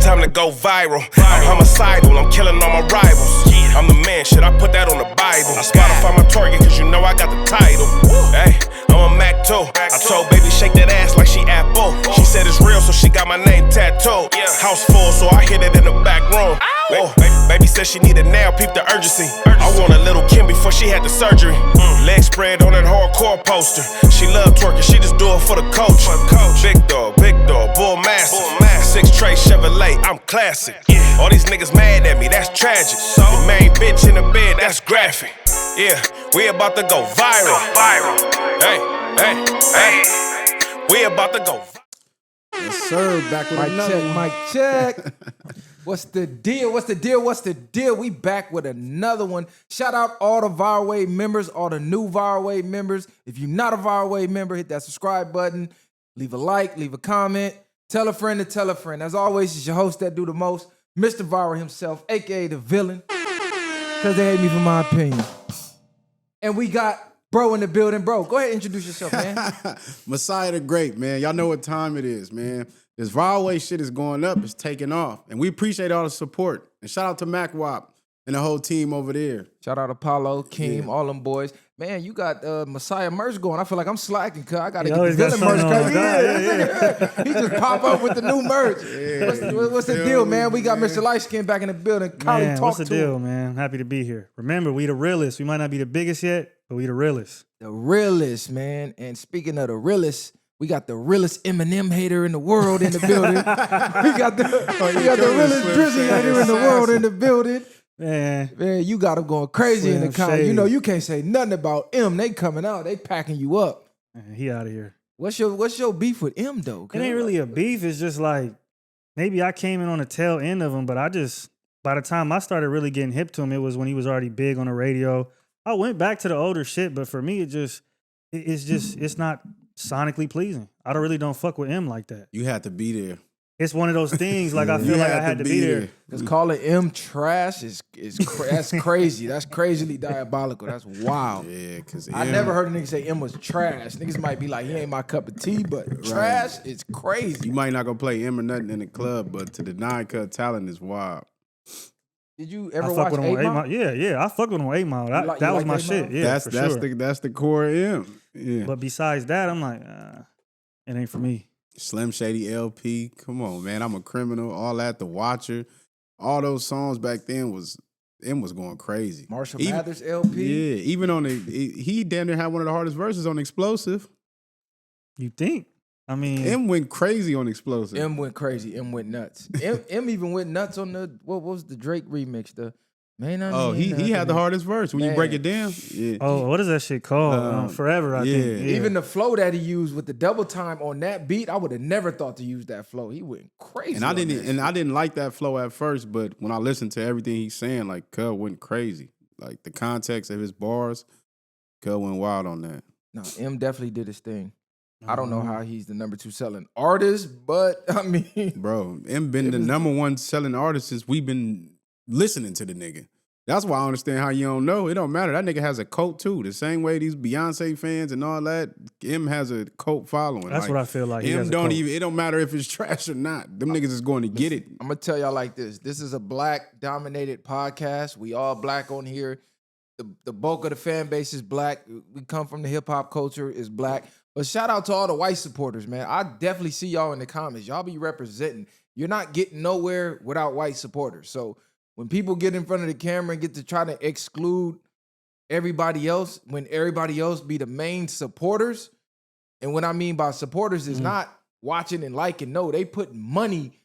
time to go viral. I'm homicidal, I'm killing all my rivals. I'm the man, shit, I put that on the Bible. I Spotify my target, cause you know I got the title. Hey, I'm a Mac too. I told baby shake that ass like she Apple. She said it's real, so she got my name tattooed. House full, so I hit it in the back room. Oh, baby said she needed now, peep the urgency. I want a little Kim before she had the surgery. Leg spread on that hardcore poster. She love twerking, she just do it for the coach. Big dog, bull massive. 6 tray Chevrolet, I'm classic. All these niggas mad at me, that's tragic. The main bitch in the bed, that's graphic. Yeah, we about to go viral. Hey, we about to go viral. Yes, sir. Back with another one. Mic check. What's the deal? We back with another one. Shout out all the Viral Wave members, all the new Viral Wave members. If you're not a Viral Wave member, hit that subscribe button. Leave a like, leave a comment. Tell a friend to tell a friend. As always, it's your host that do the most, Mr. Viral himself, a.k.a. the villain, because they hate me for my opinion. And we got bro in the building. Bro, go ahead and introduce yourself, man. Messiah the Great, man. Y'all know what time it is, man. This Viral Wave shit is going up. It's taking off. And we appreciate all the support. And shout out to Mac Wop and the whole team over there. Shout out Apollo, Keem, all them boys. Man, you got Messiah merch going. I feel like I'm slacking, cuz I got to get the villain merch. Yeah. He just pop up with the new merch. What's the deal, man? We got Mr. Lightskin back in the building. Man, what's the deal, man? Happy to be here. Remember, we the realest. We might not be the biggest yet, but we the realest. The realest, man. And speaking of the realest, we got the realest Eminem hater in the world in the building. we got the realest Drizzy hater in the world in the building. Man, you got them going crazy Slim in the comments. Shady. You know, you can't say nothing about M. They coming out. They packing you up. Man, he out of here. What's your beef with M, though? It ain't really a beef. It's just like, maybe I came in on the tail end of him, but by the time I started really getting hip to him, it was when he was already big on the radio. I went back to the older shit, but for me, it's not sonically pleasing. I really don't fuck with M like that. You had to be there. It's one of those things, like I feel like I had to be there. Because calling M trash that's crazy. That's crazily diabolical. That's wild. Yeah, because I never heard a nigga say M was trash. Niggas might be like, he ain't my cup of tea, but trash is crazy. You might not go play M or nothing in the club, but to deny cut talent is wild. Did you ever watch 8 Mile? Yeah, I fuck with him on 8 Mile. That was my shit. Yeah, that's the core of M. Yeah. But besides that, I'm like, it ain't for me. Slim Shady LP, come on, man. I'm a criminal. All that, The Watcher, all those songs back then was going crazy. Marshall Mathers LP. Yeah, even on he damn near had one of the hardest verses on Explosive. You think? I mean, M went crazy on Explosive. M went crazy. M went nuts. M even went nuts on what was the Drake remix? The man. He had the hardest verse when you break it down. Yeah. Oh, what is that shit called? Forever, I think. Yeah. Even the flow that he used with the double time on that beat, I would have never thought to use that flow. He went crazy. And I didn't like that flow at first, but when I listened to everything he's saying, like Cub went crazy. Like the context of his bars, Cub went wild on that. No, M definitely did his thing. I don't know how he's the number 2 selling artist, but I mean, bro, M been the number 1 selling artist since we've been listening to the nigga. That's why I understand how you don't know. It don't matter. That nigga has a cult too. The same way these Beyonce fans and all that, M has a cult following. That's what I feel like. M don't even. It don't matter if it's trash or not. Them niggas is going to get it. I'm gonna tell y'all like this. This is a black dominated podcast. We all black on here. The bulk of the fan base is black. We come from the hip hop culture is black. But shout out to all the white supporters, man. I definitely see y'all in the comments. Y'all be representing. You're not getting nowhere without white supporters. So when people get in front of the camera and get to try to exclude everybody else, when everybody else be the main supporters, and what I mean by supporters is not watching and liking. No, they put money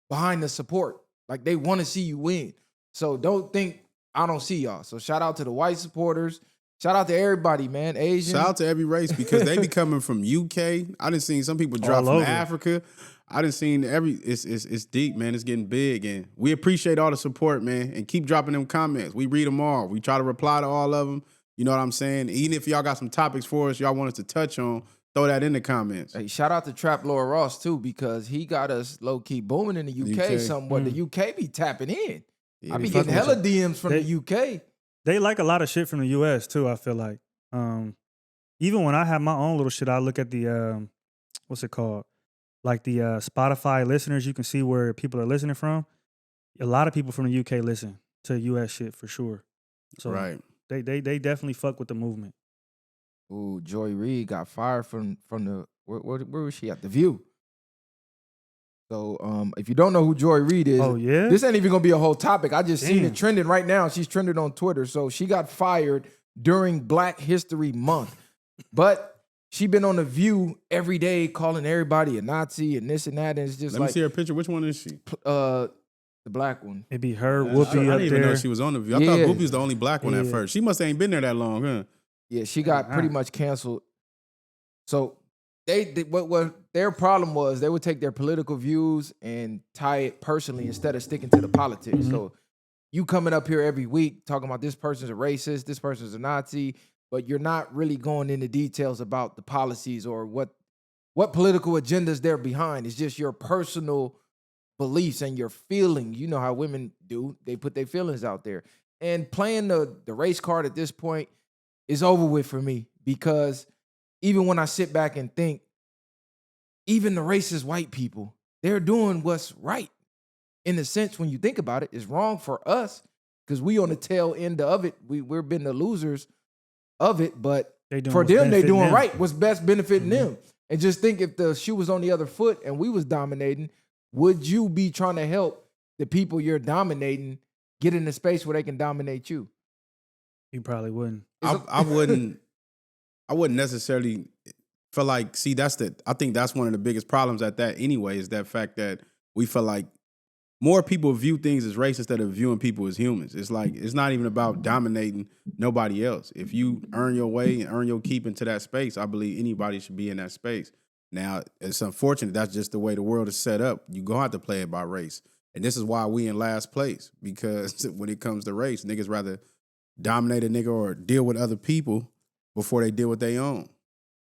behind the support. Like they want to see you win. So don't think I don't see y'all. So shout out to the white supporters. Shout out to everybody, man. Asian. Shout out to every race because they be coming from UK. I done seen some people drop from Africa. I done seen it's deep, man. It's getting big, and we appreciate all the support, man. And keep dropping them comments. We read them all. We try to reply to all of them. You know what I'm saying? Even if y'all got some topics for us, y'all want us to touch on, throw that in the comments. Hey, shout out to Trap Lord Ross too, because he got us low key booming in the UK. Somewhat the UK be tapping in. I be getting hella DMs from the UK. They like a lot of shit from the US too, I feel like. Even when I have my own little shit, I look at the what's it called? like the Spotify listeners, you can see where people are listening from. A lot of people from the UK listen to US shit for sure. So Right. they definitely fuck with the movement. Ooh, Joy Reid got fired from the where was she at? The View. So if you don't know who Joy Reid is, Oh yeah, this ain't even gonna be a whole topic. I just seen Damn. it trending right now. She's trending on Twitter. So she got fired during Black History Month, but she been on The View every day calling everybody a Nazi and this and that. And it's just Let me see her picture. Which one is she? the black one. It'd be her, I Whoopi didn't up even know there. she was on the View. I Yeah. thought Whoopi was the only black one at Yeah. first. She must ain't been there that long, huh? Yeah, she got pretty much canceled. So what their problem was, they would take their political views and tie it personally instead of sticking to the politics. Mhm. So you coming up here every week talking about this person's a racist, this person's a Nazi, but you're not really going into details about the policies or what political agendas they're behind. It's just your personal beliefs and your feeling. You know how women do. They put their feelings out there. And playing the race card at this point is over with for me, because even when I sit back and think, even the racist white people, they're doing what's right. In a sense, when you think about it, it's wrong for us because we on the tail end of it. We're been the losers of it, but They doing for what's them, they benefiting doing them. right. What's best benefiting them. And just think, if the shoe was on the other foot and we was dominating, would you be trying to help the people you're dominating get in a space where they can dominate you? You probably wouldn't. I wouldn't necessarily feel like, see, I think that's one of the biggest problems at that anyway, is that fact that we feel like more people view things as race instead of viewing people as humans. It's like, it's not even about dominating nobody else. If you earn your way and earn your keep into that space, I believe anybody should be in that space. Now, it's unfortunate that's just the way the world is set up. You're going to have to play it by race. And this is why we in last place, because when it comes to race, niggas rather dominate a nigga or deal with other people before they deal with their own.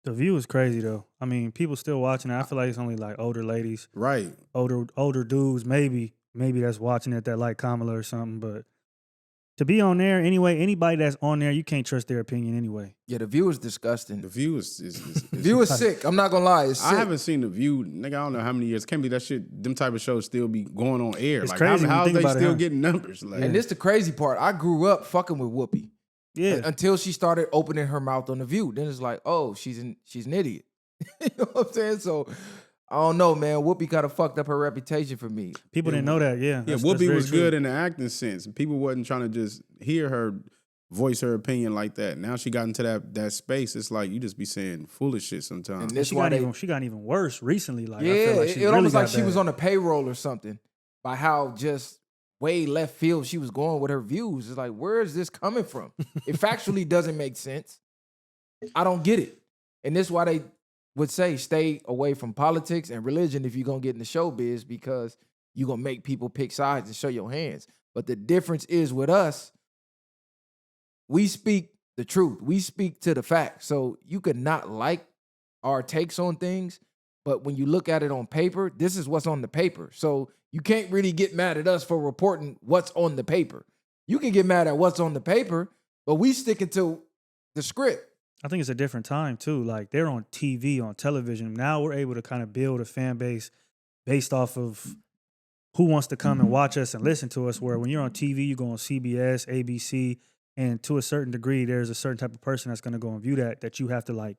The View is crazy though. I mean, people still watching it. I feel like it's only like older ladies, Right. older dudes, maybe that's watching it that like Kamala or something. But to be on there anyway, anybody that's on there, you can't trust their opinion anyway. Yeah, the View is disgusting. The View is The View is sick. I'm not gonna lie. It's sick. I haven't seen The View, nigga, I don't know how many years. Can't be that shit, them type of shows still be going on air. It's like, crazy when you how's think they about it, still huh? getting numbers? Like, And this the crazy part. I grew up fucking with Whoopi. Yeah. Until she started opening her mouth on The View. Then it's like, oh, she's an idiot. You know what I'm saying? So I don't know, man. Whoopi kind of fucked up her reputation for me. People didn't know that, yeah. yeah, That's Whoopi very was true. good in the acting sense. People wasn't trying to just hear her voice her opinion like that. Now she got into that space. It's like you just be saying foolish shit sometimes. And And this she why got even worse recently. Like, yeah, I feel like she it really almost got like she was bad. on the payroll or something by how just way left field she was going with her views. It's like, where is this coming from? It factually doesn't make sense. I don't get it. And this is why they would say stay away from politics and religion if you're going to get in the showbiz, because you're going to make people pick sides and show your hands. But the difference is with us, we speak the truth. We speak to the facts. So you could not like our takes on things, but when you look at it on paper, this is what's on the paper. So you can't really get mad at us for reporting what's on the paper. You can get mad at what's on the paper, but we sticking to the script. I think it's a different time too. Like, they're on TV, on television. Now we're able to kind of build a fan base based off of who wants to come and watch us and listen to us. Where when you're on TV, you go on CBS, ABC, and to a certain degree, there's a certain type of person that's going to go and view that you have to like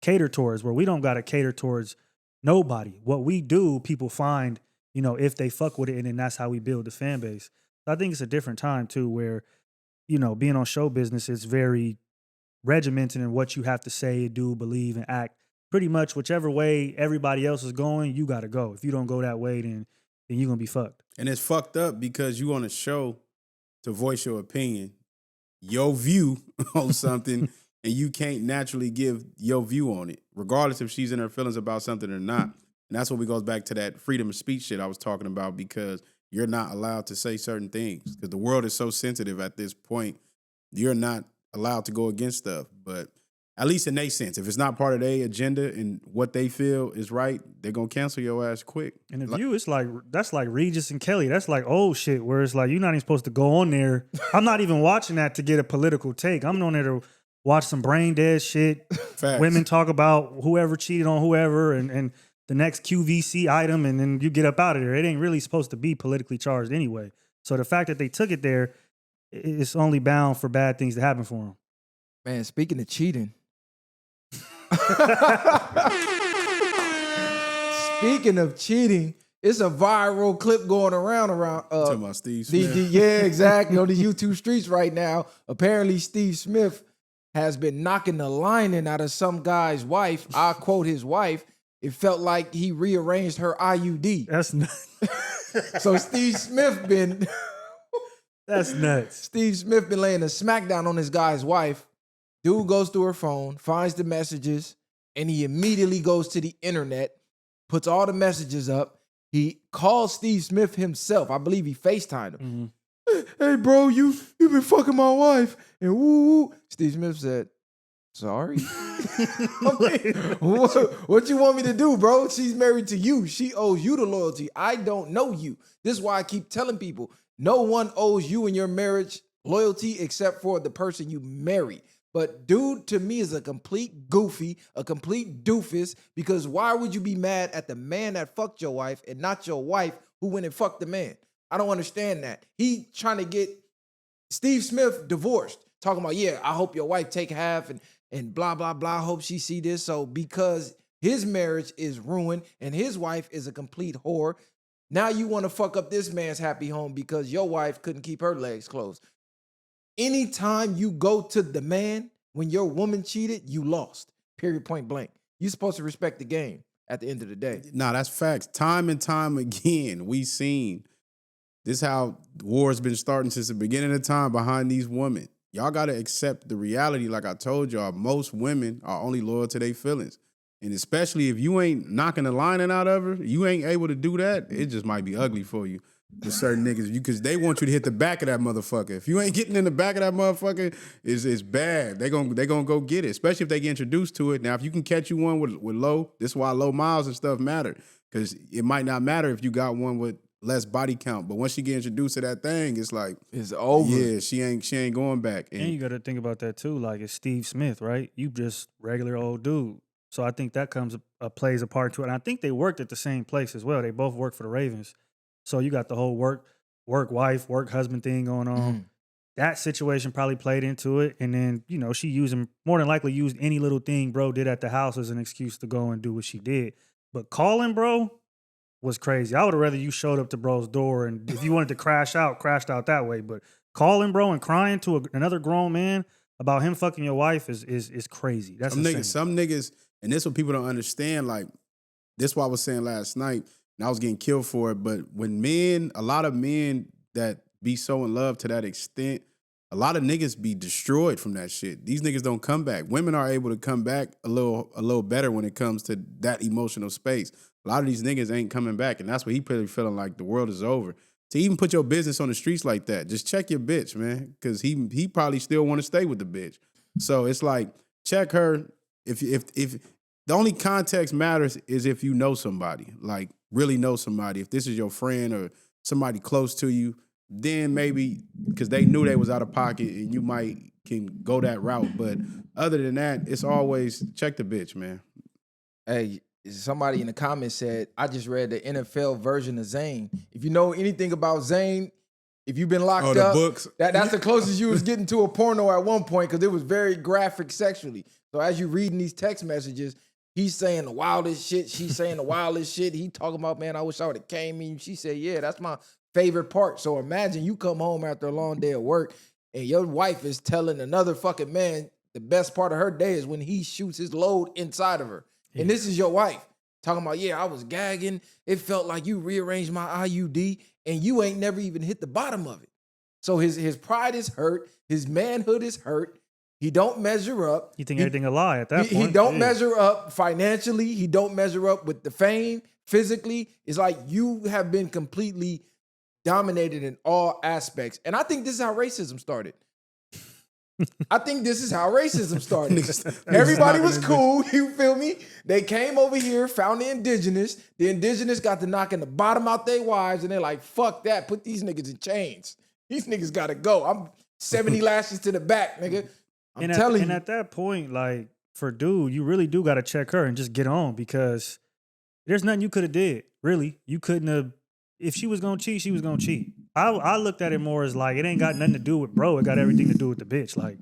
cater towards. Where we don't got to cater towards nobody. What we do, people find, you know, if they fuck with it, and then that's how we build the fan base. So I think it's a different time too, where, you know, being on show business is very regimented in what you have to say, do, believe, and act. Pretty much whichever way everybody else is going, you got to go. If you don't go that way, then you're going to be fucked. And it's fucked up because you on a show to voice your opinion, your view on something, and you can't naturally give your view on it, regardless if she's in her feelings about something or not. And that's what goes back to that freedom of speech shit I was talking about, because you're not allowed to say certain things because the world is so sensitive at this point. You're not allowed to go against stuff, but at least in their sense, if it's not part of their agenda and what they feel is right, they're going to cancel your ass quick. And the View, it's like, that's like Regis and Kelly. That's like old shit where it's like, you're not even supposed to go on there. I'm not even watching that to get a political take. I'm on there to watch some brain dead shit. Facts. Women talk about whoever cheated on whoever and the next QVC item, and then you get up out of there. It ain't really supposed to be politically charged anyway. So the fact that they took it there, it's only bound for bad things to happen for them. Man, speaking of cheating. Speaking of cheating, it's a viral clip going around. Talking about Steve Smith. Yeah, exactly. On the YouTube streets right now. Apparently, Steve Smith has been knocking the lining out of some guy's wife. I quote his wife. It felt like he rearranged her IUD. That's nuts. So Steve Smith been... That's nuts. Steve Smith been laying a smackdown on this guy's wife. Dude goes through her phone, finds the messages, and he immediately goes to the internet, puts all the messages up. He calls Steve Smith himself. I believe he FaceTimed him. Mm-hmm. Hey, bro, you been fucking my wife. And woo. Steve Smith said, sorry. What you want me to do, bro? She's married to you. She owes you the loyalty. I don't know you. This is why I keep telling people, no one owes you in your marriage loyalty except for the person you marry. But dude, to me, is a complete goofy, a complete doofus, because why would you be mad at the man that fucked your wife and not your wife who went and fucked the man? I don't understand that. He trying to get Steve Smith divorced, talking about, yeah, I hope your wife take half and blah, blah, blah. I hope she see this. So because his marriage is ruined and his wife is a complete whore, now you want to fuck up this man's happy home because your wife couldn't keep her legs closed. Anytime you go to the man when your woman cheated, you lost. Period, point blank. You're supposed to respect the game at the end of the day. Nah, that's facts. Time and time again, we seen this how war's been starting since the beginning of time behind these women. Y'all got to accept the reality. Like I told y'all, most women are only loyal to their feelings. And especially if you ain't knocking the lining out of her, you ain't able to do that, it just might be ugly for you. With certain niggas, because they want you to hit the back of that motherfucker. If you ain't getting in the back of that motherfucker, it's bad. They gonna go get it, especially if they get introduced to it. Now, if you can catch you one with low, this is why low miles and stuff matter, because it might not matter if you got one with less body count, but once you get introduced to that thing, it's like it's over. Yeah, she ain't going back. And you got to think about that too. Like it's Steve Smith, right? You just regular old dude. So I think that plays a part to it. And I think they worked at the same place as well. They both worked for the Ravens. So you got the whole work wife, work husband thing going on. Mm. That situation probably played into it. And then, she more than likely used any little thing bro did at the house as an excuse to go and do what she did. But calling bro was crazy. I would have rather you showed up to bro's door, and if you wanted to crashed out that way. But calling bro and crying to another grown man about him fucking your wife is crazy. That's some niggas, and this is what people don't understand. Like, this is what I was saying last night. And I was getting killed for it. But when a lot of men that be so in love to that extent, a lot of niggas be destroyed from that shit. These niggas don't come back. Women are able to come back a little better when it comes to that emotional space. A lot of these niggas ain't coming back. And that's what he probably feeling like the world is over. To even put your business on the streets like that, just check your bitch, man. Because he probably still want to stay with the bitch. So it's like, check her. If the only context matters is if you know somebody, like really know somebody. If this is your friend or somebody close to you, then maybe because they knew they was out of pocket and you can go that route. But other than that, it's always check the bitch, man. Hey, somebody in the comments said, I just read the NFL version of Zane. If you know anything about Zane, if you've been locked up, books. That's the closest you was getting to a porno at one point because it was very graphic sexually. So as you reading these text messages, he's saying the wildest shit. She's saying the wildest shit. He talking about, man, I wish I would have came in. She said, yeah, that's my favorite part. So imagine you come home after a long day of work and your wife is telling another fucking man the best part of her day is when he shoots his load inside of her. Yeah. And this is your wife talking about, yeah, I was gagging. It felt like you rearranged my IUD and you ain't never even hit the bottom of it. So his pride is hurt. His manhood is hurt. He don't measure up. You think everything a lie at that point? He don't measure up financially. He don't measure up with the fame. Physically, it's like you have been completely dominated in all aspects. And I think this is how racism started. Everybody was cool, you feel me? They came over here, found the indigenous. The indigenous got to knocking the bottom out their wives, and they're like, fuck that, put these niggas in chains. These niggas got to go. I'm 70 lashes to the back, nigga. I'm telling you. And at that point, like, for dude, you really do got to check her and just get on because There's nothing you could have did. Really, you couldn't have. If she was gonna cheat, she was gonna cheat. I looked at it more as like it ain't got nothing to do with bro. It got everything to do with the bitch. Like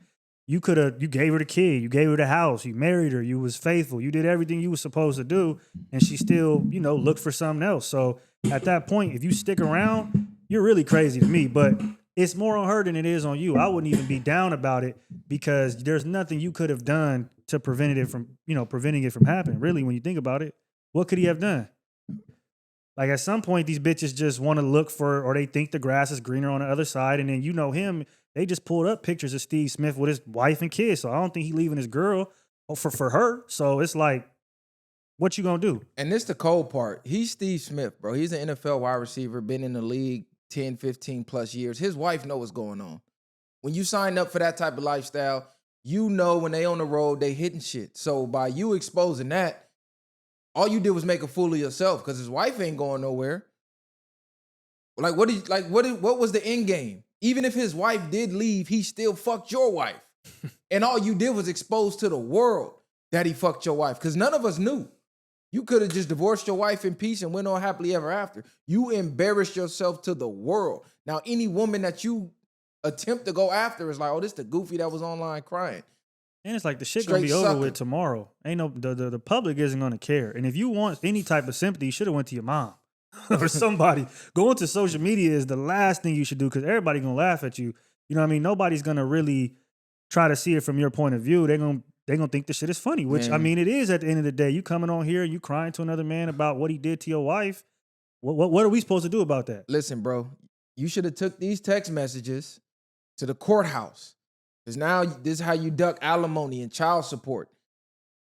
you gave her the kid, you gave her the house, you married her, you was faithful, you did everything you was supposed to do, and she still, looked for something else. So at that point, if you stick around, you're really crazy to me. But it's more on her than it is on you. I wouldn't even be down about it because there's nothing you could have done to prevent it from happening. Really, when you think about it, what could he have done? Like at some point, these bitches just want to look for, or they think the grass is greener on the other side. And then him, they just pulled up pictures of Steve Smith with his wife and kids. So I don't think he leaving his girl for her. So it's like, what you gonna do? And this the cold part. He's Steve Smith, bro. He's an NFL wide receiver, been in the league 10, 15 plus years. His wife know what's going on. When you sign up for that type of lifestyle, when they on the road, they hitting shit. So by you exposing that, all you did was make a fool of yourself because his wife ain't going nowhere. Like what was the end game? Even if his wife did leave, he still fucked your wife. And all you did was expose to the world that he fucked your wife because none of us knew. You could have just divorced your wife in peace and went on happily ever after. You embarrassed yourself to the world. Now, any woman that you attempt to go after is like, oh, this the goofy that was online crying. And it's like the shit gonna be over with tomorrow. Ain't the public isn't gonna care. And if you want any type of sympathy, you should have went to your mom or somebody. Going to social media is the last thing you should do because everybody gonna laugh at you. You know what I mean? Nobody's gonna really try to see it from your point of view. They're gonna think the shit is funny, which I mean it is at the end of the day. You coming on here and you crying to another man about what he did to your wife. What are we supposed to do about that? Listen, bro, you should have took these text messages to the courthouse. Because now this is how you duck alimony and child support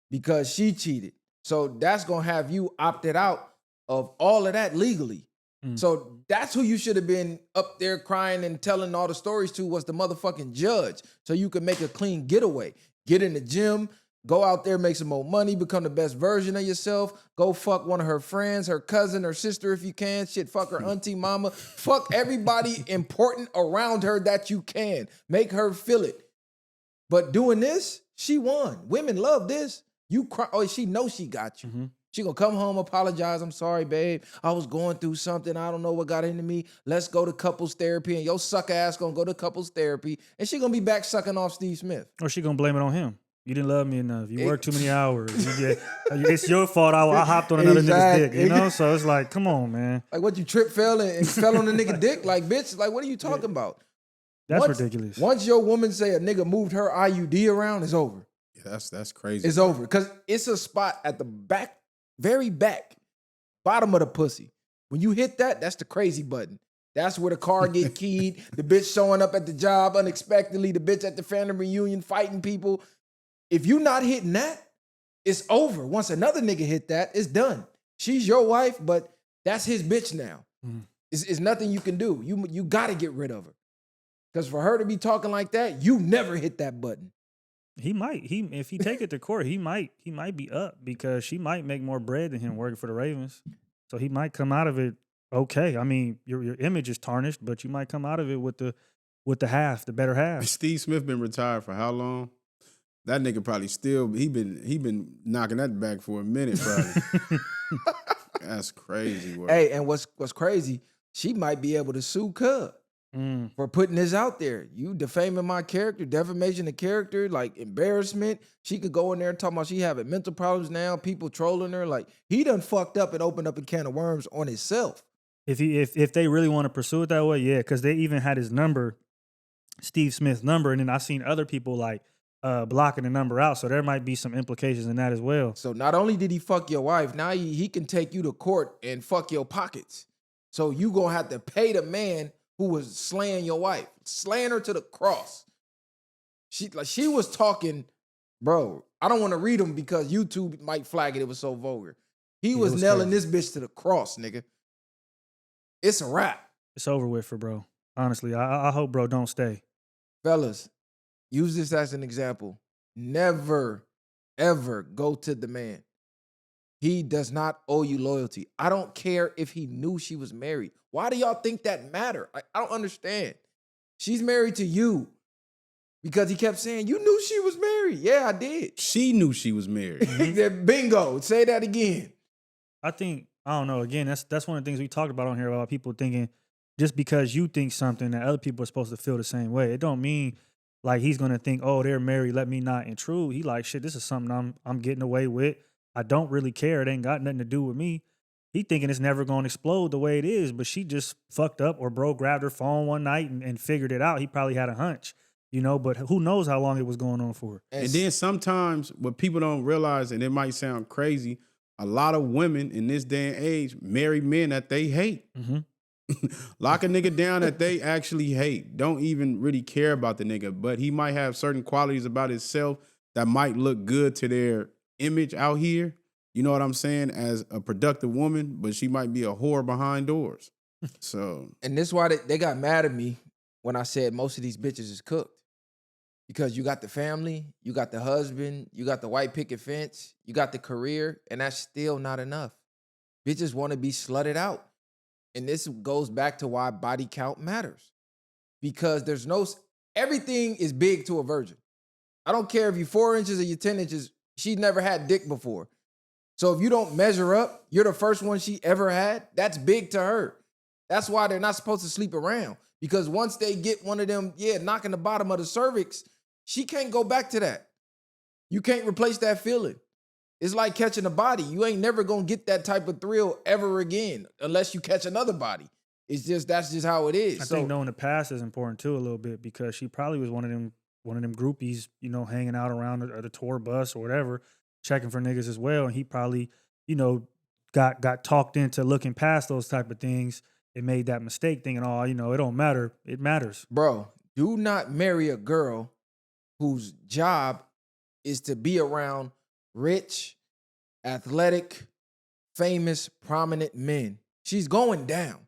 because she cheated. So that's going to have you opted out of all of that legally. So that's who you should have been up there crying and telling all the stories to was the motherfucking judge. So you could make a clean getaway. Get in the gym, go out there, make some more money, become the best version of yourself. Go fuck one of her friends, her cousin, her sister if you can. Shit, fuck her auntie, mama. Fuck everybody important around her that you can. Make her feel it. But doing this, she won. Women love this. You cry. Oh, she knows she got you. Mm-hmm. She gonna come home, apologize. I'm sorry, babe. I was going through something. I don't know what got into me. Let's go to couples therapy. And your suck ass gonna go to couples therapy. And she gonna be back sucking off Steve Smith. Or she gonna blame it on him. You didn't love me enough. You worked too many hours. It's your fault. I hopped on another nigga's dick, So it's like, come on, man. Like what, you fell and fell on the nigga dick? Like, bitch, like what are you talking about? That's ridiculous. Once your woman say a nigga moved her IUD around, it's over. Yeah, that's crazy. It's over. Because it's a spot at the back, very back, bottom of the pussy. When you hit that, that's the crazy button. That's where the car get keyed, the bitch showing up at the job unexpectedly, the bitch at the family reunion fighting people. If you not hitting that, it's over. Once another nigga hit that, it's done. She's your wife, but that's his bitch now. It's nothing you can do. You got to get rid of her. Because for her to be talking like that, you never hit that button. He might. If he take it to court, he might be up because she might make more bread than him working for the Ravens. So he might come out of it okay. I mean, your image is tarnished, but you might come out of it with the better half. Steve Smith been retired for how long? That nigga probably still he been knocking that back for a minute, probably. That's crazy work. Hey, and what's crazy, she might be able to sue Cub. For putting this out there. You defaming my character, defamation of character, like embarrassment. She could go in there and talk about she having mental problems now, people trolling her. Like, he done fucked up and opened up a can of worms on himself. If they really want to pursue it that way, yeah, because they even had his number, Steve Smith's number, and then I seen other people like blocking the number out, so there might be some implications in that as well. So not only did he fuck your wife, now he can take you to court and fuck your pockets. So you gonna have to pay the man who was slaying your wife, slaying her to the cross. She was talking, bro. I don't want to read them because YouTube might flag it. It was so vulgar. He was nailing this bitch to the cross, nigga. It's a wrap. It's over with for bro. Honestly, I hope bro don't stay. Fellas, use this as an example. Never, ever go to the man. He does not owe you loyalty. I don't care if he knew she was married. Why do y'all think that matter? I don't understand. She's married to you because he kept saying, you knew she was married. Yeah, I did. She knew she was married. Bingo. Say that again. I think I don't know. Again, that's one of the things we talked about on here about people thinking just because you think something that other people are supposed to feel the same way. It don't mean like he's gonna think, oh, they're married, let me not intrude. He like, shit, this is something I'm getting away with. I don't really care. It ain't got nothing to do with me. He thinking it's never gonna explode the way it is, but she just fucked up or bro grabbed her phone one night and figured it out. He probably had a hunch, but who knows how long it was going on for. And then sometimes what people don't realize, and it might sound crazy, a lot of women in this day and age marry men that they hate. Mm-hmm. Lock a nigga down that they actually hate. Don't even really care about the nigga, but he might have certain qualities about himself that might look good to their image out here. You know what I'm saying? As a productive woman, but she might be a whore behind doors. So, and this is why they got mad at me when I said most of these bitches is cooked. Because you got the family, you got the husband, you got the white picket fence, you got the career, and that's still not enough. Bitches want to be slutted out. And this goes back to why body count matters. Because everything is big to a virgin. I don't care if you're 4 inches or you're 10 inches, she never had dick before. So if you don't measure up, you're the first one she ever had, that's big to her. That's why they're not supposed to sleep around. Because once they get one of them, knocking the bottom of the cervix, she can't go back to that. You can't replace that feeling. It's like catching a body. You ain't never gonna get that type of thrill ever again unless you catch another body. That's just how it is. I think knowing the past is important too a little bit because she probably was one of them groupies, hanging out around the tour bus or whatever, checking for niggas as well. And he probably, got talked into looking past those type of things and made that mistake thinking, oh, it don't matter. It matters. Bro, do not marry a girl whose job is to be around rich, athletic, famous, prominent men. She's going down.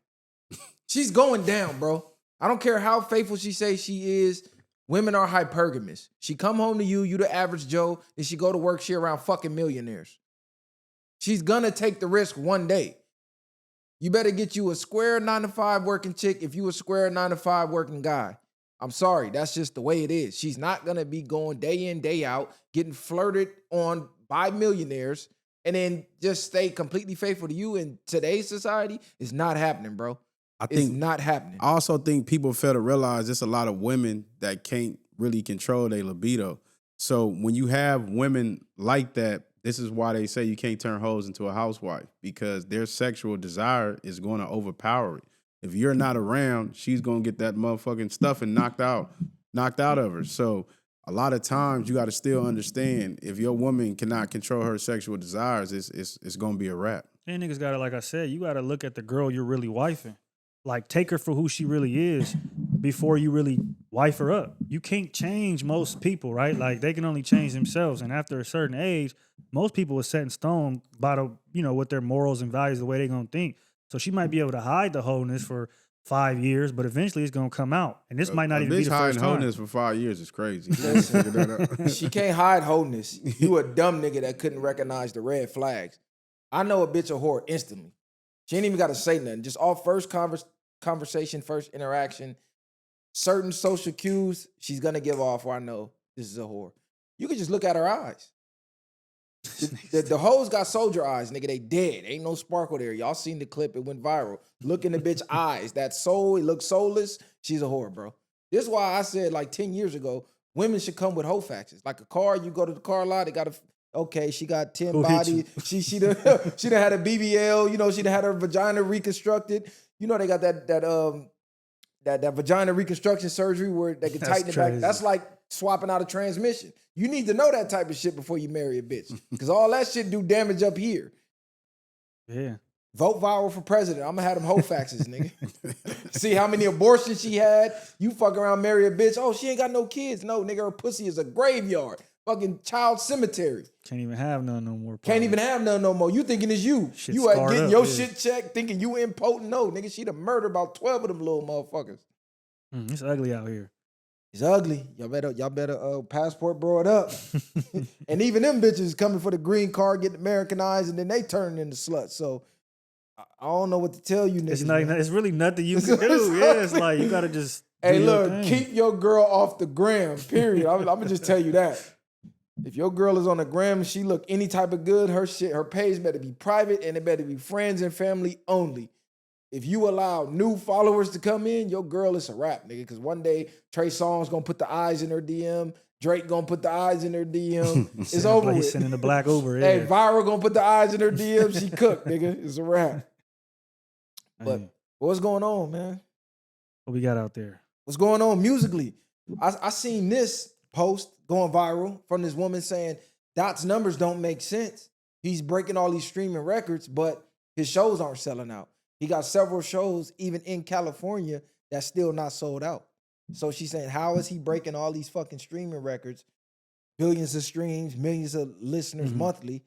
She's going down, bro. I don't care how faithful she says she is. Women are hypergamous. She come home to you the average Joe, then she go to work, she around fucking millionaires. She's gonna take the risk one day. You better get you a square 9-to-5 working chick if you a square 9-to-5 working guy. I'm sorry, that's just the way it is. She's not gonna be going day in, day out, getting flirted on by millionaires, and then just stay completely faithful to you in today's society. It's not happening, bro. It's not happening. I also think people fail to realize there's a lot of women that can't really control their libido. So when you have women like that, this is why they say you can't turn hoes into a housewife because their sexual desire is going to overpower it. If you're not around, she's going to get that motherfucking stuffing knocked out of her. So a lot of times you got to still understand if your woman cannot control her sexual desires, it's going to be a wrap. And niggas got to, like I said, you got to look at the girl you're really wifing. Like, take her for who she really is before you really wife her up. You can't change most people, right? Like, they can only change themselves. And after a certain age, most people are set in stone by what their morals and values, the way they're going to think. So she might be able to hide the wholeness for 5 years, but eventually it's going to come out. And this might not even be the first time. Wholeness for 5 years is crazy. She can't hide wholeness. You a dumb nigga that couldn't recognize the red flags. I know a bitch a whore instantly. She ain't even got to say nothing. Just off first conversation, first interaction, certain social cues, she's going to give off where I know this is a whore. You can just look at her eyes. The hoes got soldier eyes, nigga. They dead. Ain't no sparkle there. Y'all seen the clip. It went viral. Look in the bitch eyes. That soul, it looks soulless. She's a whore, bro. This is why I said like 10 years ago, women should come with hoe faxes. Like a car, you go to the car lot, they got a... Okay, she got 10 body. She done had a BBL. She done had her vagina reconstructed. They got that vagina reconstruction surgery where they can tighten it back. That's like swapping out a transmission. You need to know that type of shit before you marry a bitch, because all that shit do damage up here. Yeah. Vote viral for president. I'm gonna have them hoe faxes, nigga. See how many abortions she had. You fuck around, marry a bitch. Oh, she ain't got no kids. No, nigga, her pussy is a graveyard. Fucking child cemetery. Can't even have none no more. Can't even have none no more. You thinking it's you. Shit you ain't getting your yeah. shit checked, thinking you impotent. No, nigga, she done murdered about 12 of them little motherfuckers. It's ugly out here. It's ugly. Y'all better passport bro it up. And even them bitches coming for the green card, getting Americanized, and then they turn into sluts. So I don't know what to tell you niggas. It's really nothing you can do. Yeah, it's like you gotta just hey, look, keep your girl off the gram, period. I'm gonna just tell you that. If your girl is on the gram and she look any type of good, her page better be private and it better be friends and family only. If you allow new followers to come in, your girl is a wrap, nigga. Because one day Trey Songz gonna put the eyes in her DM, Drake gonna put the eyes in her DM. It's over with. Sending the black Uber. Hey, Yeah. Viral gonna put the eyes in her DM. She cooked, nigga. It's a wrap. But what's going on, man? What we got out there? What's going on musically? I seen this post going viral from this woman saying Dot's numbers don't make sense. He's breaking all these streaming records, but his shows aren't selling out. He got several shows, even in California, that's still not sold out. So she's saying, how is he breaking all these fucking streaming records, billions of streams, millions of listeners monthly,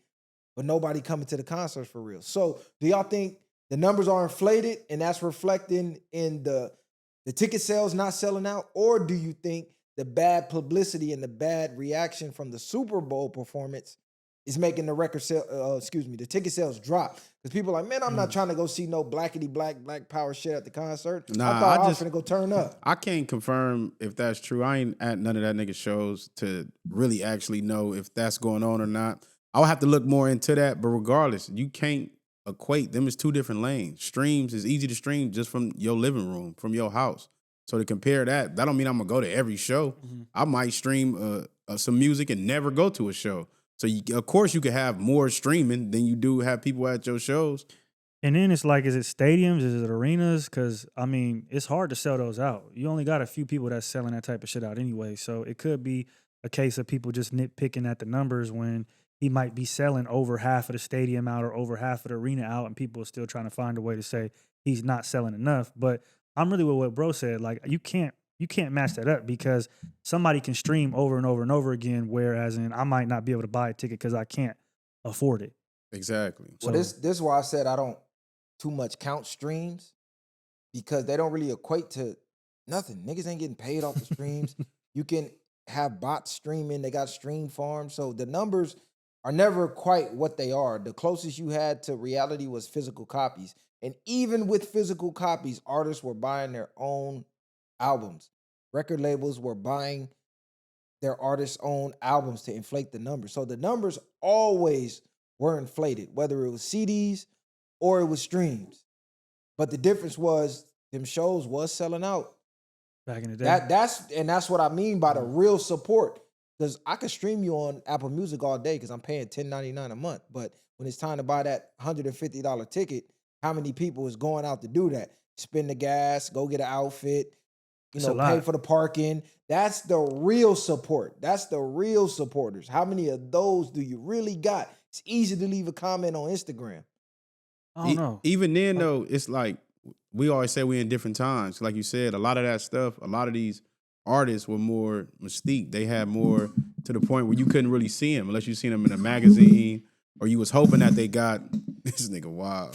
but nobody coming to the concerts for real? So do y'all think the numbers are inflated and that's reflecting in the ticket sales not selling out? Or do you think the bad publicity and the bad reaction from the Super Bowl performance is making the the ticket sales drop? Because people are like, man, I'm not trying to go see no black power shit at the concert. Nah, I thought I was gonna go turn up. I can't confirm if that's true. I ain't at none of that nigga shows to really actually know if that's going on or not. I'll have to look more into that, but regardless, you can't equate them as two different lanes. Streams is easy to stream just from your living room, from your house. So to compare that don't mean I'm gonna go to every show. I might stream some music and never go to a show. So of course you can have more streaming than you do have people at your shows. And then it's like, is it stadiums? Is it arenas? Because, I mean, it's hard to sell those out. You only got a few people that's selling that type of shit out anyway. So it could be a case of people just nitpicking at the numbers when he might be selling over half of the stadium out or over half of the arena out, and people are still trying to find a way to say he's not selling enough. But I'm really with what bro said. Like, you can't match that up because somebody can stream over and over and over again, whereas I might not be able to buy a ticket because I can't afford it. Exactly. Well, this is why I said I don't too much count streams, because they don't really equate to nothing. Niggas ain't getting paid off the streams. You can have bots streaming. They got stream farms. So the numbers are never quite what they are. The closest you had to reality was physical copies. And even with physical copies, artists were buying their own albums. Record labels were buying their artists' own albums to inflate the numbers. So the numbers always were inflated, whether it was CDs or it was streams. But the difference was them shows was selling out. Back in the day. That's what I mean by the real support. Because I could stream you on Apple Music all day because I'm paying $10.99 a month. But when it's time to buy that $150 ticket, how many people is going out to do that? Spend the gas, go get an outfit, pay for the parking. That's the real support. That's the real supporters. How many of those do you really got? It's easy to leave a comment on Instagram. I don't know. Even then, though, it's like we always say we're in different times. Like you said, a lot of that stuff, a lot of these artists were more mystique. They had more to the point where you couldn't really see them unless you seen them in a magazine or you was hoping that they got this nigga wild.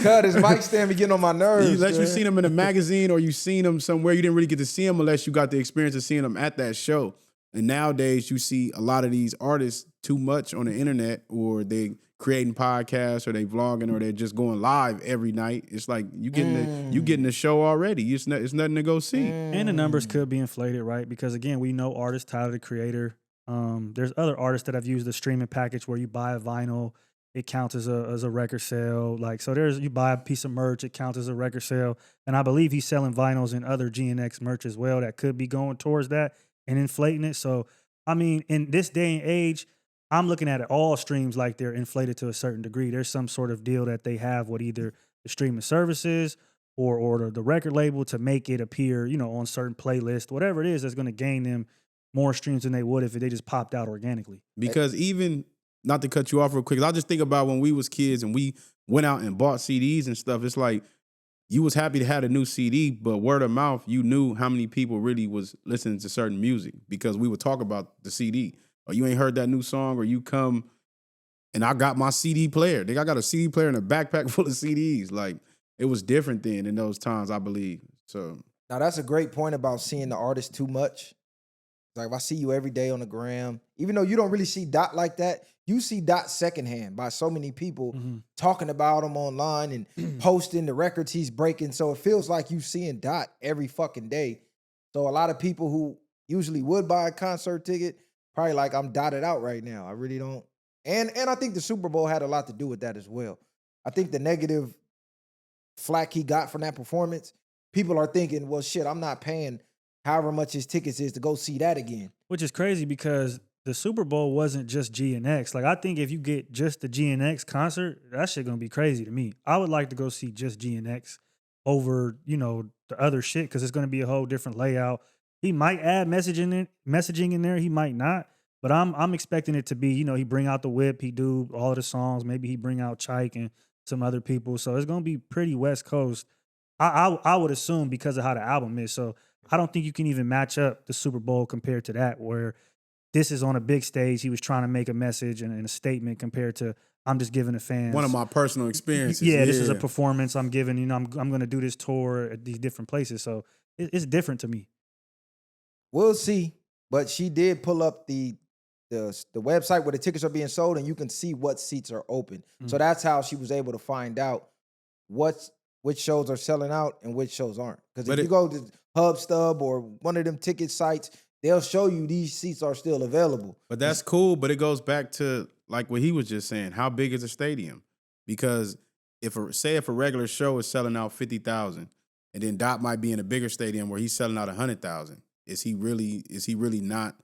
Cut his mic stand be getting on my nerves. Unless you seen them in a magazine or you seen them somewhere, you didn't really get to see them unless you got the experience of seeing them at that show. And nowadays you see a lot of these artists too much on the internet, or they creating podcasts, or they vlogging, or they're just going live every night. It's like you getting the show already. It's nothing to go see. And the numbers could be inflated, right? Because again, we know artists, Tyler the Creator. There's other artists that have used the streaming package where you buy a vinyl, it counts as a record sale. Like, so you buy a piece of merch, it counts as a record sale. And I believe he's selling vinyls and other GNX merch as well that could be going towards that and inflating it. So, I mean, in this day and age, I'm looking at it all streams like they're inflated to a certain degree. There's some sort of deal that they have with either the streaming services or the record label to make it appear, on certain playlists, whatever it is that's going to gain them more streams than they would if they just popped out organically. Because even, not to cut you off real quick, I just think about when we was kids and we went out and bought CDs and stuff. It's like you was happy to have a new CD, but word of mouth, you knew how many people really was listening to certain music because we would talk about the CD. Or you ain't heard that new song, or you come and I got my CD player. I got a CD player in a backpack full of CDs. Like, it was different then in those times, I believe. So now that's a great point about seeing the artist too much. Like, if I see you every day on the gram, even though you don't really see Dot like that, you see Dot secondhand by so many people talking about him online and posting the records he's breaking. So it feels like you seeing Dot every fucking day. So a lot of people who usually would buy a concert ticket probably like I'm dotted out right now. I really don't. And I think the Super Bowl had a lot to do with that as well. I think the negative flack he got from that performance, people are thinking, well, shit, I'm not paying however much his tickets is to go see that again. Which is crazy because the Super Bowl wasn't just GNX. Like, I think if you get just the GNX concert, that shit gonna be crazy to me. I would like to go see just GNX over, the other shit, because it's gonna be a whole different layout. He might add messaging in there, he might not. But I'm expecting it to be, he bring out the whip, he do all of the songs, maybe he bring out Chike and some other people. So it's gonna be pretty West Coast. I would assume, because of how the album is. So I don't think you can even match up the Super Bowl compared to that, where this is on a big stage. He was trying to make a message and a statement, compared to I'm just giving the fans one of my personal experiences. Yeah, this is a performance I'm giving. I'm going to do this tour at these different places. So it's different to me. We'll see. But she did pull up the website where the tickets are being sold, and you can see what seats are open. So that's how she was able to find out which shows are selling out and which shows aren't. Because if you go to HubStub or one of them ticket sites, they'll show you these seats are still available. But that's cool. But it goes back to like what he was just saying. How big is a stadium? Because if a regular show is selling out 50,000, and then Dot might be in a bigger stadium where he's selling out 100,000. Is he really not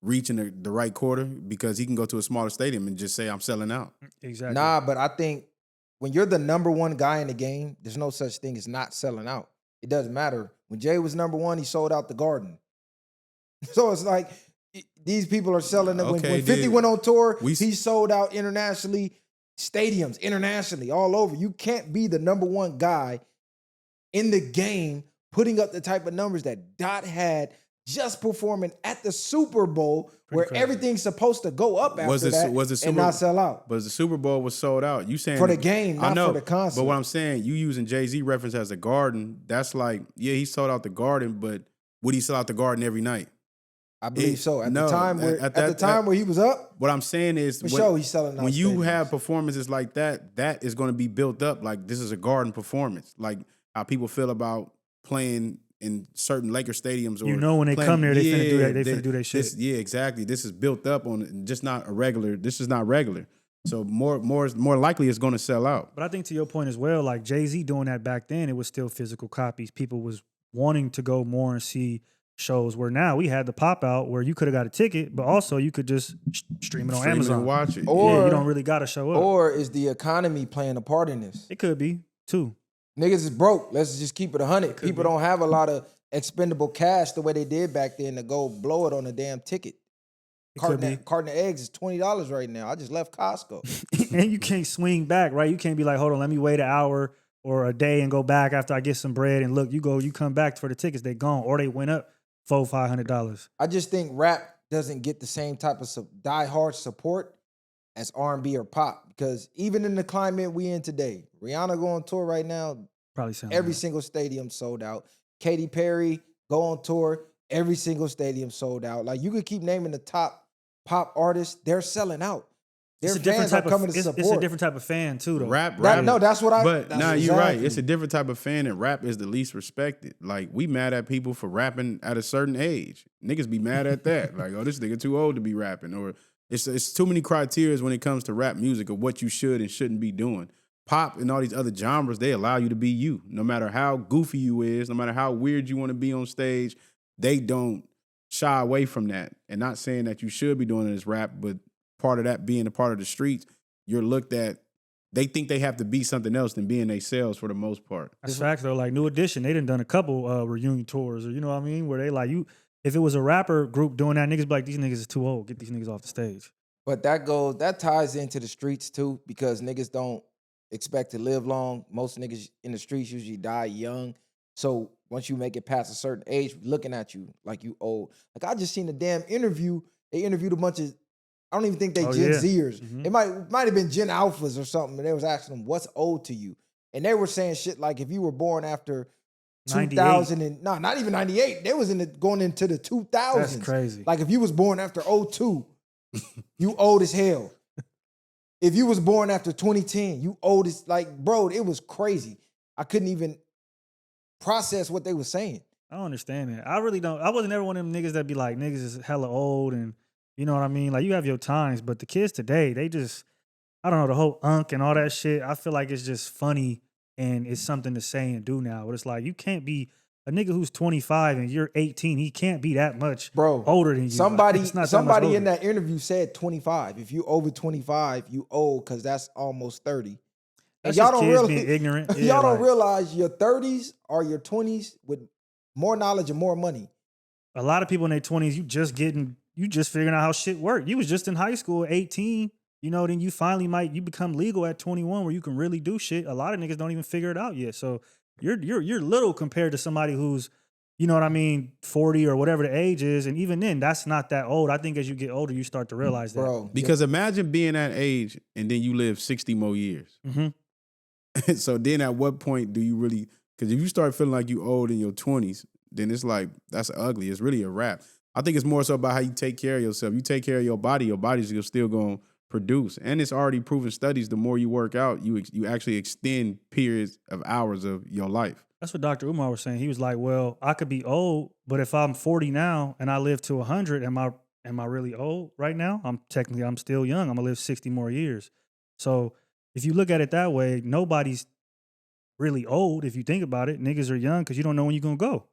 reaching the right quarter? Because he can go to a smaller stadium and just say, I'm selling out. Exactly. Nah, but I think when you're the number one guy in the game, there's no such thing as not selling out. It doesn't matter. When Jay was number one, he sold out the Garden. So it's like these people are selling them. When 50 went on tour, he sold out internationally, stadiums internationally, all over. You can't be the number one guy in the game putting up the type of numbers that Dot had just performing at the Super Bowl, where everything's supposed to go up after and not sell out. But the Super Bowl was sold out. You saying for the game, not for the concert. But what I'm saying, you using Jay-Z reference as a Garden, that's like, yeah, he sold out the Garden, but would he sell out the Garden every night? I believe so. At the time where he was up, what I'm saying is, he's selling out. When you have performances like that, that is going to be built up. Like, this is a Garden performance. Like how people feel about playing in certain Laker stadiums, or when they come there, they finna do that. They finna do their shit. Yeah, exactly. This is built up on just not a regular. This is not regular. So more likely it's going to sell out. But I think to your point as well, like Jay-Z doing that back then, it was still physical copies. People was wanting to go more and see shows. Where now we had the pop out where you could have got a ticket, but also you could just stream it on Amazon and watch it. Or you don't really got to show up. Or is the economy playing a part in this? It could be too. Niggas is broke. Let's just keep it 100. People don't have a lot of expendable cash the way they did back then to go blow it on a damn ticket. Carton of eggs is $20 right now. I just left Costco. And you can't swing back, right? You can't be like, hold on, let me wait an hour or a day and go back after I get some bread. And look, you come back for the tickets, they gone, or they went up $500. I just think rap doesn't get the same type of die-hard support as R&B or pop, because even in the climate we in today, Rihanna go on tour right now, probably every single stadium sold out. Katy Perry go on tour, every single stadium sold out. Like, you could keep naming the top pop artists, they're selling out. Their fans are coming to support. It's a different type of fan too, though. Rap. That's what I. But you're right. It's a different type of fan, and rap is the least respected. Like, we mad at people for rapping at a certain age. Niggas be mad at that. Like, oh, this nigga too old to be rapping, or it's too many criteria when it comes to rap music of what you should and shouldn't be doing. Pop and all these other genres, they allow you to be you. No matter how goofy you is, no matter how weird you want to be on stage, they don't shy away from that. And not saying that you should be doing it as rap, but part of that being a part of the streets, you're looked at, they think they have to be something else than being themselves for the most part. That's facts though. Like New Edition, they done a couple reunion tours, or you know what I mean, where they like, if it was a rapper group doing that, niggas be like, these niggas is too old. Get these niggas off the stage. But that ties into the streets too, because niggas don't expect to live long. Most niggas in the streets usually die young. So once you make it past a certain age, looking at you like you old. Like, I just seen a damn interview. They interviewed a bunch of, I don't even think they Gen Zers. Mm-hmm. It might have been Gen Alphas or something. And they was asking them, what's old to you? And they were saying shit like, if you were born after 2000 and not even 98. They was going into the 2000s. That's crazy. Like, if you was born after 02, you old as hell. If you was born after 2010, you old as, like, bro, it was crazy. I couldn't even process what they were saying. I don't understand that. I really don't. I wasn't ever one of them niggas that be like, niggas is hella old and You know what I mean? Like you have your times, but the kids today, they just, I don't know, the whole unk and all that shit. I feel like it's just funny and it's something to say and do now. But it's like you can't be a nigga who's 25 and you're 18. He can't be that much older than you. Somebody, like, it's not somebody that in that interview said 25. If you over 25, you old because that's almost 30. That's And y'all just don't kids really, being ignorant. y'all don't realize your 30s or your 20s with more knowledge and more money. A lot of people in their 20s, you just figuring out how shit work. You was just in high school at 18, you know, then you finally you become legal at 21 where you can really do shit. A lot of niggas don't even figure it out yet. So you're little compared to somebody who's, you know what I mean, 40 or whatever the age is. And even then, that's not that old. I think as you get older, you start to realize that. Bro. Because imagine being that age and then you live 60 more years. Mm-hmm. So then at what point do you really, because if you start feeling like you old in your 20s, then it's like, that's ugly. It's really a wrap. I think it's more so about how you take care of yourself. You take care of your body's still going to produce. And it's already proven studies, the more you work out, you actually extend periods of hours of your life. That's what Dr. Umar was saying. He was like, well, I could be old, but if I'm 40 now and I live to 100, am I really old right now? I'm still young. I'm going to live 60 more years. So if you look at it that way, nobody's really old if you think about it. Niggas are young because you don't know when you're going to go.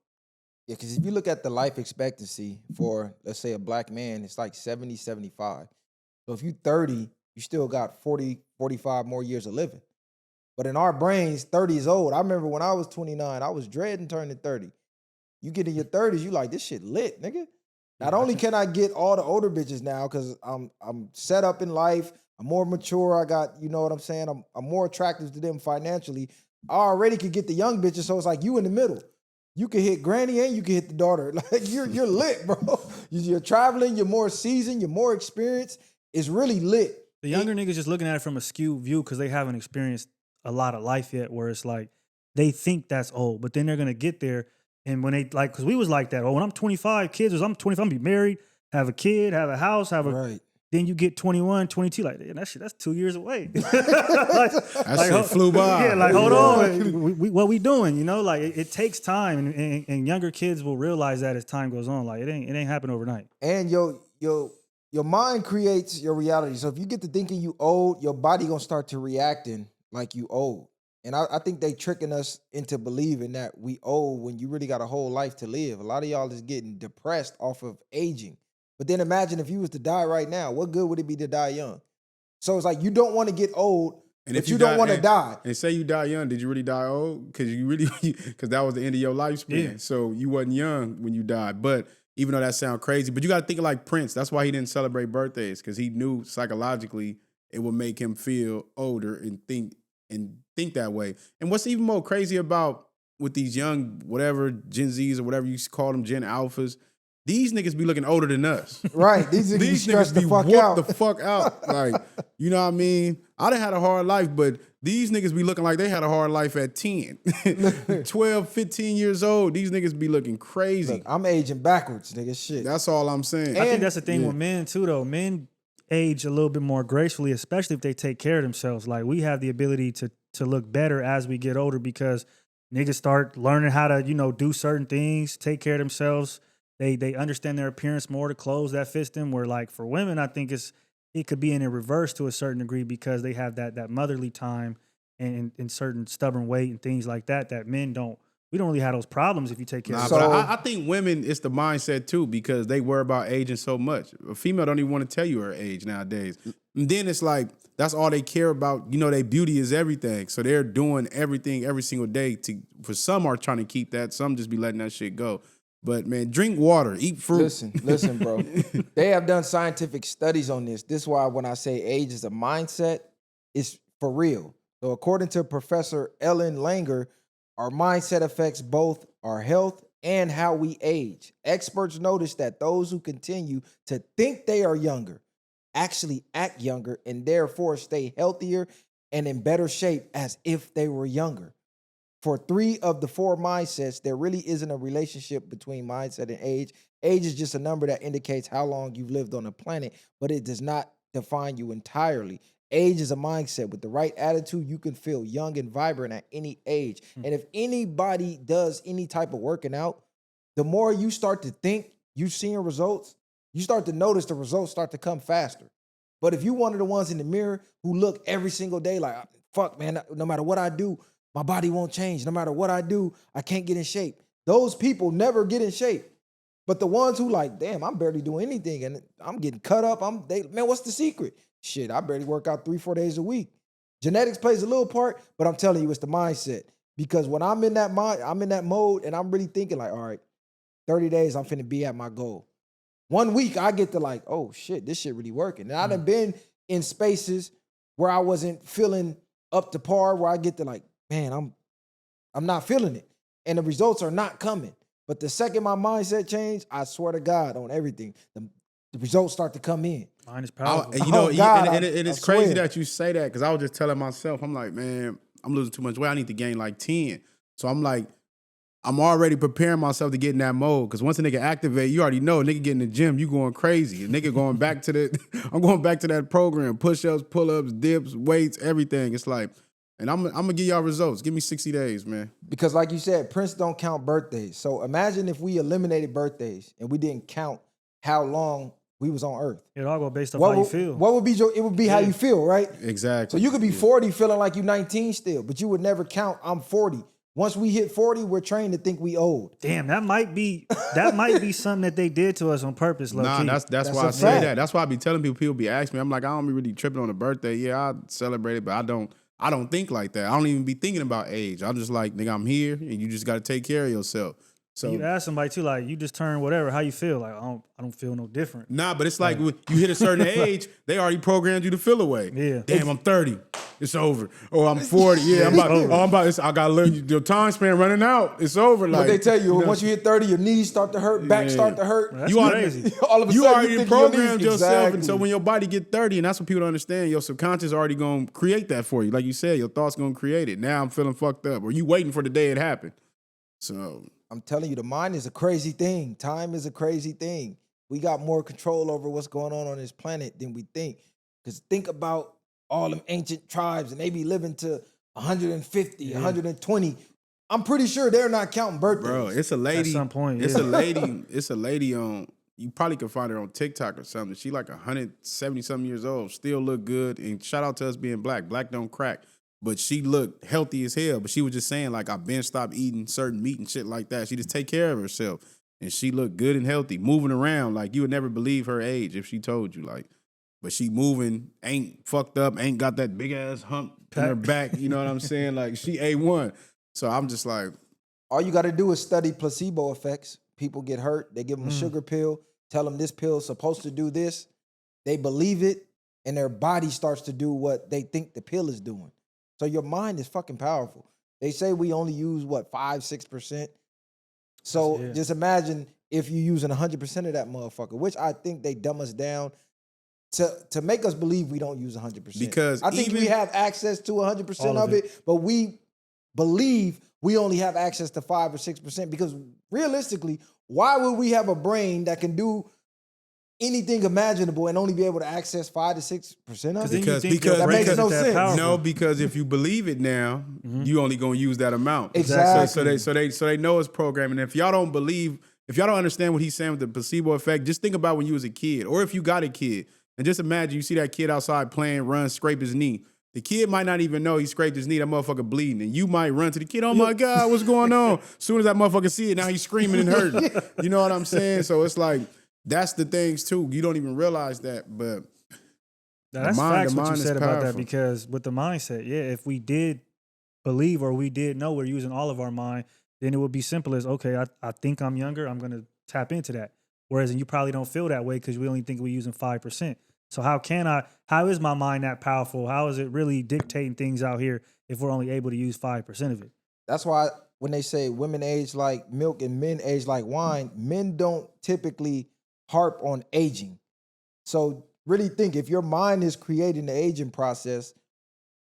Yeah, because if you look at the life expectancy for, let's say, a black man, it's like 70, 75. So if you're 30, you still got 40, 45 more years of living. But in our brains, 30 is old. I remember when I was 29, I was dreading turning 30. You get in your 30s, you like, this shit lit, nigga. Not only can I get all the older bitches now because I'm set up in life, I'm more mature, I got, you know what I'm saying, I'm more attractive to them financially. I already could get the young bitches, so it's like you in the middle. You can hit granny and you can hit the daughter. Like you're lit, bro. You're traveling, you're more seasoned, you're more experienced. It's really lit. The younger niggas just looking at it from a skewed view because they haven't experienced a lot of life yet, where it's like they think that's old, but then they're gonna get there. And when they like, because we was like that. Oh, when I'm 25, I'm 25, I'm gonna be married, have a kid, have a house, right. Then you get 21, 22, like that's 2 years away. That shit flew by. Yeah, like hold on, what we doing? You know, like it takes time, and younger kids will realize that as time goes on. Like it ain't happen overnight. And your mind creates your reality. So if you get to thinking you old, your body gonna start to reacting like you old. And I think they tricking us into believing that we old when you really got a whole life to live. A lot of y'all is getting depressed off of aging. But then imagine if you was to die right now, what good would it be to die young? So it's like you don't want to get old, and but you don't want to die. And say you die young, did you really die old? Because that was the end of your lifespan. Yeah. So you wasn't young when you died. But even though that sounds crazy, but you got to think of like Prince. That's why he didn't celebrate birthdays, because he knew psychologically it would make him feel older and think that way. And what's even more crazy about with these young, whatever, Gen Zs or whatever you call them, Gen Alphas, these niggas be looking older than us. Right. These niggas be whooped the fuck out. Like, you know what I mean? I done had a hard life, but these niggas be looking like they had a hard life at 10. 12, 15 years old. These niggas be looking crazy. Look, I'm aging backwards, nigga. Shit. That's all I'm saying. I think that's the thing with men too, though. Men age a little bit more gracefully, especially if they take care of themselves. Like we have the ability to look better as we get older because niggas start learning how to, do certain things, take care of themselves. They understand their appearance more, to clothes that fits them. Where like for women, I think it could be in a reverse to a certain degree because they have that motherly time and certain stubborn weight and things like that men don't. We don't really have those problems if you take care of yourself. yourself. But I think women, it's the mindset too, because they worry about aging so much. A female don't even want to tell you her age nowadays. And then it's like, that's all they care about. Their beauty is everything. So they're doing everything every single day for some are trying to keep that. Some just be letting that shit go. But man, drink water, eat fruit. Listen, bro. They have done scientific studies on this. This is why when I say age is a mindset, it's for real. So according to Professor Ellen Langer, our mindset affects both our health and how we age. Experts notice that those who continue to think they are younger actually act younger and therefore stay healthier and in better shape as if they were younger. For 3 of the 4 mindsets, there really isn't a relationship between mindset and age. Age is just a number that indicates how long you've lived on the planet, but it does not define you entirely. Age is a mindset. With the right attitude, you can feel young and vibrant at any age. And if anybody does any type of working out, the more you start to think you're seeing results, you start to notice the results start to come faster. But if you one of the ones in the mirror who look every single day like, fuck, man, no matter what I do, my body won't change. No matter what I do, I can't get in shape. Those people never get in shape. But the ones who like, damn, I'm barely doing anything and I'm getting cut up. Man, what's the secret? Shit, I barely work out 3-4 days a week. Genetics plays a little part, but I'm telling you, it's the mindset. Because when I'm in that mode and I'm really thinking like, all right, 30 days, I'm finna be at my goal. 1 week, I get to like, oh shit, this shit really working. And I done been in spaces where I wasn't feeling up to par, where I get to like, man, I'm not feeling it. And the results are not coming. But the second my mindset changed, I swear to God on everything, the results start to come in. Mine is powerful. It's crazy that you say that because I was just telling myself, I'm like, man, I'm losing too much weight. I need to gain like 10. So I'm like, I'm already preparing myself to get in that mode because once a nigga activate, you already know, nigga get in the gym, you going crazy. A nigga going back to I'm going back to that program, push-ups, pull-ups, dips, weights, everything. It's like, and I'm gonna give y'all results. Give me 60 days, man. Because like you said, Prince don't count birthdays. So imagine if we eliminated birthdays and we didn't count how long we was on Earth. It all go based off how you feel. What would be it would be how you feel, right? Exactly. So you could be 40 feeling like you 19 still, but you would never count I'm 40. Once we hit 40, we're trained to think we old. Damn, that might be something that they did to us on purpose, low key. That's why I say that. That's why I be telling people be asking me. I'm like, I don't be really tripping on a birthday. Yeah, I celebrate it, but I don't think like that. I don't even be thinking about age. I'm just like, nigga, I'm here, and you just got to take care of yourself. So you ask somebody too, like, you just turned whatever, how you feel? Like, I don't feel no different. Nah, but it's like when you hit a certain age, they already programmed you to feel away. Yeah. Damn, I'm 30. It's over. Oh, I'm 40. Yeah, I gotta learn. Your time span running out. It's over. Like what they tell you, once you hit 30, your knees start to hurt, back start to hurt. That's crazy. All of a you sudden, already think programmed your knees, yourself, exactly. and so when your body get 30, and that's what people don't understand, your subconscious already gonna create that for you. Like you said, your thoughts gonna create it. Now I'm feeling fucked up, or you waiting for the day it happened. So I'm telling you, the mind is a crazy thing. Time is a crazy thing. We got more control over what's going on this planet than we think. Because think about all them ancient tribes, and they be living to 150, 120. I'm pretty sure they're not counting birthdays. bro, it's a lady. At some point, It's a lady. It's a lady on. You probably can find her on TikTok or something. She like 170-something years old, still look good. And shout out to us being black. Black don't crack. But she looked healthy as hell. But she was just saying, like, I've been stopped eating certain meat and shit like that. She just take care of herself. And she looked good and healthy, moving around. Like, you would never believe her age if she told you. Like, but she moving, ain't fucked up, ain't got that big-ass hump in her back. You know what I'm saying? Like, she A1. So I'm just like. All you got to do is study placebo effects. People get hurt. They give them a sugar pill, tell them this pill is supposed to do this. They believe it, and their body starts to do what they think the pill is doing. So your mind is fucking powerful. They say we only use, 5-6%? So just imagine if you're using 100% of that motherfucker, which I think they dumb us down to make us believe we don't use 100%. Because I think we have access to 100% of it, but we believe we only have access to 5 or 6% because realistically, why would we have a brain that can do anything imaginable and only be able to access 5 to 6% of it? Because that makes no sense. No, because if you believe it now, you only gonna use that amount. Exactly. So they know it's programming. If y'all don't understand what he's saying with the placebo effect, just think about when you was a kid, or if you got a kid, and just imagine you see that kid outside playing, run, scrape his knee. The kid might not even know he scraped his knee, that motherfucker bleeding, and you might run to the kid, oh my God, what's going on? As soon as that motherfucker see it, now he's screaming and hurting. You know what I'm saying? So it's like, that's the things too. You don't even realize that, but that's facts what you said about that, because with the mindset, if we did believe or we did know we're using all of our mind, then it would be simple as, okay, I think I'm younger, I'm going to tap into that. Whereas you probably don't feel that way because we only think we're using 5%. So how is my mind that powerful? How is it really dictating things out here if we're only able to use 5% of it? That's why when they say women age like milk and men age like wine, men don't typically harp on aging. So really think, if your mind is creating the aging process,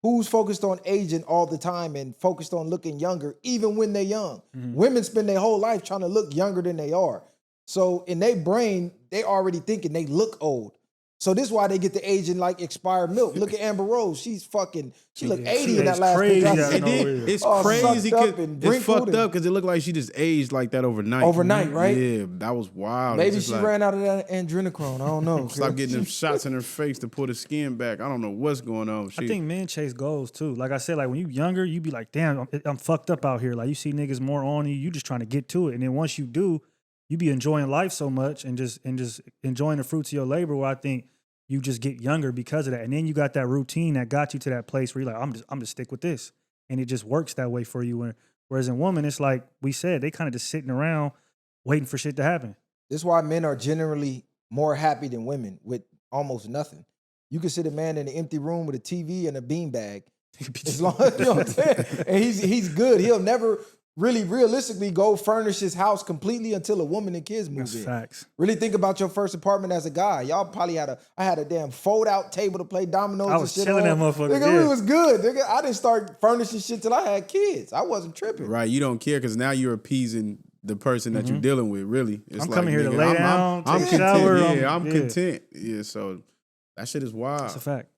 who's focused on aging all the time and focused on looking younger even when they're young? Women spend their whole life trying to look younger than they are. So in their brain, they already thinking they look old. So this is why they get the age in like expired milk. Look at Amber Rose. She looked 80 in that last crazy picture. out of nowhere. It's crazy. It's fucked up and because it looked like she just aged like that overnight. Overnight, right? Yeah, that was wild. Maybe she ran out of that adrenochrome. I don't know. Stop getting them shots in her face to pull the skin back. I don't know what's going on. I think men chase goals too. Like I said, like when you younger, you be like, damn, I'm fucked up out here. Like you see niggas more on you. You just trying to get to it. And then once you do, you be enjoying life so much and just enjoying the fruits of your labor, where I think you just get younger because of that. And then you got that routine that got you to that place where you're like, I'm just stick with this. And it just works that way for you. Whereas in women, it's like we said, they kind of just sitting around waiting for shit to happen. This is why men are generally more happy than women with almost nothing. You can sit a man in an empty room with a TV and a beanbag. As long as, you know what I'm saying? And he's good. He'll never really realistically go furnish his house completely until a woman and kids move in. Facts. Really think about your first apartment as a guy. Y'all probably I had a damn fold out table to play dominoes. I was and shit chilling on. that motherfucker. Nigga, yeah. it was good. Nigga, I didn't start furnishing shit till I had kids. I wasn't tripping. Right, you don't care because now you're appeasing the person that you're dealing with. Really, it's I'm like, coming here to nigga, lay down, I'm take a content. shower. Yeah, I'm content. Yeah, so that shit is wild. That's a fact.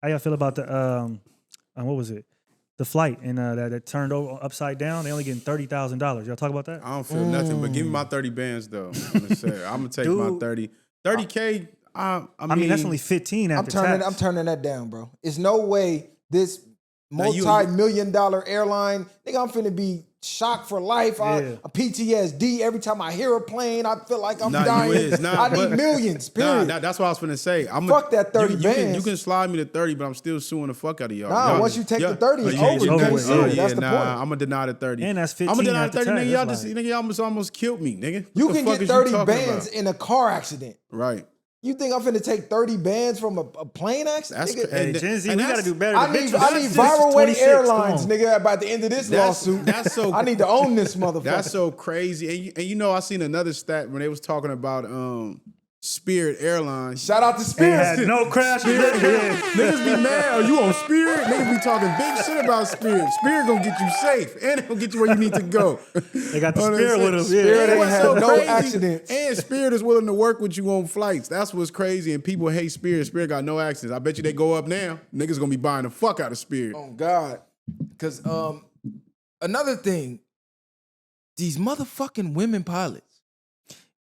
How y'all feel about the what was it? The flight and that turned over upside down. They only getting $30,000. Y'all talk about that? I don't feel nothing, but give me my 30 bands though. I'm gonna take my 30. 30K. I mean that's only 15 after tax. I'm turning that down, bro. It's no way this multi-million-dollar airline, nigga, I'm finna be shocked for life. A PTSD every time I hear a plane. I feel like I'm dying. I need millions. Period. That's what I was finna say. Fuck that 30 bands. You can slide me to 30, but I'm still suing the fuck out of y'all. Nah, once you take the 30, it's over. You can't sue. That's the point. I'm gonna deny the 30. And that's 15 I'm gonna deny after the 30, tax. nigga. Y'all almost killed me, nigga. You What the can fuck get is 30 you talking bands about? in a car accident. Right. You think I'm finna take 30 bands from a plane accident? That's nigga? Hey, Gen Z, we gotta do better. I need viral weight airlines, nigga. By the end of this lawsuit, That's so. I need to own this motherfucker. That's so crazy. And you know, I seen another stat when they was talking about Spirit Airlines. Shout out to Spirit. Had no crashes. Niggas be mad. Are you on Spirit? Niggas be talking big shit about Spirit. Spirit gonna get you safe, and it gonna get you where you need to go. They got the Spirit with them. Spirit Yeah. ain't had no accidents. And Spirit is willing to work with you on flights. That's what's crazy. And people hate Spirit. Spirit got no accidents. I bet you they go up now. Niggas gonna be buying the fuck out of Spirit. Oh God. Because another thing, these motherfucking women pilots.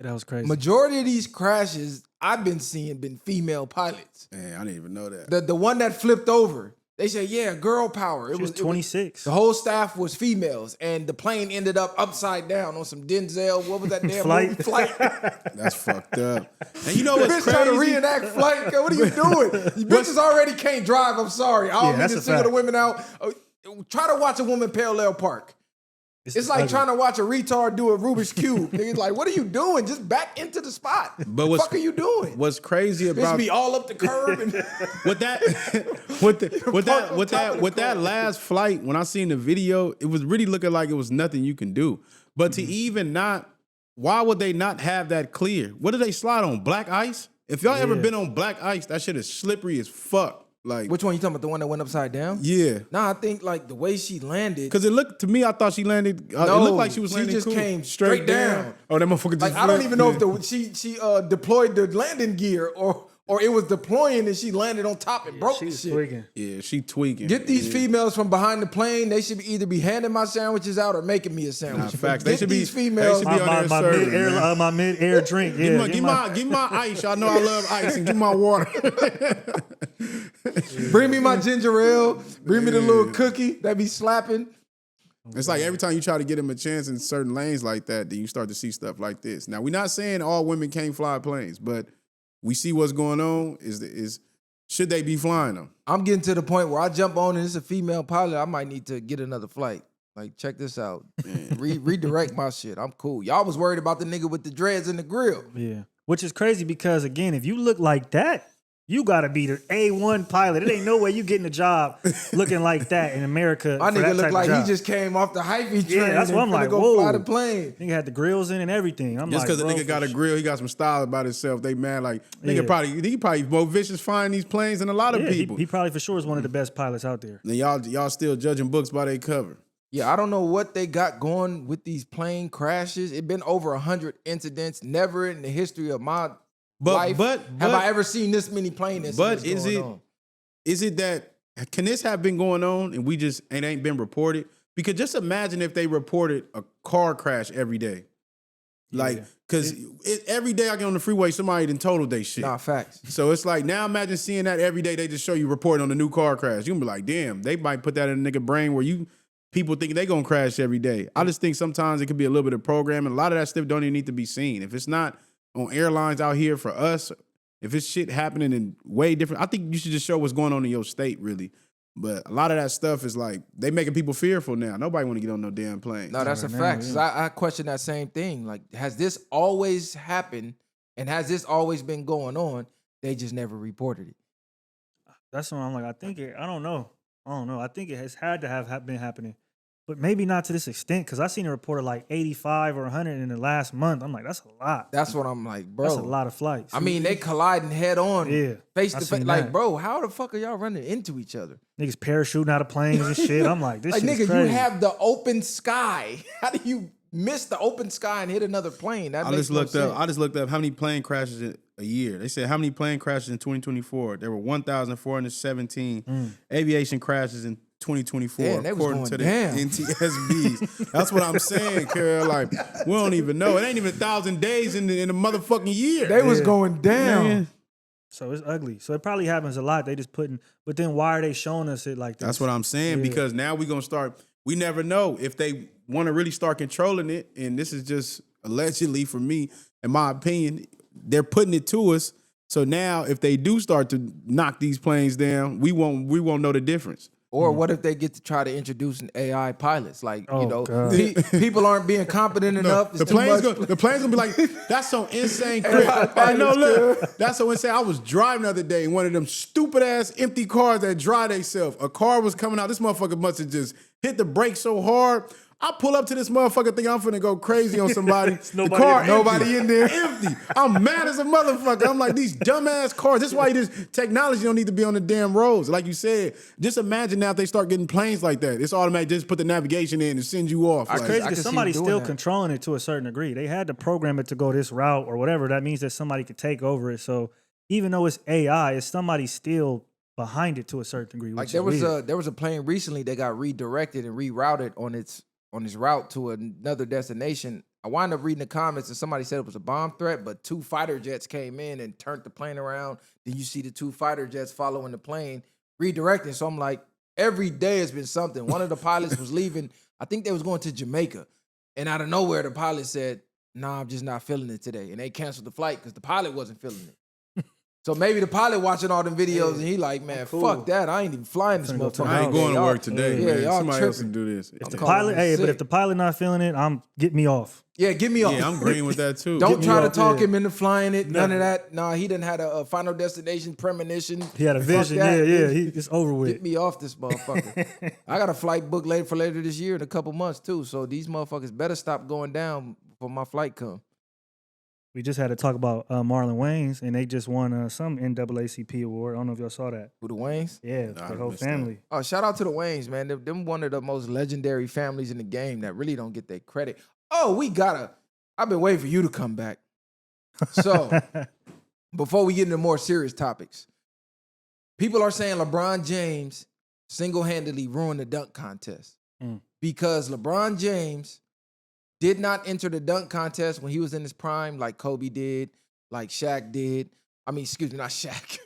That was crazy. Majority of these crashes I've been seeing been female pilots. Man, I didn't even know that. The one that flipped over, they said, yeah, girl power. She was 26. The whole staff was females, and the plane ended up upside down on some Denzel. What was that damn Flight. movie? Flight. That's fucked up. And you know what's Bitch crazy? trying to reenact Flight. What are you doing? You bitches already can't drive. I'm sorry. I don't mean that's to a single fact. the women out. Try to watch a woman parallel park. It's like ugly. trying to watch a retard do a Rubik's Cube. Niggas like, what are you doing? Just back into the spot. But What the fuck are you doing? What's crazy Bitch about be all up the curb and with that last flight, when I seen the video, it was really looking like it was nothing you can do. But to even not, why would they not have that clear? What do they slide on? Black ice? If y'all ever been on black ice, that shit is slippery as fuck. Like, Which one you talking about? The one that went upside down? yeah. Nah, I think like the way she landed. Because it looked, to me, I thought she landed, it looked like she was landing just cool. came straight down. Oh, that motherfucker just Like I don't flipped. even know Yeah. if she deployed the landing gear or it was deploying and she landed on top and broke She the was shit. tweaking. Yeah, she tweaking. Get these females from behind the plane. They should either be handing my sandwiches out or making me a sandwich. Nah, facts. Get these females. They should be on there serving, man. My mid-air drink. Yeah, Give me my ice. Y'all know I love ice, and give me my water. Bring me my ginger ale. Bring me the little cookie that be slapping. It's like every time you try to get them a chance in certain lanes like that, then you start to see stuff like this. Now, we're not saying all women can't fly planes, but we see what's going on. Is should they be flying them? I'm getting to the point where I jump on and it's a female pilot. I might need to get another flight. Like, check this out. Redirect my shit. I'm cool. Y'all was worried about the nigga with the dreads and the grill. Yeah. Which is crazy because, again, if you look like that, you got to be the A1 pilot. It ain't no way you getting a job looking like that in America. My for nigga that look type like of he job. just came off the hyphy train. Yeah, that's what I'm and like, finna go whoa. fly the plane. Nigga had the grills in and everything. I'm Just like, because the bro, nigga got a for grill, he got some style about himself. They mad like nigga Yeah. he probably more vicious flying these planes than a lot of Yeah, people. he probably for sure is one of the best pilots out there. Then y'all still judging books by their cover. Yeah, I don't know what they got going with these plane crashes. It been over 100 incidents. Never in the history of my life? Have I ever seen this many plane incidents going on? Is it that, can this have been going on and it ain't been reported? Because just imagine if they reported a car crash every day. Like, because every day I get on the freeway, somebody done totaled they shit. Nah, facts. So it's like, now imagine seeing that every day. They just show you reporting on a new car crash. You can be like, damn, they might put that in a nigga brain where people think they gonna crash every day. I just think sometimes it could be a little bit of programming. A lot of that stuff don't even need to be seen. If it's not on airlines out here for us, if it's shit happening in way different, I think you should just show what's going on in your state, really. But a lot of that stuff is like, they making people fearful now. Nobody want to get on no damn plane. No, that's a fact. I question that same thing. Like, has this always happened and has this always been going on? They just never reported it. That's what I'm like, I don't know. I think it has had to have been happening. But maybe not to this extent, because I seen a report of like 85 or 100 in the last month. I'm like, that's a lot. That's what I'm like, bro. That's a lot of flights. I mean, they colliding head on, face to face. Like, that. bro, how the fuck are y'all running into each other? Niggas parachuting out of planes and shit. I'm like, this like, shit nigga, is crazy. you have the open sky. How do you miss the open sky and hit another plane? I just looked up how many plane crashes in a year. They said how many plane crashes in 2024. There were 1,417 aviation crashes in 2024, damn, according to the NTSBs. That's what I'm saying, Carl. Like, we don't even know. It ain't even 1,000 days in the motherfucking year. They was going down. Man. So it's ugly. So it probably happens a lot. They just but then why are they showing us it like this? That's what I'm saying, because now we're going to start, we never know if they want to really start controlling it. And this is just allegedly, for me, in my opinion, they're putting it to us. So now if they do start to knock these planes down, we won't know the difference. Or what if they get to try to introduce an AI pilots? Like, people aren't being competent enough. The plane's gonna be like, that's so insane, Chris. I know, look, that's so insane. I was driving the other day in one of them stupid ass empty cars that drive themselves. A car was coming out. This motherfucker must have just hit the brakes so hard. I pull up to this motherfucker thinking I'm finna go crazy on somebody. The car, nobody in there. Empty. I'm mad as a motherfucker. I'm like, these dumbass cars. This is why this technology don't need to be on the damn roads. Like you said, just imagine now if they start getting planes like that. It's automatic. Just put the navigation in and send you off. It's crazy because somebody's still controlling it to a certain degree. They had to program it to go this route or whatever. That means that somebody could take over it. So even though it's AI, it's somebody still behind it to a certain degree. Like there was a plane recently that got redirected and rerouted on its route to another destination. I wound up reading the comments and somebody said it was a bomb threat, but 2 fighter jets came in and turned the plane around. Then you see the 2 fighter jets following the plane, redirecting. So I'm like, every day has been something. One of the pilots was leaving. I think they was going to Jamaica. And out of nowhere, the pilot said, nah, I'm just not feeling it today. And they canceled the flight because the pilot wasn't feeling it. So maybe the pilot watching all them videos and he like, man, fuck that. I ain't even flying this motherfucker. I ain't going to work today, man. Somebody else can do this. If the pilot, but if the pilot not feeling it, get me off. Yeah, get me off. Yeah, I'm agreeing with that too. Don't try to talk him into flying it. None of that. Nah, he done had a final destination premonition. He had a vision. Yeah. It's over with. Get me off this motherfucker. I got a flight booked for later this year in a couple months too. So these motherfuckers better stop going down before my flight come. We just had to talk about Marlon Wayans, and they just won some NAACP award. I don't know if y'all saw that. Who, the Wayans? Yeah, the whole family. That. Oh, shout out to the Wayans, man. They're one of the most legendary families in the game that really don't get their credit. Oh, I've been waiting for you to come back. So, before we get into more serious topics, people are saying LeBron James single-handedly ruined the dunk contest because LeBron James did not enter the dunk contest when he was in his prime like Kobe did, like Shaq did. I mean, excuse me, not Shaq.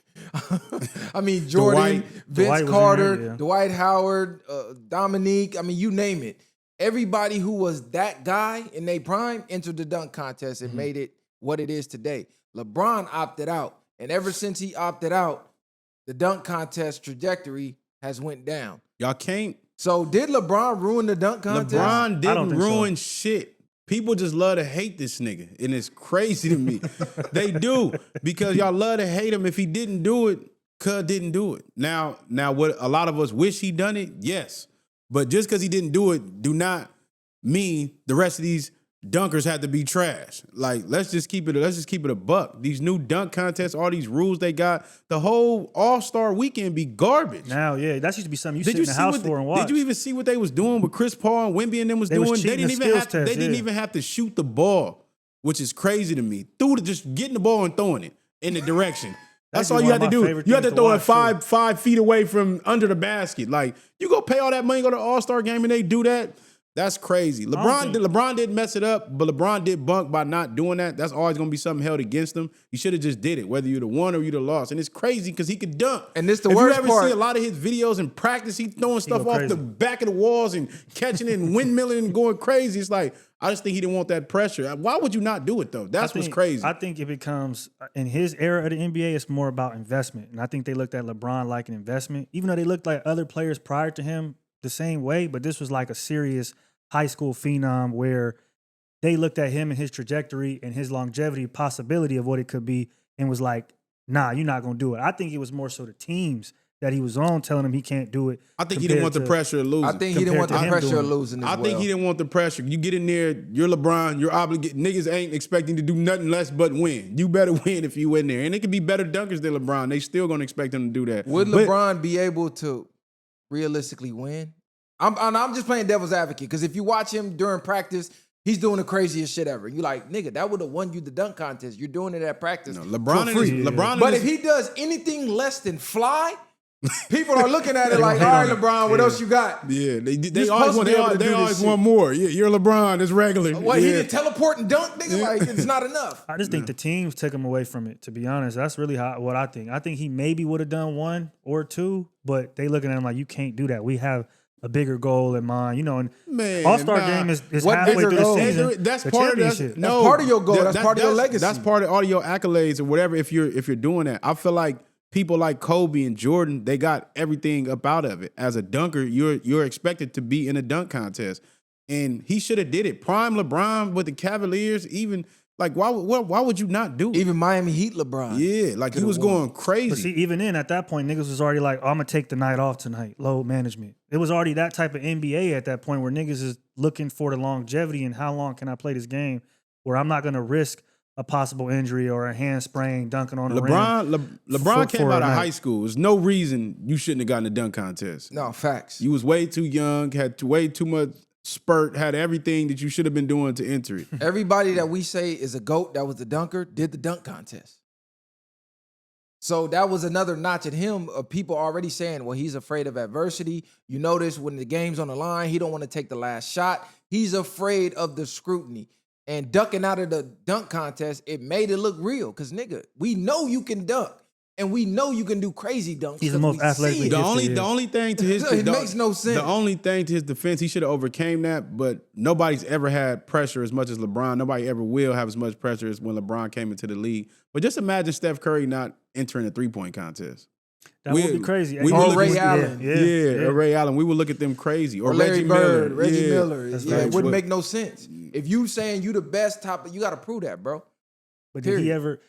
I mean, Jordan, Vince Carter, Dwight Howard, Dominique. I mean, you name it. Everybody who was that guy in their prime entered the dunk contest and made it what it is today. LeBron opted out. And ever since he opted out, the dunk contest trajectory has went down. Y'all can't. So did LeBron ruin the dunk contest? LeBron didn't ruin shit. People just love to hate this nigga, and it's crazy to me. They do, because y'all love to hate him if he didn't do it, cuz didn't do it. Now what a lot of us wish he done it, yes. But just because he didn't do it, do not mean the rest of these dunkers have to be trash. Like, let's just keep it a buck. These new dunk contests, all these rules they got, the whole All-Star weekend be garbage. Now, yeah, that used to be something you sit in the house for and watch. Did you even see what they was doing with Chris Paul and Wemby and them was doing? They didn't even have to shoot the ball, which is crazy to me. Just getting the ball and throwing it. in the direction. That's Actually, all you one had to of my do. favorite You had to things to throw it watch, too. 5 feet away from under the basket. Like, you go pay all that money, go to All-Star game, and they do that. That's crazy. LeBron didn't mess it up, but LeBron did bunk by not doing that. That's always going to be something held against him. You should have just did it, whether you'd have won or you'd have lost. And it's crazy because he could dunk. And this the if worst you ever part. see a lot of his videos in practice, he's throwing stuff go off crazy. the back of the walls and catching it and windmilling and going crazy. It's like, I just think he didn't want that pressure. Why would you not do it, though? That's what's crazy. I think it becomes, in his era of the NBA, it's more about investment. And I think they looked at LeBron like an investment, even though they looked like other players prior to him the same way. But this was like a serious high school phenom where they looked at him and his trajectory and his longevity possibility of what it could be and was like, nah, you're not going to do it. I think it was more so the teams that he was on telling him he can't do it. I think he didn't want the pressure of losing. I think he didn't want the compared to him pressure of doing it. losing as I well. think he didn't want the pressure. You get in there, you're LeBron, you're obligated. Niggas ain't expecting to do nothing less but win. You better win if you in there. And it could be better dunkers than LeBron. They still gonna expect him to do that. Would But LeBron be able to realistically win? I'm just playing devil's advocate because if you watch him during practice, he's doing the craziest shit ever. You like, nigga, that would have won you the dunk contest. You're doing it at practice. LeBron for free. and his, LeBron But and if he does anything less than fly, people are looking at it like, all right, LeBron, what else you got? yeah, they You're always supposed to want be able to they do always this shit. want more. Yeah, you're LeBron. It's regular. What, he yeah. did teleport and dunk, nigga? Like, it's not enough. I just think the teams took him away from it, to be honest. That's really what I think. I think he maybe would have done 1 or 2, but they looking at him like, you can't do that. We have a bigger goal in mind, and Man, All-Star nah. game is What halfway bigger through the goal? season. That's the part of championship. That's part of your goal. That's part of your legacy. That's part of all your accolades or whatever. If you're doing that, I feel like people like Kobe and Jordan, they got everything up out of it. As a dunker, you're expected to be in a dunk contest, and he should have did it. Prime LeBron with the Cavaliers, even like why would you not do it? Even Miami Heat LeBron. Yeah, like he Could've was won. going But crazy. see, even then, at that point, niggas was already like, I'm going to take the night off tonight, load management. It was already that type of NBA at that point where niggas is looking for the longevity and how long can I play this game where I'm not going to risk a possible injury or a hand sprain dunking on the rim. LeBron came for out a of night. high school. There's no reason you shouldn't have gotten a dunk contest. No, facts. You was way too young, had way too much spurt, had everything that you should have been doing to enter it. Everybody that we say is a GOAT that was the dunker did the dunk contest. So that was another notch at him of people already saying, well, he's afraid of adversity. You notice when the game's on the line, he don't want to take the last shot. He's afraid of the scrutiny. And ducking out of the dunk contest, it made it look real. Because, nigga, we know you can dunk. And we know you can do crazy dunks. He's the 'cause most we athletically see it. gifted. The only thing to his It makes no sense. The only thing to his defense, he should have overcame that. But nobody's ever had pressure as much as LeBron. Nobody ever will have as much pressure as when LeBron came into the league. But just imagine Steph Curry not entering a 3-point contest. That would be crazy. we Or would look Ray at- Allen. Yeah, or Ray Allen. We would look at them crazy. Or Larry Reggie Bird, Miller. Reggie Yeah. Miller. That's Yeah, very it wouldn't true. make no sense. If you saying you the best top, you got to prove that, bro. But did he Period. ever?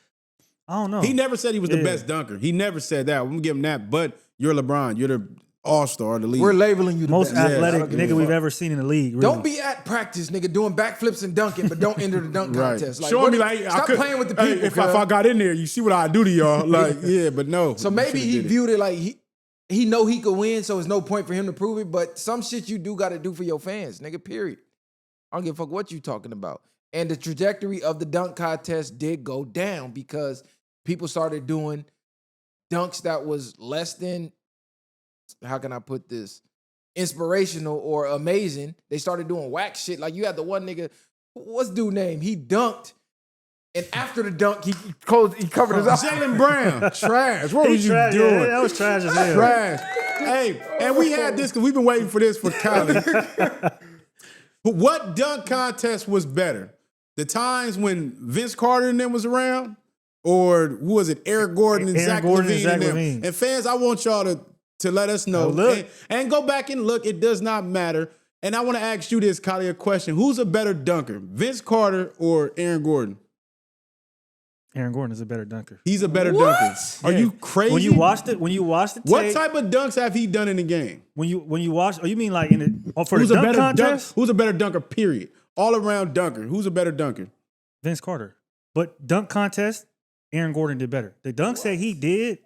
I don't know. He never said he was the Yeah. best dunker. He never said that. I'm gonna give him that. But you're LeBron. You're the all-star of the league. We're labeling you the Most best. I athletic don't give a nigga we've fuck. ever seen in the league. Really. Don't be at practice, nigga, doing backflips and dunking, but don't enter the dunk Right. contest. Like, Showing what- me like I stop could- playing with the hey, people. if I got in there, you see what I do to y'all. Like, yeah, but no. So you maybe should've he did it. viewed it like he know he could win, so there's no point for him to prove it. But some shit you do got to do for your fans, nigga. Period. I don't give a fuck what you talking about. And the trajectory of the dunk contest did go down because people started doing dunks that was less than, how can I put this, inspirational or amazing. They started doing whack shit. Like you had the one nigga, what's dude name? He dunked, and after the dunk, he covered his eyes. Jaylen Brown, trash. What He was you trash- doing? yeah, that was trash as hell. Trash. Hey, and we had this because we've been waiting for this for Cali. What dunk contest was better? The times when Vince Carter and them was around? Or who was it? Eric Gordon and Aaron Zach Gordon and Levine Zach and them. Levine. And fans, I want y'all to let us know. Oh, look. And go back and look. It does not matter. And I want to ask you this, Kali, a question. Who's a better dunker, Vince Carter or Aaron Gordon? Aaron Gordon is a better dunker. He's a better What? dunker. Are Yeah. you crazy? When you watched it, the What tape, type of dunks have he done in the game? when you watch, oh, you mean like in the for Who's the a dunk better contest? Who's a better dunker? Period. All around dunker. Who's a better dunker? Vince Carter. But dunk contest, Aaron Gordon did better. The dunks that he did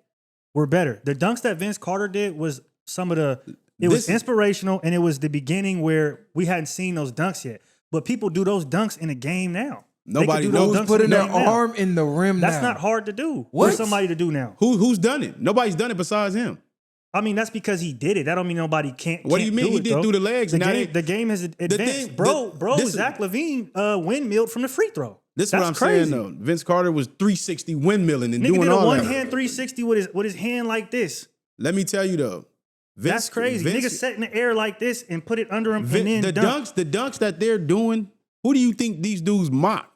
were better. The dunks that Vince Carter did was some of the. It was This- inspirational, and it was the beginning where we hadn't seen those dunks yet. But people do those dunks in a game now. Nobody do those knows dunks putting their in the game now. arm in the rim That's now. not hard to do What? for somebody to do now. Who's done it? Nobody's done it besides him. I mean, that's because he did it. That don't mean nobody can't. What do you mean? Do He it, did though. through the legs. The game has advanced. Zach LaVine windmilled from the free throw. This is That's what I'm crazy. saying though. Vince Carter was 360 windmilling and Nigga doing did a all one that. hand 360 with his hand like this. Let me tell you though. That's crazy. Nigga set in the air like this and put it under him and then the dunk. dunks that they're doing. Who do you think these dudes mock?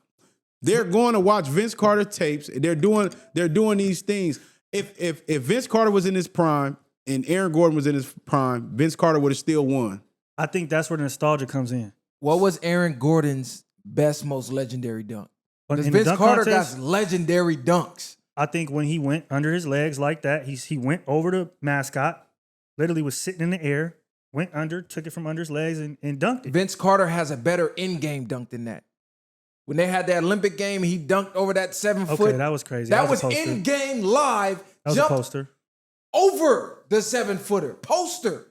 They're going to watch Vince Carter tapes. They're doing these things. If Vince Carter was in his prime and Aaron Gordon was in his prime, Vince Carter would have still won. I think that's where the nostalgia comes in. What was Aaron Gordon's best, most legendary dunk? Because In the Vince dunk Carter contest, got legendary dunks. I think when he went under his legs like that, he went over the mascot, literally was sitting in the air, went under, took it from under his legs and dunked it. Vince Carter has a better in-game dunk than that. When they had that Olympic game, he dunked over that 7 foot. Okay, that was crazy. That a was poster. in-game live. That was a Jumped poster. over the 7-footer. Poster.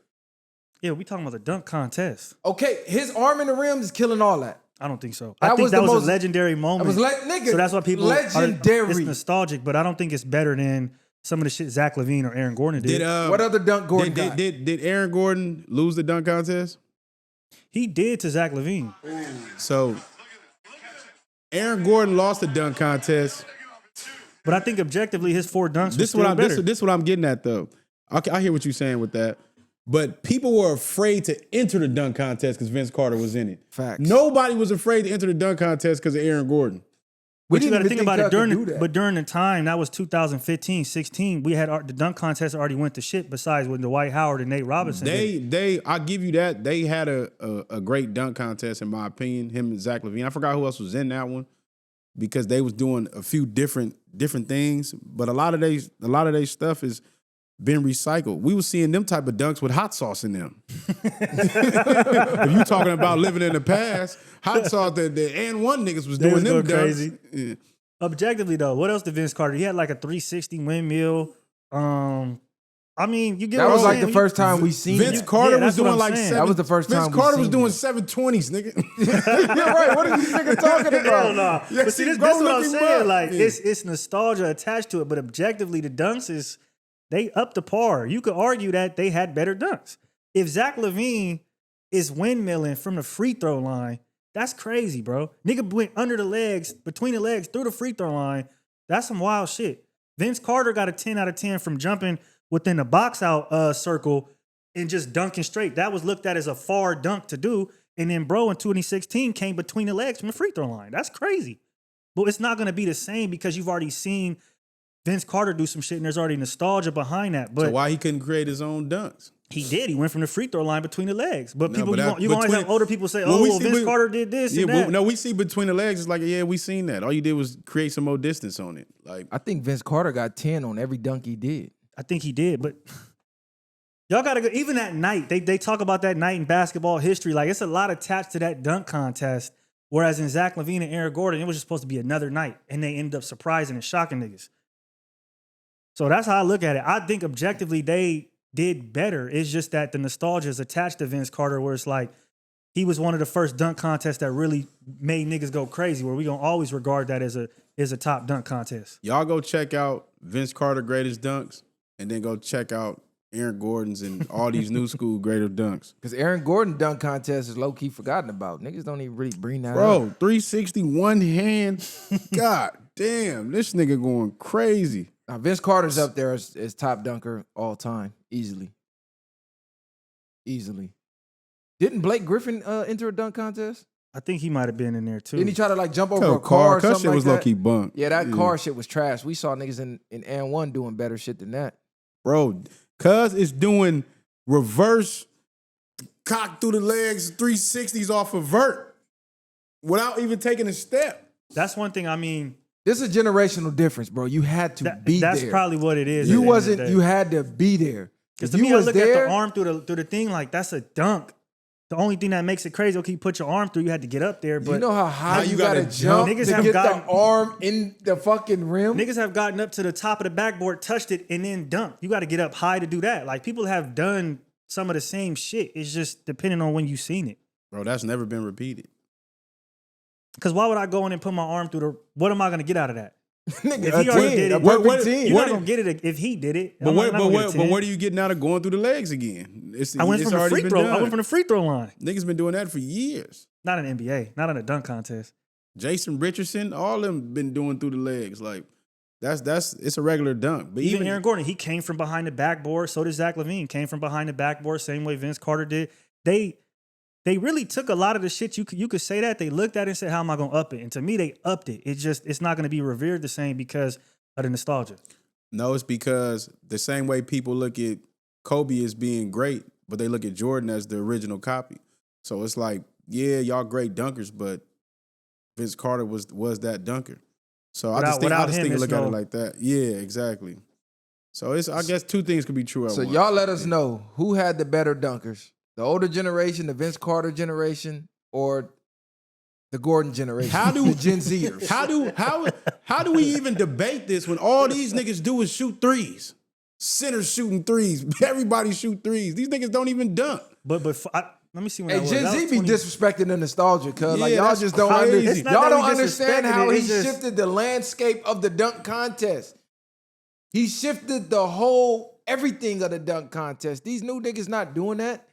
Yeah, we talking about the dunk contest. Okay, his arm in the rim is killing all that. I don't think so. That I think was that the was most- a legendary moment. That was nigga. So that's why people legendary. It's nostalgic, but I don't think it's better than some of the shit Zach LaVine or Aaron Gordon did. What other dunk Gordon got? Did Aaron Gordon lose the dunk contest? He did to Zach LaVine. So Aaron Gordon lost the dunk contest. But I think objectively his 4 dunks This were is still better. this is what I'm getting at though. I hear what you're saying with that. But people were afraid to enter the dunk contest because Vince Carter was in it. Facts. Nobody was afraid to enter the dunk contest because of Aaron Gordon. But you got to didn't think about Cut it could during do that. but during the time that was 2015, 16. We had the dunk contest already went to shit. Besides when Dwight Howard and Nate Robinson, I give you that. They had a great dunk contest in my opinion. Him and Zach LaVine. I forgot who else was in that one because they was doing a few different things. But a lot of their stuff is been recycled. We was seeing them type of dunks with hot sauce in them. If you talking about living in the past, hot sauce, the and one niggas was They doing was them going dunks. crazy. Yeah. Objectively though, what else did Vince Carter? He had like a 360 windmill. I mean, you get That what was I'm like the saying? first time we seen Vince it. Carter Yeah, was that's what doing I'm like saying. seven. That was the first time Vince we Carter was seen doing it. 720s, nigga. You're right. What are you nigga talking about? Hell no. Yeah, But see, this go is what I'm look him saying. up. Like, Yeah. it's nostalgia attached to it, but objectively, the dunks is they up the par. You could argue that they had better dunks. If Zach LaVine is windmilling from the free throw line, that's crazy, bro. Nigga went under the legs, between the legs, through the free throw line. That's some wild shit. Vince Carter got a 10 out of 10 from jumping within the box out circle and just dunking straight. That was looked at as a far dunk to do. And then bro in 2016 came between the legs from the free throw line. That's crazy. But it's not going to be the same because you've already seen Vince Carter do some shit and there's already nostalgia behind that. But So why he couldn't create his own dunks? he did. He went from the free throw line between the legs. But No, people, but you're going to have between- older people say, when oh, we well, see- Vince we- Carter did this Yeah, and that. but no, we see between the legs. It's like, yeah, we seen that. All you did was create some more distance on it. Like, I think Vince Carter got 10 on every dunk he did. I think he did, but y'all gotta go. Even that night, they talk about that night in basketball history. Like it's a lot attached to that dunk contest. Whereas in Zach LaVine and Aaron Gordon, it was just supposed to be another night, and they ended up surprising and shocking niggas. So that's how I look at it. I think objectively they did better. It's just that the nostalgia is attached to Vince Carter, where it's like he was one of the first dunk contests that really made niggas go crazy. Where we gonna always regard that as a top dunk contest. y'all go check out Vince Carter greatest dunks, and then go check out Aaron Gordon's and all these new school greatest dunks. Because Aaron Gordon dunk contest is low-key forgotten about. Niggas don't even really bring that up. Bro, 360 one hand. God damn, this nigga going crazy. Now, Vince Carter's up there as top dunker all time. Easily. Didn't Blake Griffin enter a dunk contest? I think he might have been in there too. Didn't he try to like jump over Yo, a car or car something shit like was that? low-key bunk. Yeah, that car shit was trash. We saw niggas in and one doing better shit than that. Bro, cuz is doing reverse cock through the legs 360s off of vert without even taking a step. That's one thing. I mean, This is a generational difference, bro. You had to be that's there. probably what it is. You wasn't. You had to be there. Because If to me, you I was look there, at the arm through the thing like that's a dunk. The only thing that makes it crazy, okay, you put your arm through, you had to get up there. But you know how high you you gotta gotta jump Niggas to have get gotten- the arm in the fucking rim. niggas have gotten up to the top of the backboard, touched it, and then dunked. You got to get up high to do that. Like people have done some of the same shit. It's just depending on when you seen it. Bro, that's never been repeated. Because why would I go in and put my arm through the? What am I going to get out of that? Nigga, If he already did it, you're not gonna get it if he did it. But what are you getting out of going through the legs again? I went from the free throw. I went from the free throw line. Niggas been doing that for years. Not in NBA, not in a dunk contest. Jason Richardson, all of them been doing through the legs. Like that's it's a regular dunk. But even Aaron Gordon, he came from behind the backboard. So did Zach LaVine. Came from behind the backboard, same way Vince Carter did. They really took a lot of the shit you could say that. They looked at it and said, how am I going to up it? And to me, they upped it. It's not going to be revered the same because of the nostalgia. No, it's because the same way people look at Kobe as being great, but they look at Jordan as the original copy. So it's like, yeah, y'all great dunkers, but Vince Carter was that dunker. So I just think look at it like that. Yeah, exactly. So I guess two things could be true at once. So y'all let us know who had the better dunkers. The older generation, the Vince Carter generation, or the Gordon generation? The Gen Zers? How do we even debate this when all these niggas do is shoot threes? Centers shooting threes. Everybody shoot threes. These niggas don't even dunk. But let me see when Gen Z be disrespecting the nostalgia, cuz like y'all just don't crazy. y'all don't understand how he shifted the landscape of the dunk contest. He shifted the whole everything of the dunk contest. These new niggas not doing that.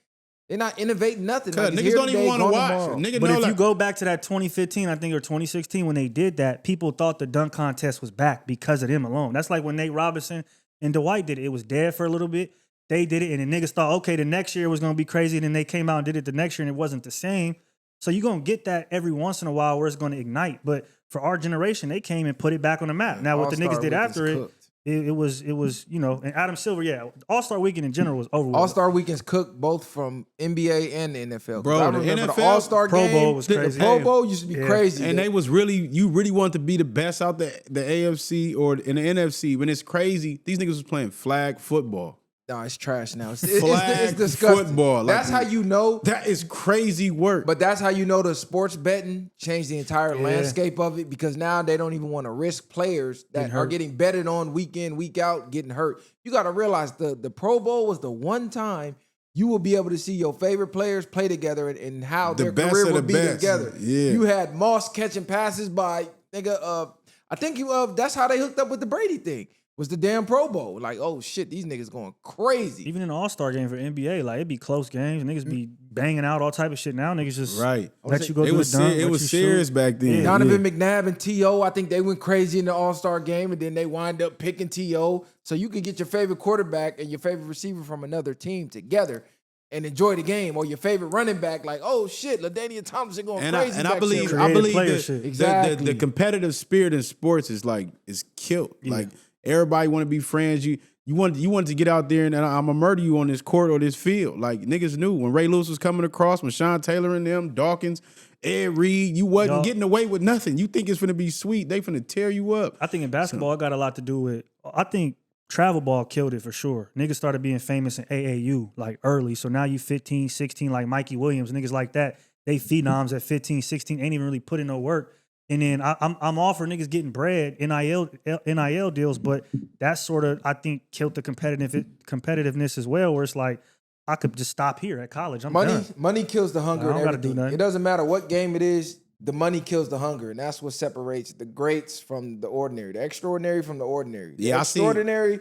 They're not innovating nothing. Like, niggas don't even want to watch. But if you go back to that 2015, I think, or 2016, when they did that, people thought the dunk contest was back because of them alone. That's like when Nate Robinson and Dwight did it. It was dead for a little bit. They did it, and the niggas thought, okay, the next year was going to be crazy, and then they came out and did it the next year, and it wasn't the same. So you're going to get that every once in a while where it's going to ignite. But for our generation, they came and put it back on the map. Now, what the niggas did after it, it was, and Adam Silver, All-Star Weekend in general was over with. All-Star Weekend's cooked both from NBA and the NFL. Bro, I remember the All-Star Pro game, Bowl was crazy. The Pro Bowl used to be crazy. And they was you really want to be the best out the AFC or in the NFC. When it's crazy, these niggas was playing flag football. No, it's trash now. It's disgusting. Football. That's how you know. That is crazy work. But that's how you know the sports betting changed the entire landscape of it, because now they don't even want to risk players that are getting betted on week in, week out, getting hurt. You got to realize the Pro Bowl was the one time you will be able to see your favorite players play together and how their career would be together. Yeah. You had Moss catching passes by nigga. I think that's how they hooked up with the Brady thing. Was the damn Pro Bowl. Like, oh shit, these niggas going crazy. Even in the All-Star game for NBA, like, it'd be close games. Niggas be banging out all type of shit. Now niggas just let you go do the dunk. It was serious back then. Yeah. Donovan McNabb and T.O., I think they went crazy in the All-Star game, and then they wind up picking T.O. So you can get your favorite quarterback and your favorite receiver from another team together and enjoy the game, or your favorite running back, like, oh shit, LaDainian Thompson going crazy. I believe the competitive spirit in sports is killed. Yeah. Like, everybody want to be friends. You want to get out there and I'm gonna murder you on this court or this field. Like, niggas knew when Ray Lewis was coming across, when Sean Taylor and them, Dawkins, Ed Reed, you wasn't getting away with nothing. You think it's finna be sweet. They finna tear you up. I think in basketball, it got a lot to do with, I think travel ball killed it for sure. Niggas started being famous in AAU like early. So now you 15, 16, like Mikey Williams, niggas like that. They phenoms at 15, 16, ain't even really put in no work. And then I'm all for niggas getting bread, NIL deals, but that sort of, I think, killed the competitiveness as well, where it's like, I could just stop here at college. Money kills the hunger. I don't gotta do nothing. It doesn't matter what game it is, the money kills the hunger. And that's what separates the greats from the ordinary, the extraordinary from the ordinary. The extraordinary,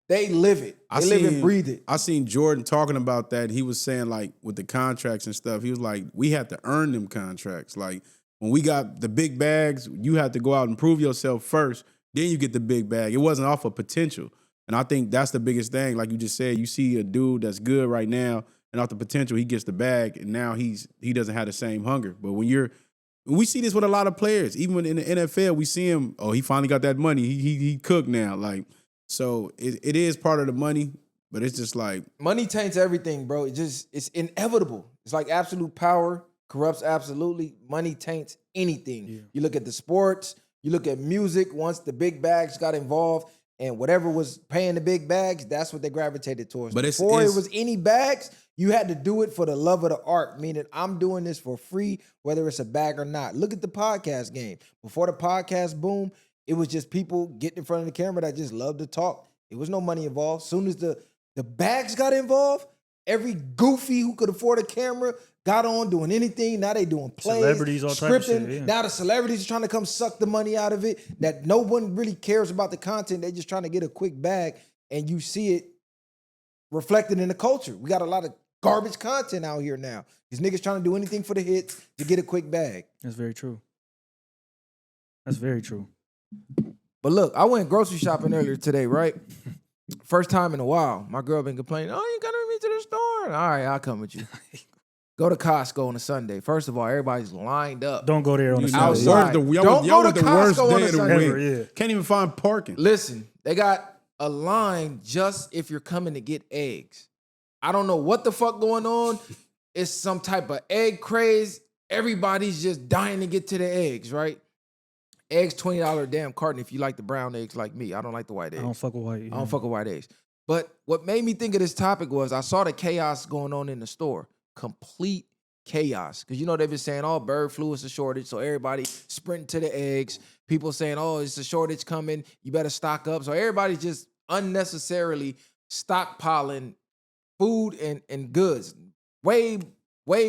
they live it. They live and breathe it. I seen Jordan talking about that. He was saying, like, with the contracts and stuff, he was like, we had to earn them contracts. Like, when we got the big bags, you had to go out and prove yourself first. Then you get the big bag. It wasn't off of potential. And I think that's the biggest thing. Like you just said, you see a dude that's good right now, and off the potential, he gets the bag, and now he doesn't have the same hunger. But when we see this with a lot of players, even in the NFL, we see him, he finally got that money. He cooked now. Like, so it is part of the money, but it's just like, money taints everything, bro. It's inevitable. It's like absolute power corrupts absolutely. Money taints anything. Yeah. You look at the sports, you look at music. Once the big bags got involved and whatever was paying the big bags, that's what they gravitated towards. But before it was any bags, you had to do it for the love of the art, meaning I'm doing this for free, whether it's a bag or not. Look at the podcast game. Before the podcast boom, it was just people getting in front of the camera that just loved to talk. There was no money involved. Soon as the bags got involved, every goofy who could afford a camera got on doing anything. Now they doing plays, Celebrities, all type of scripting. shit, yeah. Now the celebrities are trying to come suck the money out of it. That no one really cares about the content. They just trying to get a quick bag, and you see it reflected in the culture. We got a lot of garbage content out here now. These niggas trying to do anything for the hits to get a quick bag. That's very true. That's very true. But look, I went grocery shopping earlier today, right? First time in a while. My girl been complaining, oh, you gotta meet me to the store. All right, I'll come with you. Go to Costco on a Sunday. First of all, everybody's lined up. Don't go there on a Sunday. Outside. Don't Don't y'all go with to the worst Costco on day a of the Sunday. week. Ever, yeah. Can't even find parking. Listen, they got a line just if you're coming to get eggs. I don't know what the fuck going on. It's some type of egg craze. Everybody's just dying to get to the eggs, right? Eggs, $20 damn carton if you like the brown eggs like me. I don't like the white eggs. I don't fuck with white. I don't fuck with white eggs. But what made me think of this topic was I saw the chaos going on in the store. Complete chaos. Because you know they've been saying, oh, bird flu is a shortage. So everybody sprinting to the eggs. People saying, oh, it's a shortage coming. You better stock up. So everybody's just unnecessarily stockpiling food and goods. Way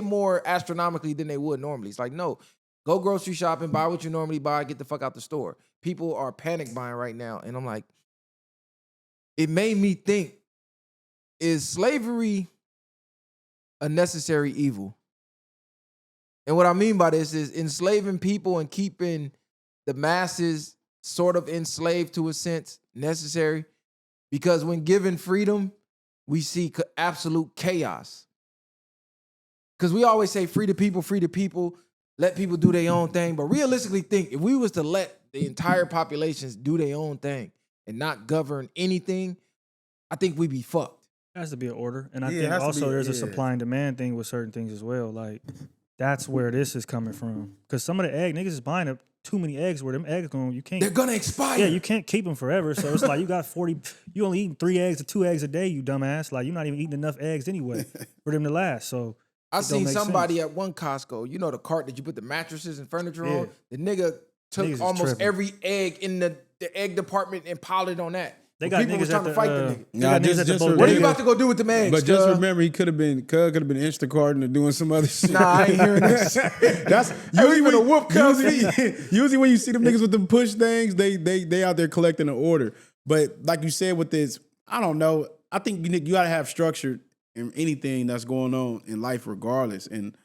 more astronomically than they would normally. It's like, no, go grocery shopping, buy what you normally buy, get the fuck out the store. People are panic buying right now. And I'm like, it made me think, is slavery a necessary evil? And what I mean by this is enslaving people and keeping the masses sort of enslaved to a sense necessary. Because when given freedom, we see absolute chaos. Because we always say free the people, let people do their own thing. But realistically think, if we was to let the entire populations do their own thing and not govern anything, I think we'd be fucked. It has to be an order. And I think also there's a supply and demand thing with certain things as well. Like, that's where this is coming from. Because some of the niggas is buying up too many eggs where them eggs they're gonna expire. Yeah, you can't keep them forever. So it's like you got 40, you only eating 3 eggs or 2 eggs a day, you dumbass. Like, you're not even eating enough eggs anyway for them to last. So I seen somebody at one Costco, you know the cart that you put the mattresses and furniture on? The nigga took Niggas almost every egg in the egg department and piled it on that. They got people niggas was trying to fight the nigga. Nah, what are you about to go do with the eggs? But just remember, he could have been Instacarting or doing some other shit. Nah, I ain't hearing this. That's usually when a whoop comes. Usually when you see them niggas with them push things, they out there collecting an order. But like you said with this, I don't know. I think you gotta have structure in anything that's going on in life, regardless. And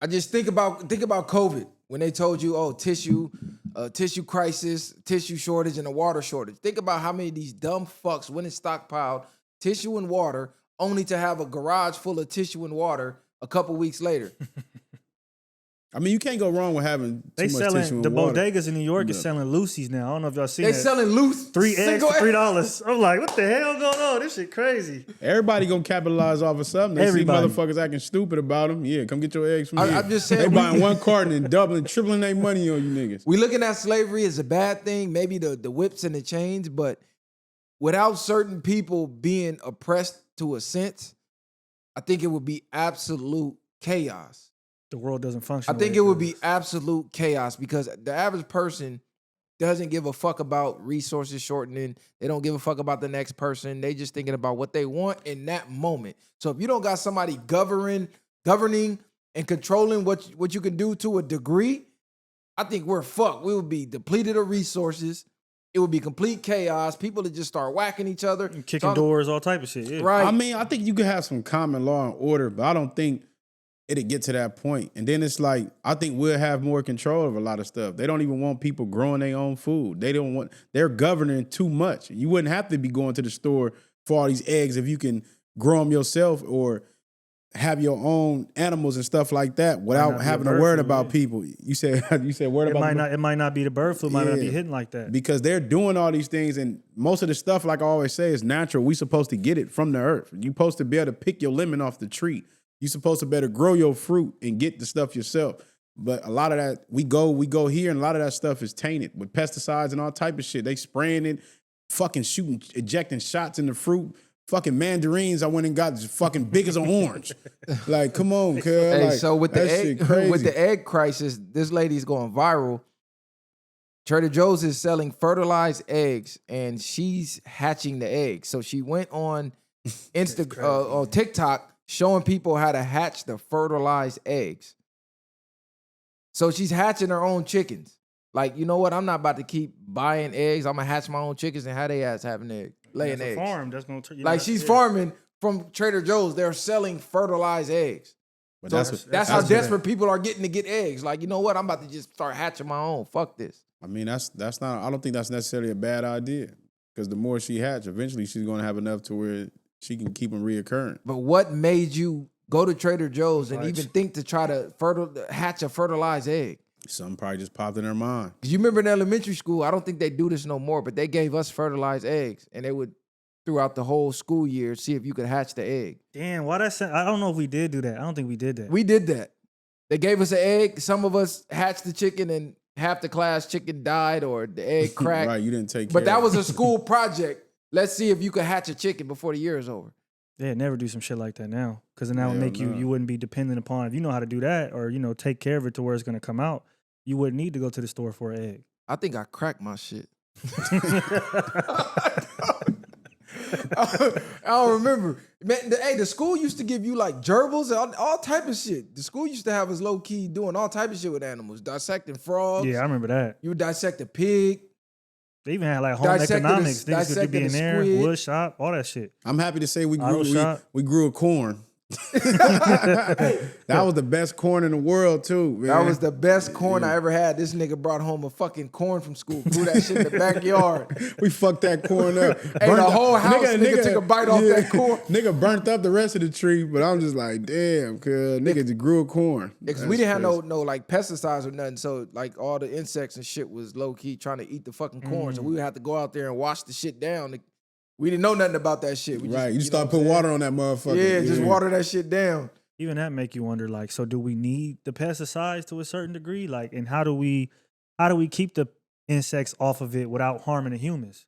I just think about COVID when they told you, oh, tissue crisis, tissue shortage, and a water shortage. Think about how many of these dumb fucks went and stockpiled tissue and water only to have a garage full of tissue and water a couple weeks later. I mean, you can't go wrong with having too much selling tissue and the water. bodegas in New York is selling Lucy's now. I don't know if y'all seen They that. selling loose 3 eggs for $3. I'm like, what the hell going on? This shit crazy. Everybody gonna capitalize off of something. They Everybody. see motherfuckers acting stupid about them. Yeah, come get your eggs from me. I'm just saying, they buying one carton and doubling, tripling their money on you niggas. We looking at slavery as a bad thing, maybe the whips and the chains, but without certain people being oppressed to a sense, I think it would be absolute chaos. The world doesn't function. I think it would be absolute chaos because the average person doesn't give a fuck about resources shortening. They don't give a fuck about the next person. They just thinking about what they want in that moment. So if you don't got somebody governing and controlling what you can do to a degree, I think we're fucked. We would be depleted of resources. It would be complete chaos. People would just start whacking each other. And kicking doors, all type of shit. Yeah. Right. I mean, I think you could have some common law and order, but I don't think it'll get to that point. And then it's like, I think we'll have more control of a lot of stuff. They don't even want people growing their own food. They're governing too much. You wouldn't have to be going to the store for all these eggs if you can grow them yourself or have your own animals and stuff like that without having to worry about people. You said worried about it might not be the bird flu, might not be hitting like that. Because they're doing all these things, and most of the stuff, like I always say, is natural. We supposed to get it from the earth. You supposed to be able to pick your lemon off the tree. You supposed to better grow your fruit and get the stuff yourself. But a lot of that, we go here, and a lot of that stuff is tainted with pesticides and all type of shit. They spraying it, fucking shooting, ejecting shots in the fruit. Fucking mandarins, I went and got fucking big as an orange. Like, come on, cuz. Hey, like, so with the egg crisis, this lady's going viral. Trader Joe's is selling fertilized eggs, and she's hatching the eggs. So she went on on TikTok showing people how to hatch the fertilized eggs. So she's hatching her own chickens. Like, you know what? I'm not about to keep buying eggs. I'm gonna hatch my own chickens and have they ass having eggs, laying eggs. Farm that's gonna like she's farming from Trader Joe's. They're selling fertilized eggs. But so that's how desperate people are getting to get eggs. Like, you know what? I'm about to just start hatching my own. Fuck this. I mean, that's not. I don't think that's necessarily a bad idea because the more she hatch, eventually she's going to have enough to where she can keep them reoccurring. But what made you go to Trader Joe's and even think to try to hatch a fertilized egg? Something probably just popped in her mind. Because you remember in elementary school, I don't think they do this no more, but they gave us fertilized eggs, and they would, throughout the whole school year, see if you could hatch the egg. Damn, why that? I don't know if we did do that. I don't think we did that. We did that. They gave us an egg. Some of us hatched the chicken, and half the class chicken died or the egg cracked. Right, you didn't take care But that of was a school project. Let's see if you could hatch a chicken before the year is over. Yeah, never do some shit like that now, because then that would make you wouldn't be dependent upon, if you know how to do that, or take care of it to where it's gonna come out. You wouldn't need to go to the store for an egg. I think I cracked my shit. I don't remember. Man, the school used to give you like gerbils and all type of shit. The school used to have us low key doing all type of shit with animals, dissecting frogs. Yeah, I remember that. You would dissect a pig. They even had like home economics. Things could be in there, wood shop, all that shit. I'm happy to say we grew a corn. That was the best corn in the world too, man. That was the best corn I ever had. This nigga brought home a fucking corn from school. Grew that shit in the backyard. We fucked that corn up. Hey, the whole house nigga took a bite off that corn. Nigga burnt up the rest of the tree, but I'm just like, damn, cuz nigga just grew a corn. Because we didn't have no like pesticides or nothing, so like all the insects and shit was low key trying to eat the fucking corn. So we would have to go out there and wash the shit down. We didn't know nothing about that shit. You start putting water on that motherfucker. Yeah, just water that shit down. Even that make you wonder, like, so do we need the pesticides to a certain degree? Like, and how do we keep the insects off of it without harming the humans?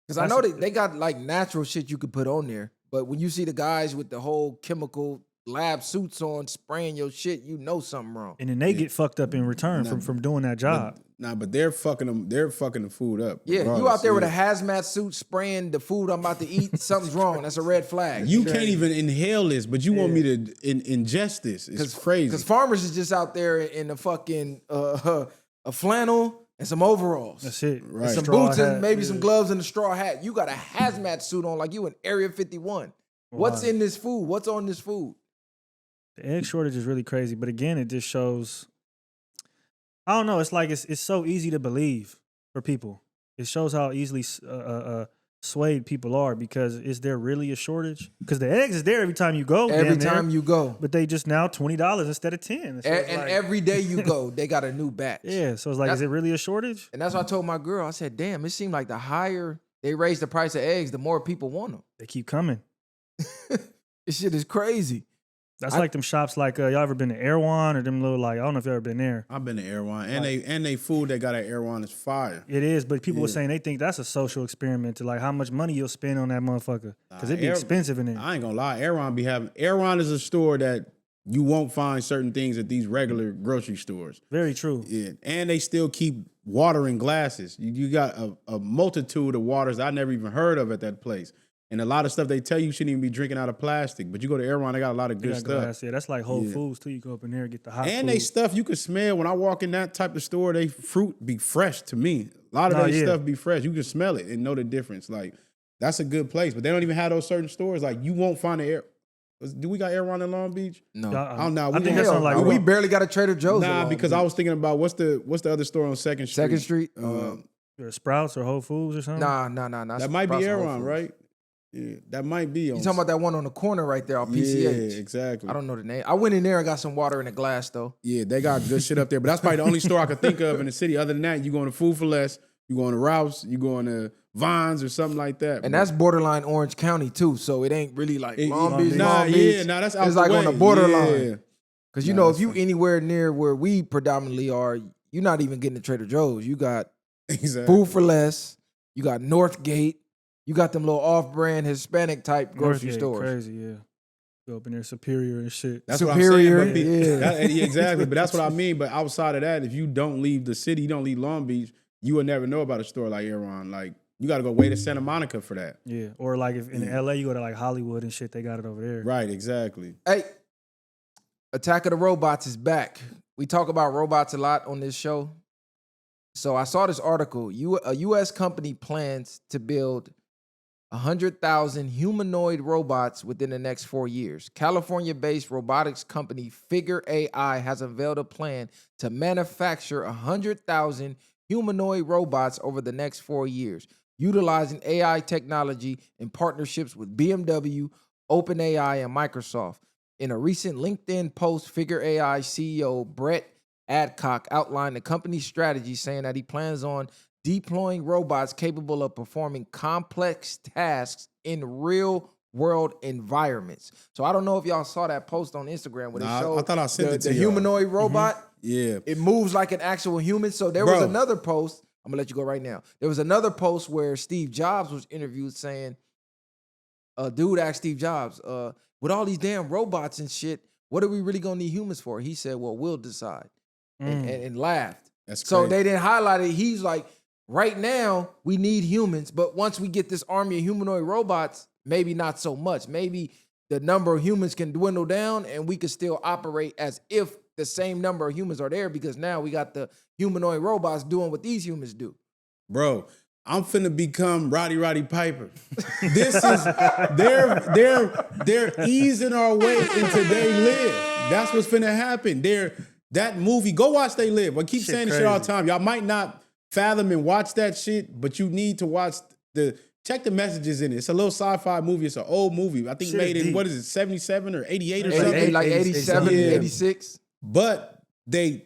Because I know they got like natural shit you could put on there, but when you see the guys with the whole chemical lab suits on spraying your shit, you know something wrong. And then they get fucked up in return from doing that job. But they're fucking them. They're fucking the food up. Yeah, you out there with a hazmat suit spraying the food I'm about to eat. Something's wrong. That's a red flag. You can't even inhale this, but you want me to ingest this. It's crazy. Because farmers is just out there in a fucking a flannel and some overalls. That's it. Right. And some boots and maybe some gloves and a straw hat. You got a hazmat suit on like you in Area 51. Wow. What's in this food? What's on this food? The egg shortage is really crazy, but again, it just shows. I don't know. It's like it's so easy to believe for people. It shows how easily swayed people are, because is there really a shortage? Because the eggs is there every time you go. Every time you go. But they just now $20 instead of $10. So and like, every day you go, they got a new batch. Yeah. So it's like, is it really a shortage? And that's what I told my girl. I said, damn, it seemed like the higher they raise the price of eggs, the more people want them. They keep coming. This shit is crazy. That's like them shops like, y'all ever been to Erewhon or them little, like, I don't know if you ever been there. I've been to Erewhon. And they food they got at Erewhon is fire. It is, but people were saying they think that's a social experiment to like how much money you'll spend on that motherfucker. Because it'd be expensive in there. I ain't gonna lie. Erewhon is a store that you won't find certain things at these regular grocery stores. Very true. Yeah. And they still keep water in glasses. You got a multitude of waters I never even heard of at that place. And a lot of stuff they tell you shouldn't even be drinking out of plastic. But you go to Erewhon, they got a lot of good stuff. Glass, yeah, that's like Whole Foods too. You go up in there and get the hot and food. they stuff you can smell. When I walk in that type of store, they fruit be fresh to me. A lot of their stuff be fresh. You can smell it and know the difference. Like, that's a good place. But they don't even have those certain stores. Like, you won't find do we got Erewhon in Long Beach? No. I think that's on like we barely got a Trader Joe's. Nah, because I was thinking about what's the other store on 2nd Street? 2nd Street? Sprouts or Whole Foods or something? Nah. That might be Erewhon, right? Yeah, that might be. You talking about that one on the corner right there on PCH? Yeah, exactly. I don't know the name. I went in there and got some water in a glass though. Yeah, they got good shit up there. But that's probably the only store I could think of in the city. Other than that, you going to Food for Less, you going to Ralph's, you going to Vons or something like that. And that's borderline Orange County too, so it ain't really like Long Beach. That's out it's like on the borderline. Yeah. Because you know, if you anywhere near where we predominantly are, you're not even getting to Trader Joe's. You got Food for Less, you got Northgate. You got them little off-brand Hispanic type grocery stores. Crazy, yeah. Go up in there, Superior and shit. That's Superior, what I'm saying. Exactly. But that's what I mean. But outside of that, if you don't leave the city, you don't leave Long Beach, you will never know about a store like Erewhon. Like, You got to go way to Santa Monica for that. Yeah, or like if in LA you go to like Hollywood and shit, they got it over there. Right, exactly. Hey, Attack of the Robots is back. We talk about robots a lot on this show. So I saw this article. A U.S. company plans to build 100,000 humanoid robots within the next 4 years. California-based robotics company Figure AI has unveiled a plan to manufacture 100,000 humanoid robots over the next 4 years, utilizing AI technology in partnerships with BMW, OpenAI, and Microsoft. In a recent LinkedIn post, Figure AI CEO Brett Adcock outlined the company's strategy, saying that he plans on deploying robots capable of performing complex tasks in real-world environments. So I don't know if y'all saw that post on Instagram where they showed I thought I sent it to the y'all. humanoid robot. Yeah. It moves like an actual human. So there was another post. I'm going to let you go right now. There was another post where Steve Jobs was interviewed saying, a dude asked Steve Jobs, with all these damn robots and shit, what are we really going to need humans for? He said, well, we'll decide. And laughed. That's so crazy. they didn't highlight it. He's like, right now, we need humans, but once we get this army of humanoid robots, maybe not so much. Maybe the number of humans can dwindle down and we can still operate as if the same number of humans are there because now we got the humanoid robots doing what these humans do. Bro, I'm finna become Roddy Piper. This is they're easing our way into They Live. That's what's finna happen. That movie, go watch They Live. I keep saying this shit all the time. Y'all might not fathom and watch that shit, but you need to watch check the messages in it. It's a little sci-fi movie. It's an old movie. I think Shit made in, deep. what is it, 77 or 88 or Like something? 87, Yeah. 86. But the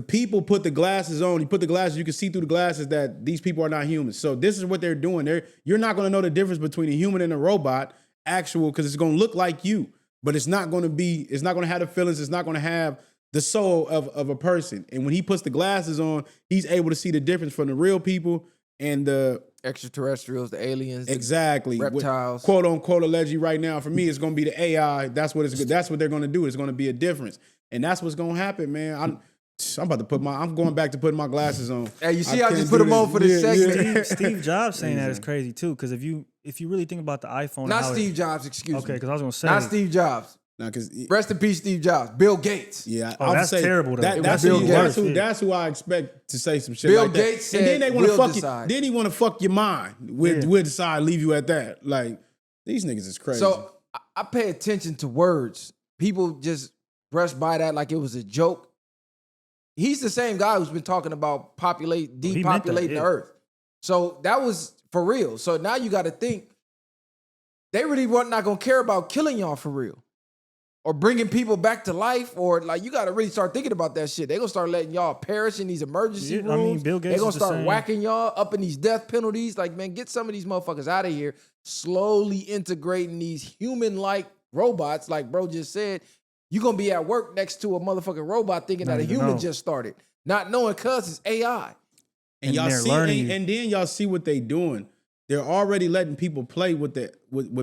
people put the glasses on. You put the glasses, you can see through the glasses that these people are not humans. So this is what they're doing. You're not going to know the difference between a human and a robot, actual, because it's going to look like you, but it's not going to have the feelings. It's not going to have the soul of a person. And when he puts the glasses on, he's able to see the difference from the real people and the extraterrestrials, the aliens, exactly the reptiles, quote unquote allegedly right now. For me, it's going to be the AI. That's what they're going to do. It's going to be a difference, and that's what's going to happen, man. I'm about to I'm going back to putting my glasses on. Hey, you see, I just put them on for this segment. Yeah. Steve Jobs saying that is crazy too, because if you really think about the iPhone, not Steve Jobs, excuse me. Okay, because I was gonna say not Steve Jobs. Nah, rest in peace, Steve Jobs. Bill Gates. Yeah, that's terrible. Though. That's who I expect to say some shit Bill like Gates that. And then they want to fuck decide. you. Then he want to fuck your mind. We'll decide, leave you at that. Like, these niggas is crazy. So I pay attention to words. People just brush by that like it was a joke. He's the same guy who's been talking about depopulating the earth. So that was for real. So now you got to think they really weren't not gonna care about killing y'all for real, or bringing people back to life, or like you got to really start thinking about that shit. They gonna start letting y'all perish in these emergency rooms. I mean, Bill Gates they gonna is the start same. whacking y'all up in these death penalties. Like, man, get some of these motherfuckers out of here. Slowly integrating these human-like robots, like bro just said. You're going to be at work next to a motherfucking robot thinking that a human just started, not knowing cuz it's AI. And y'all see, and then y'all see what they doing. They're already letting people play with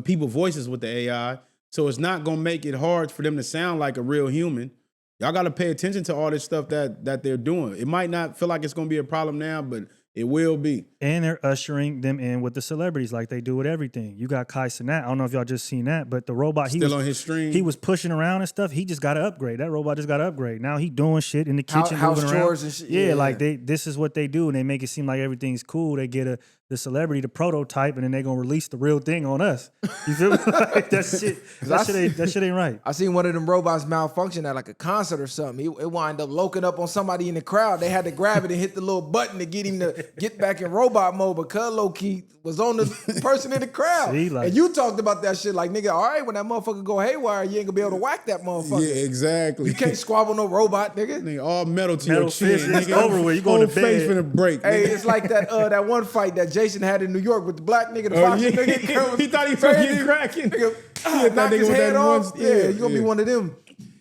people's voices with the AI, so it's not going to make it hard for them to sound like a real human. Y'all got to pay attention to all this stuff that they're doing. It might not feel like it's going to be a problem now, but it will be. And they're ushering them in with the celebrities like they do with everything. You got Kai Cenat. I don't know if y'all just seen that, but the robot, on his stream. He was pushing around and stuff. He just got to upgrade. That robot just got to upgrade. Now he doing shit in the kitchen, house moving chores around. and shit. Yeah, like this is what they do, and they make it seem like everything's cool. They get the celebrity to prototype, and then they're gonna release the real thing on us. You feel me? Like, that shit ain't right. I seen one of them robots malfunction at like a concert or something. It wind up loking up on somebody in the crowd. They had to grab it and hit the little button to get him to get back in robot mode, because low key was on the person in the crowd. See, like, and you talked about that shit like, nigga, all right, when that motherfucker go haywire, you ain't gonna be able to whack that motherfucker. Yeah, exactly. You can't squabble no robot, nigga. Nigga, all metal to your chin. Fist, it's over with. You going to bed. Face finna break. Hey, nigga. it's like that one fight that Jason had in New York with the black nigga, the boxing nigga. He thought he was getting cracking. Nigga, knock his head off. Yeah, you gonna be one of them.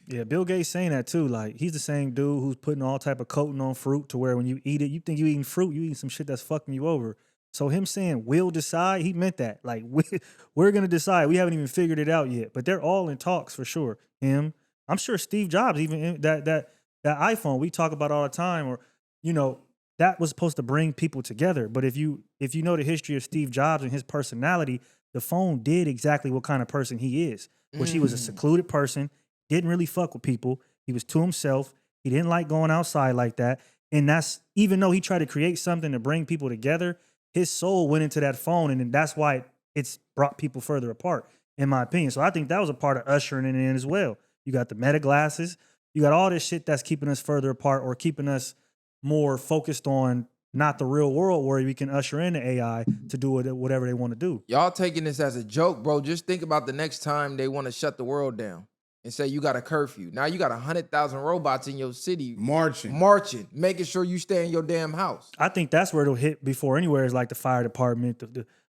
Yeah, Bill Gates saying that too. Like, he's the same dude who's putting all type of coating on fruit to where when you eat it, you think you eating fruit, you eating some shit that's fucking you over. So him saying we'll decide, he meant that. Like, we're gonna decide. We haven't even figured it out yet, but they're all in talks for sure. I'm sure Steve Jobs, even that iPhone we talk about all the time, or that was supposed to bring people together. But if you know the history of Steve Jobs and his personality, the phone did exactly what kind of person he is, which he was a secluded person, didn't really fuck with people. He was to himself. He didn't like going outside like that. And that's, even though he tried to create something to bring people together, his soul went into that phone, and that's why it's brought people further apart, in my opinion. So I think that was a part of ushering it in as well. You got the meta glasses. You got all this shit that's keeping us further apart or keeping us more focused on not the real world where we can usher in the AI to do whatever they want to do. Y'all taking this as a joke, bro. Just think about the next time they want to shut the world down and say you got a curfew. Now you got 100,000 robots in your city marching, making sure you stay in your damn house. I think that's where it'll hit before anywhere is like the fire department,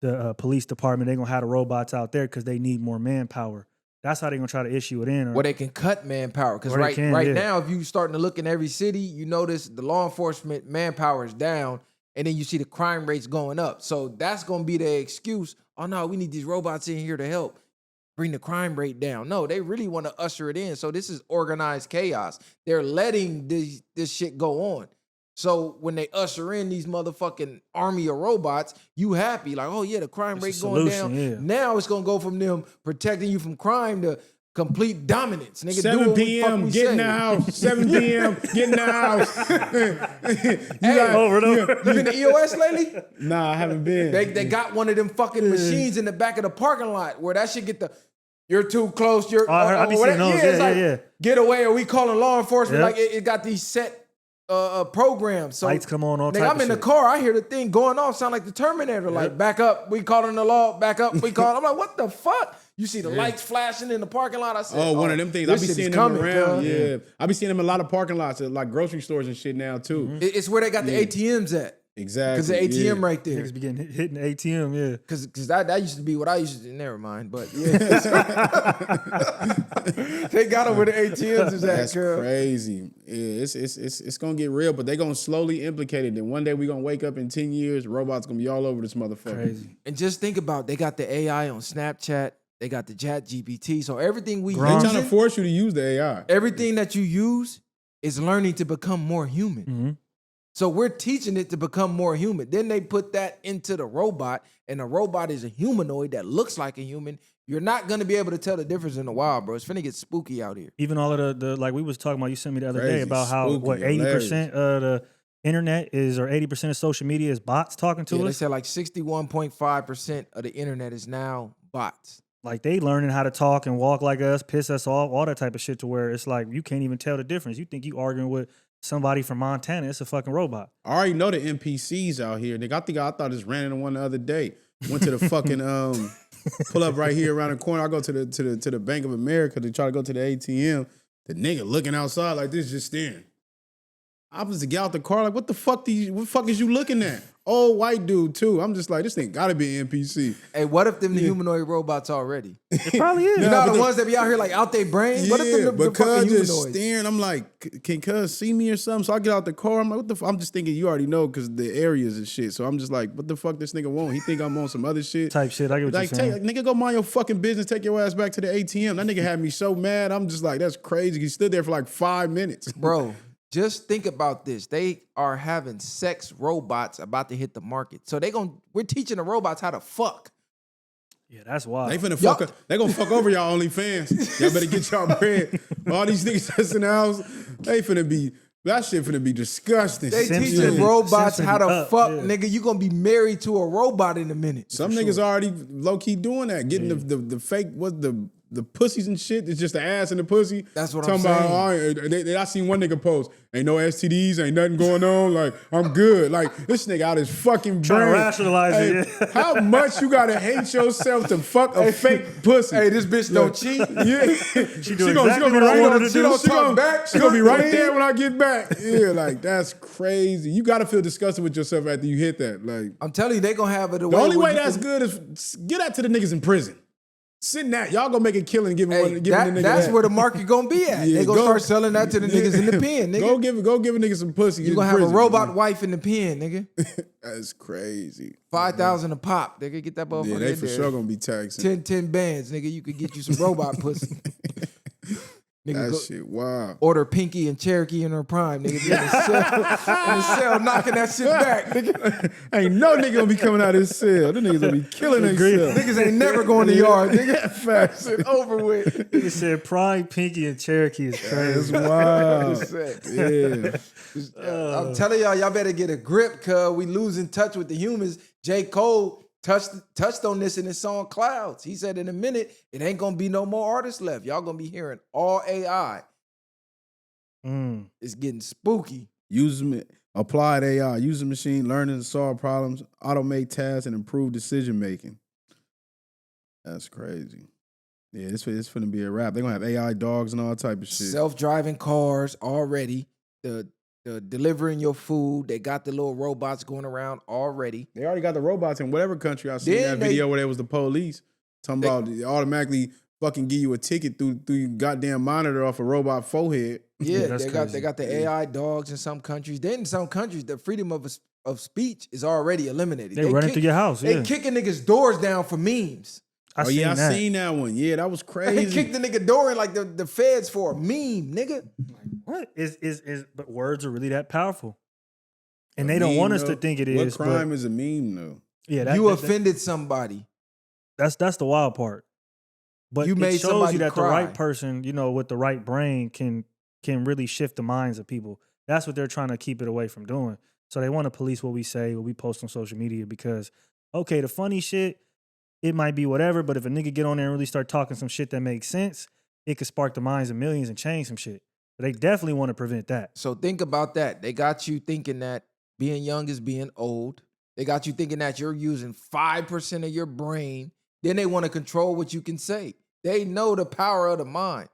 the police department. They're going to have the robots out there because they need more manpower. That's how they're going to try to issue it in. Where they can cut manpower. Because right now, if you starting to look in every city, you notice the law enforcement manpower is down, and then you see the crime rates going up. So that's going to be the excuse. Oh, no, we need these robots in here to help bring the crime rate down. No, they really want to usher it in. So this is organized chaos. They're letting this shit go on. So when they usher in these motherfucking army of robots, you happy. Like, oh, yeah, the crime rate going down. Yeah. Now it's going to go from them protecting you from crime to complete dominance. Nigga, 7 p.m., get in the house. 7 p.m., get in the house. You been to EOS lately? Nah, I haven't been. They got one of them fucking machines in the back of the parking lot where that shit get the, you're too close, you're, I be seeing those. Yeah. Get away, or we calling law enforcement. Yep. Like it got these set programs. So lights come on, all nigga, type I'm in of the shit. car, I hear the thing going off, sound like the Terminator. Like, back up, we calling the law, back up, we calling. I'm like, what the fuck? You see the lights flashing in the parking lot. I said, one of them things. I be seeing them around. Yeah, I be seeing them in a lot of parking lots, at like grocery stores and shit now too. It's where they got the ATMs at. Exactly. Because the ATM right there. Niggas be getting hit in the ATM, yeah. Because that used to be what I used to do. Never mind. But yeah. They got them where the ATMs is at, That's crazy. Yeah, it's going to get real, but they're going to slowly implicate it. And one day we're going to wake up in 10 years, robots going to be all over this motherfucker. Crazy. And just think about, they got the AI on Snapchat. They got the Chat GPT. So everything we use. They're trying to force you to use the AI. Everything that you use is learning to become more human. Mm-hmm. So we're teaching it to become more human. Then they put that into the robot, and the robot is a humanoid that looks like a human. You're not going to be able to tell the difference in the wild, bro. It's finna get spooky out here. Even all of the like we was talking about, you sent me the other Crazy, day about how, spooky, 80% of the internet is, or 80% of social media is bots talking to They us. said like 61.5% of the internet is now bots. Like they learning how to talk and walk like us, piss us off, all that type of shit to where it's like you can't even tell the difference. You think you arguing with somebody from Montana, it's a fucking robot. I already know the NPCs out here. Nigga, I thought this ran into one the other day. Went to the fucking pull up right here around the corner. I go to the Bank of America to try to go to the ATM. The nigga looking outside like this, just staring. I was to get out the car like, what the fuck is you looking at? Old white dude too. I'm just like, this thing gotta be an NPC. Hey, what if them the humanoid robots already? It probably is. You know the ones that be out here like out their brain? What if them the fucking just humanoids? staring, I'm like, can cuz see me or something? So I get out the car, I'm like, what the fuck? I'm just thinking you already know because the areas and shit. So I'm just like, what the fuck this nigga want? He think I'm on some other shit. Type shit. I get what Like, you're saying. nigga, go mind your fucking business. Take your ass back to the ATM. That nigga had me so mad. I'm just like, that's crazy. He stood there for like 5 minutes. Bro, just think about this. They are having sex robots about to hit the market. So we're teaching the robots how to fuck. Yeah, that's wild. They finna fuck. They gonna fuck over y'all OnlyFans. Y'all better get y'all bread. All these niggas that's in the house, they finna be. That shit finna be disgusting. They Simpson- teaching robots Simpson how to up, fuck, yeah. nigga. You gonna be married to a robot in a minute. Some niggas already low key doing that, getting the fake the pussies and shit. It's just the ass and the pussy. That's what I'm talking saying. About, I seen one nigga post, ain't no STDs, ain't nothing going on. Like I'm good. Like this nigga out his fucking Trying to brain. rationalize it, yeah. How much you gotta hate yourself to fuck a fake pussy? Hey, this bitch don't cheat. Yeah, She do exactly what I wanted to do. She gonna be right there when I get back. Yeah, like that's crazy. You gotta feel disgusted with yourself after you hit that. Like I'm telling you, they gonna have it. the only way that's good is get that to the niggas in prison. Sitting that, y'all gonna make a killing and give the nigga that's that. where the market gonna be at. Yeah, they gonna start selling that to the niggas in the pen, nigga. Go give a nigga some pussy. You gonna have a robot wife in the pen, nigga. That's crazy. 5,000 a pop, nigga. Get that motherfucker Yeah, they in for there. sure gonna be taxing. 10 bands, nigga. You could get you some robot pussy. Nigga That shit, wow. order Pinky and Cherokee in her prime. Nigga be in the cell knocking that shit back. Nigga. Ain't no nigga gonna be coming out of his cell. Them niggas gonna be killing themselves. Niggas ain't never going to yard. Nigga, Facts. shit over with. Nigga said Prime, Pinky, and Cherokee is crazy. That's wild. That's Yeah. I'm telling y'all better get a grip, cuz we losing touch with the humans. J. Cole touched on this in his song Clouds. He said in a minute, it ain't gonna be no more artists left. Y'all gonna be hearing all AI. It's getting spooky. Applied AI, using machine learning to solve problems, automate tasks, and improve decision making. That's crazy. Yeah, it's finna be a wrap. They're gonna have AI dogs and all type of shit. Self-driving cars already. The delivering your food. They got the little robots going around already. They already got the robots in whatever country I seen Then that video where there was the police talking about they automatically fucking give you a ticket through your goddamn monitor off a robot forehead. Yeah, that's they crazy. got the AI dogs in some countries. Then in some countries, the freedom of speech is already eliminated. They running through your house. They Yeah, kicking niggas' doors down for memes. I I seen that one. Yeah, that was They crazy. kicked the nigga door in like the feds for a meme, nigga. What is? But words are really that powerful, and they don't want us to think it is. What crime is a meme though? Yeah, You offended somebody. That's the wild part. But You it made shows somebody you that cry. the right person, with the right brain can really shift the minds of people. That's what they're trying to keep it away from doing. So they want to police what we say, what we post on social media, because okay, the funny shit, it might be whatever, but if a nigga get on there and really start talking some shit that makes sense, it could spark the minds of millions and change some shit. But they definitely want to prevent that. So think about that. They got you thinking that being young is being old. They got you thinking that you're using 5% of your brain. Then they want to control what you can say. They know the power of the mind.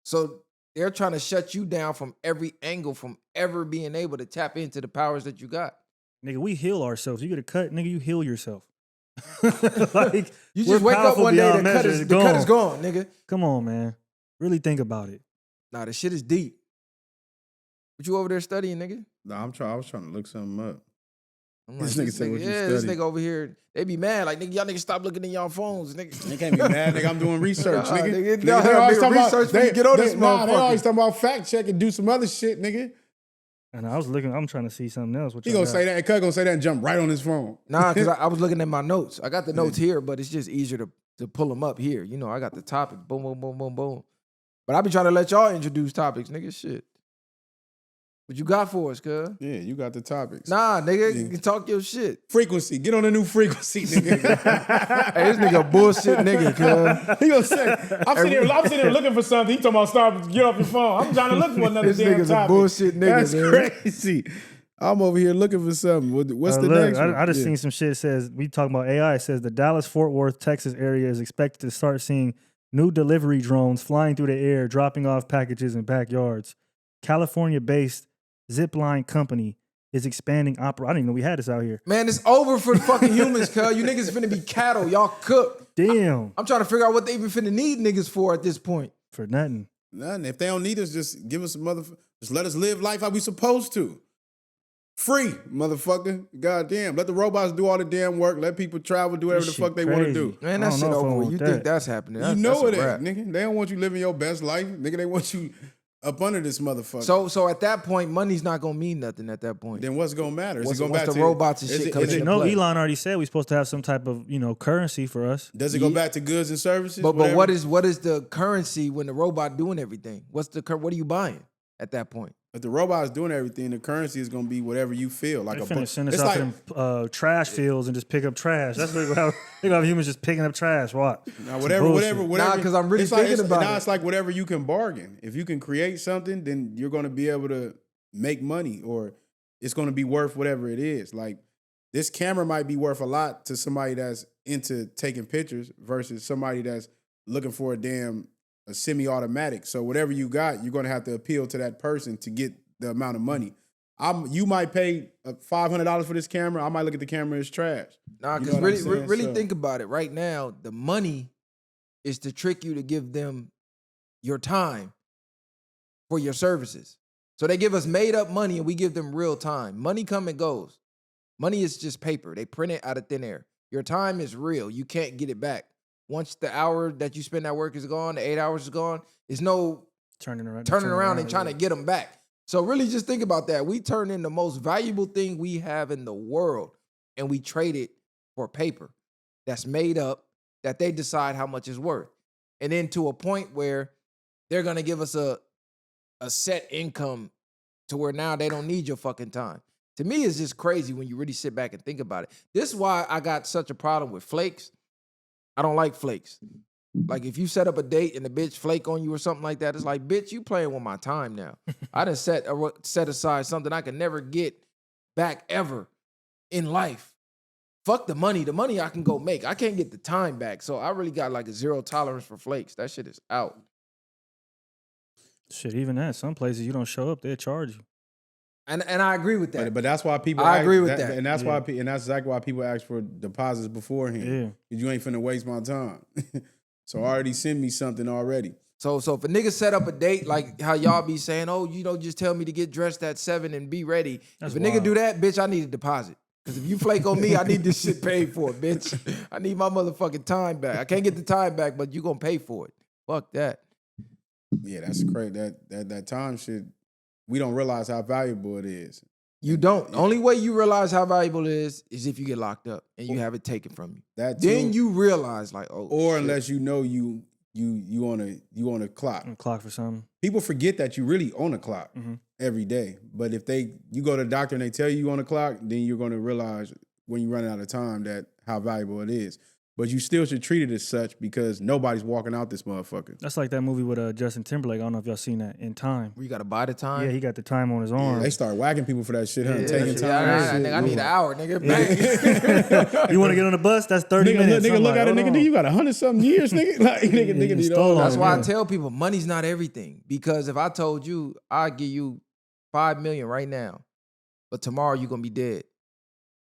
So they're trying to shut you down from every angle, from ever being able to tap into the powers that you got. Nigga, we heal ourselves. You get a cut, nigga, you heal yourself. Like, You we're just wake up powerful one day, beyond the cut measure. is gone, nigga. Come on, man. Really think about it. Nah, the shit is deep. What you over there studying, nigga? Nah, I was trying to look something up. I'm This nigga said what you this study. nigga over here, they be mad. Like, nigga, y'all niggas stop looking in y'all phones, nigga. They can't be mad, nigga. I'm doing research, Nah, nigga. nigga, they always talking about research when you get on this They motherfucker. always talking about fact check and do some other shit, nigga. And I'm trying to see something else. What He y'all gonna got? say that, and Cuz gonna say that and jump right on his phone. Nah, because I was looking at my notes. I got the notes here, but it's just easier to pull them up here. You know, I got the topic. Boom, boom, boom, boom, boom. But I be trying to let y'all introduce topics, nigga. Shit. What you got for us, cuz? Yeah, you got the topics. Nah, nigga, Yeah. you can talk your shit. Frequency. Get on a new frequency, nigga. Hey, this nigga a bullshit nigga, cuz. He gonna say, I'm sitting here looking for something. He talking about start get off your phone. I'm trying to look for another This damn nigga's a topic. bullshit nigga, That's man. crazy. I'm over here looking for something. What's the Look, next one? I just Yeah. seen some shit. It says, we talking about AI. It says the Dallas-Fort Worth, Texas area is expected to start seeing new delivery drones flying through the air, dropping off packages in backyards. California-based Zipline company is expanding I didn't even know we had this out here. Man, it's over for the fucking humans, cuz. You niggas finna be cattle. Y'all cook. Damn. I'm trying to figure out what they even finna need niggas for at this point. For nothing. Nothing. If they don't need us, just give us just let us live life how we supposed to. Free, motherfucker. Goddamn. Let the robots do all the damn work. Let people travel, do whatever the This fuck shit they want to crazy. do. Man, I that don't shit know if I over. want You that. think that's happening. You That's know a it wrap. ain't, nigga. They don't want you living your best life. Nigga, they want you up under this motherfucker. So at that point, money's not gonna mean nothing at that point. then what's gonna matter? Is Once- it going once back the to robots and is shit it- come is in it- the No, play. Elon already said we're supposed to have some type of, currency for us. Does it go Yeah. back to goods and services? But whatever? what is the currency when the robot doing everything? What are you buying at that point? If the robot's doing everything, the currency is gonna be whatever you feel. Like They're a finna send us it's out like, to them trash fields and just pick up trash. That's what they're gonna have humans just picking up trash. What? Now, whatever. Nah, 'cause I'm really it's like, thinking about now it. it's like whatever you can bargain. If you can create something, then you're going to be able to make money, or it's going to be worth whatever it is. Like this camera might be worth a lot to somebody that's into taking pictures versus somebody that's looking for a semi-automatic. So whatever you got, you're going to have to appeal to that person to get the amount of money. You might pay $500 for this camera. I might look at the camera as trash. Nah, You because know what I'm saying? really So- think about it. Right now, the money is to trick you to give them your time for your services. So they give us made up money and we give them real time. Money come and goes. Money is just paper. They print it out of thin air. Your time is real. You can't get it back. Once the hour that you spend at work is gone, the 8 hours is gone, there's no turning around and trying to get them back. So really just think about that. We turn in the most valuable thing we have in the world and we trade it for paper that's made up that they decide how much it's worth. And then to a point where they're going to give us a set income to where now they don't need your fucking time. To me, it's just crazy when you really sit back and think about it. This is why I got such a problem with flakes. I don't like flakes. Like if you set up a date and the bitch flake on you or something like that, it's like, bitch, you playing with my time now. I done set aside something I can never get back ever in life. Fuck the money. The money I can go make. I can't get the time back. So I really got like a zero tolerance for flakes. That shit is out. Shit, even that. Some places you don't show up, they'll charge you. And I agree with that. But that's why people. I agree with that. And that's why. And that's exactly why people ask for deposits beforehand. Yeah. Because you ain't finna waste my time. So already send me something already. So if a nigga set up a date, like how y'all be saying, oh, you don't just tell me to get dressed at 7 and be ready. That's if a nigga do that, bitch, I need a deposit. Because if you flake on me, I need this shit paid for, bitch. I need my motherfucking time back. I can't get the time back, but you gonna pay for it. Fuck that. Yeah, that's crazy. That time shit, we don't realize how valuable it is. You don't. The only way you realize how valuable it is if you get locked up and you have it taken from you. That too, then you realize, like, oh, or shit. unless you know you on a clock. Clock for something. People forget that you really on a clock every day. But if you go to the doctor and they tell you on a clock, then you're going to realize when you run out of time that how valuable it is. But you still should treat it as such because nobody's walking out this motherfucker. That's like that movie with Justin Timberlake. I don't know if y'all seen that, In Time. You got to buy the time? Yeah, he got the time on his arm. They start whacking people for that shit, huh? Taking time. I need an hour, nigga. Bang. You want to get on the bus? That's 30 minutes. Nigga, look at it, nigga. You got 100-something years, nigga. Like, nigga need all That's that. why I tell people money's not everything. Because if I told you I give you $5 million right now, but tomorrow you're gonna be dead.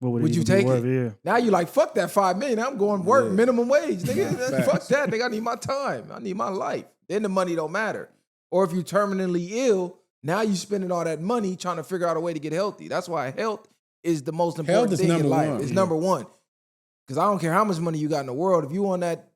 Would you take it? Yeah. Now you like, fuck that $5 million. I'm going work minimum wage, nigga. Fuck that, nigga. I need my time. I need my life. Then the money don't matter. Or if you're terminally ill, now you spending all that money trying to figure out a way to get healthy. That's why health is the most important thing in life. It's number one. Because I don't care how much money you got in the world. If you on that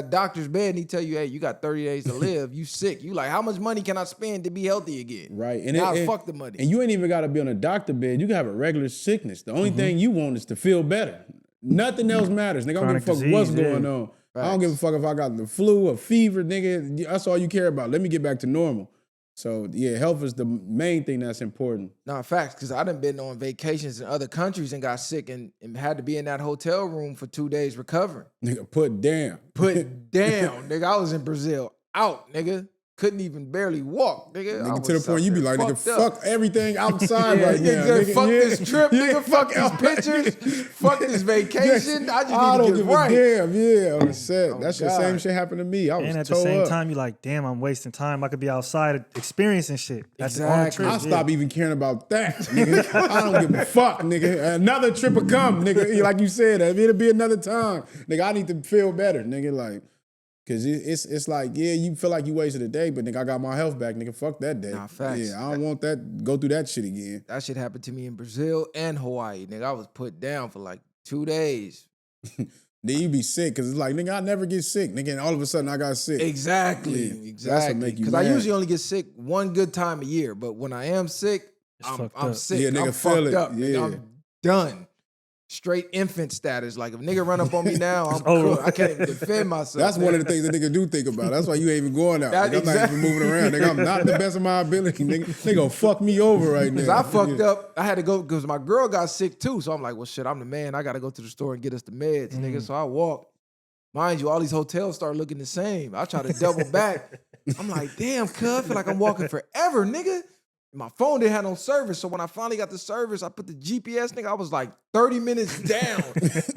doctor's bed and he tell you, hey, you got 30 days to live, you sick. You like, how much money can I spend to be healthy again? Right. And now fuck the money. And you ain't even got to be on a doctor bed. You can have a regular sickness. The only thing you want is to feel better. Nothing else matters. Nigga, I don't give a fuck what's going on. Facts. I don't give a fuck if I got the flu or fever, nigga. That's all you care about. Let me get back to normal. So, yeah, health is the main thing that's important. Nah, facts, because I done been on vacations in other countries and got sick and had to be in that hotel room for 2 days recovering. Nigga, put down. Nigga, I was in Brazil. Out, nigga. Couldn't even barely walk, nigga. Nigga, to the point you be like, nigga, fuck everything outside right now. Nigga, fuck this trip, nigga. Fuck these pictures. Fuck this vacation. I just need to get right. Damn, yeah, on the set. That shit, same shit happened to me. I was and at the same time, you're like, damn, I'm wasting time. I could be outside experiencing shit. That's exactly. I stopped even caring about that, nigga. I don't give a fuck, nigga. Another trip will come, nigga. Like you said, it'll be another time. Nigga, I need to feel better, nigga. Like, cause it's like, yeah, you feel like you wasted a day, but nigga, I got my health back, nigga. Fuck that day. Nah, facts. Yeah, I don't want that. Go through that shit again. That shit happened to me in Brazil and Hawaii, nigga. I was put down for like 2 days. Then you be sick, cause it's like, nigga, I never get sick, nigga, and all of a sudden I got sick. Exactly. Yeah, that's what make you mad. Cause I usually only get sick one good time a year, but when I am sick, I'm sick. Yeah, nigga, I'm feel it. Up, yeah. nigga, I'm done. Straight infant status. Like, if a nigga run up on me now, I'm cool. I can't even defend myself. That's one of the things that nigga do think about. That's why you ain't even going out. Nigga, I'm not even moving around. Nigga, I'm not the best of my ability. Nigga, they gonna fuck me over right now. Because I fucked up. I had to go because my girl got sick too. So I'm like, well, shit, I'm the man. I got to go to the store and get us the meds, nigga. So I walk. Mind you, all these hotels start looking the same. I try to double back. I'm like, damn, cuz, I feel like I'm walking forever, nigga. My phone didn't have no service, so when I finally got the service, I put the GPS, nigga, I was like 30 minutes down.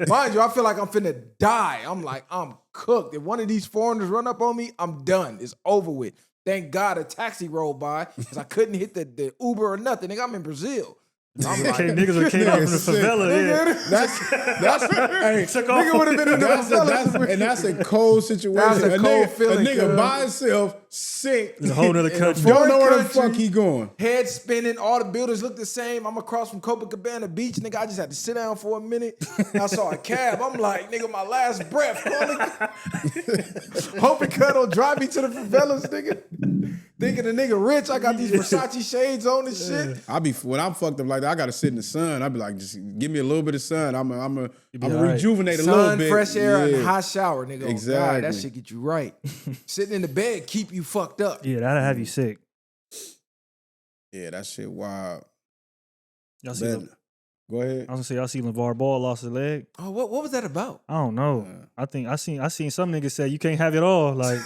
Mind you, I feel like I'm finna die. I'm like, I'm cooked. If one of these foreigners run up on me, I'm done. It's over with. Thank God a taxi rolled by, because I couldn't hit the Uber or nothing. Nigga, I'm in Brazil. I'm like, niggas came out from the favela. Nigga, that's hey, nigga would have been in the favela. And that's a cold situation. That's a cold feeling. A nigga by himself, sick. It's a whole nother country. Don't know where the fuck he going. Head spinning. All the buildings look the same. I'm across from Copacabana Beach. Nigga, I just had to sit down for a minute. I saw a cab. I'm like, nigga, my last breath. Hoping God don't drive me to the favelas, nigga. Thinking the nigga rich, I got these Versace shades on and shit. When I'm fucked up like that, I gotta sit in the sun. I be like, just give me a little bit of sun. I'm a right. rejuvenate a little bit. Sun, fresh air, and hot shower, nigga. Exactly. Oh God, that shit get you right. Sitting in the bed keep you fucked up. Yeah, that'll have you sick. Yeah, that shit wild. Y'all see? Go ahead. I was gonna say y'all see LeVar Ball lost his leg. Oh, what was that about? I don't know. I think I seen some niggas say you can't have it all. Like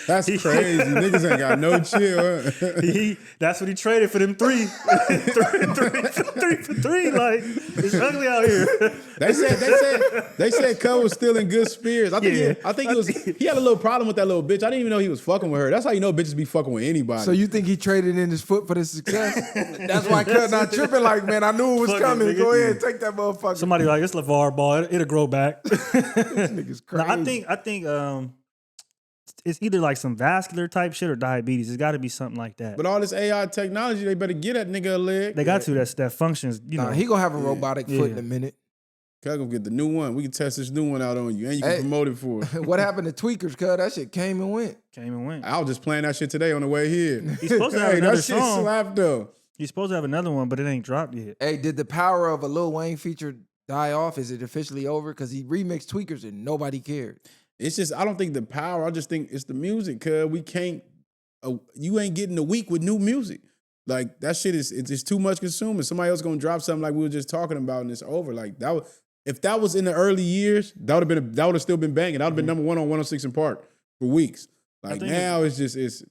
that's crazy. Niggas ain't got no chill. Huh? That's what he traded for them three. three for three. Like it's ugly out here. They said Cub was still in good spirits. I think he had a little problem with that little bitch. I didn't even know he was fucking with her. That's how you know bitches be fucking with anybody. So you think he traded in his foot for the success? That's why Cub not tripping. Like, man, I knew it was coming. Go ahead, take that motherfucker. Somebody like, it's LeVar Ball. It'll grow back. This nigga's crazy. No, I think it's either like some vascular type shit or diabetes. It's got to be something like that. But all this AI technology, they better get that nigga a leg. They got to. That functions. You know, he gonna have a robotic foot in a minute. Cuz gonna get the new one. We can test this new one out on you, and you can promote it for it. What happened to Tweakers, cuz? That shit came and went. I was just playing that shit today on the way here. He's supposed to have another that song. shit slapped though. He's supposed to have another one, but it ain't dropped yet. Hey, did the power of a Lil Wayne feature die off? Is it officially over? Because he remixed Tweakers and nobody cared. It's just, I don't think the power, I just think it's the music, cuz we can't, you ain't getting a week with new music. Like, that shit it's too much consuming. Somebody else gonna drop something like we were just talking about and it's over. Like, if that was in the early years, that would have still been banging. That would have been number one on 106 in Park for weeks. Like, now it's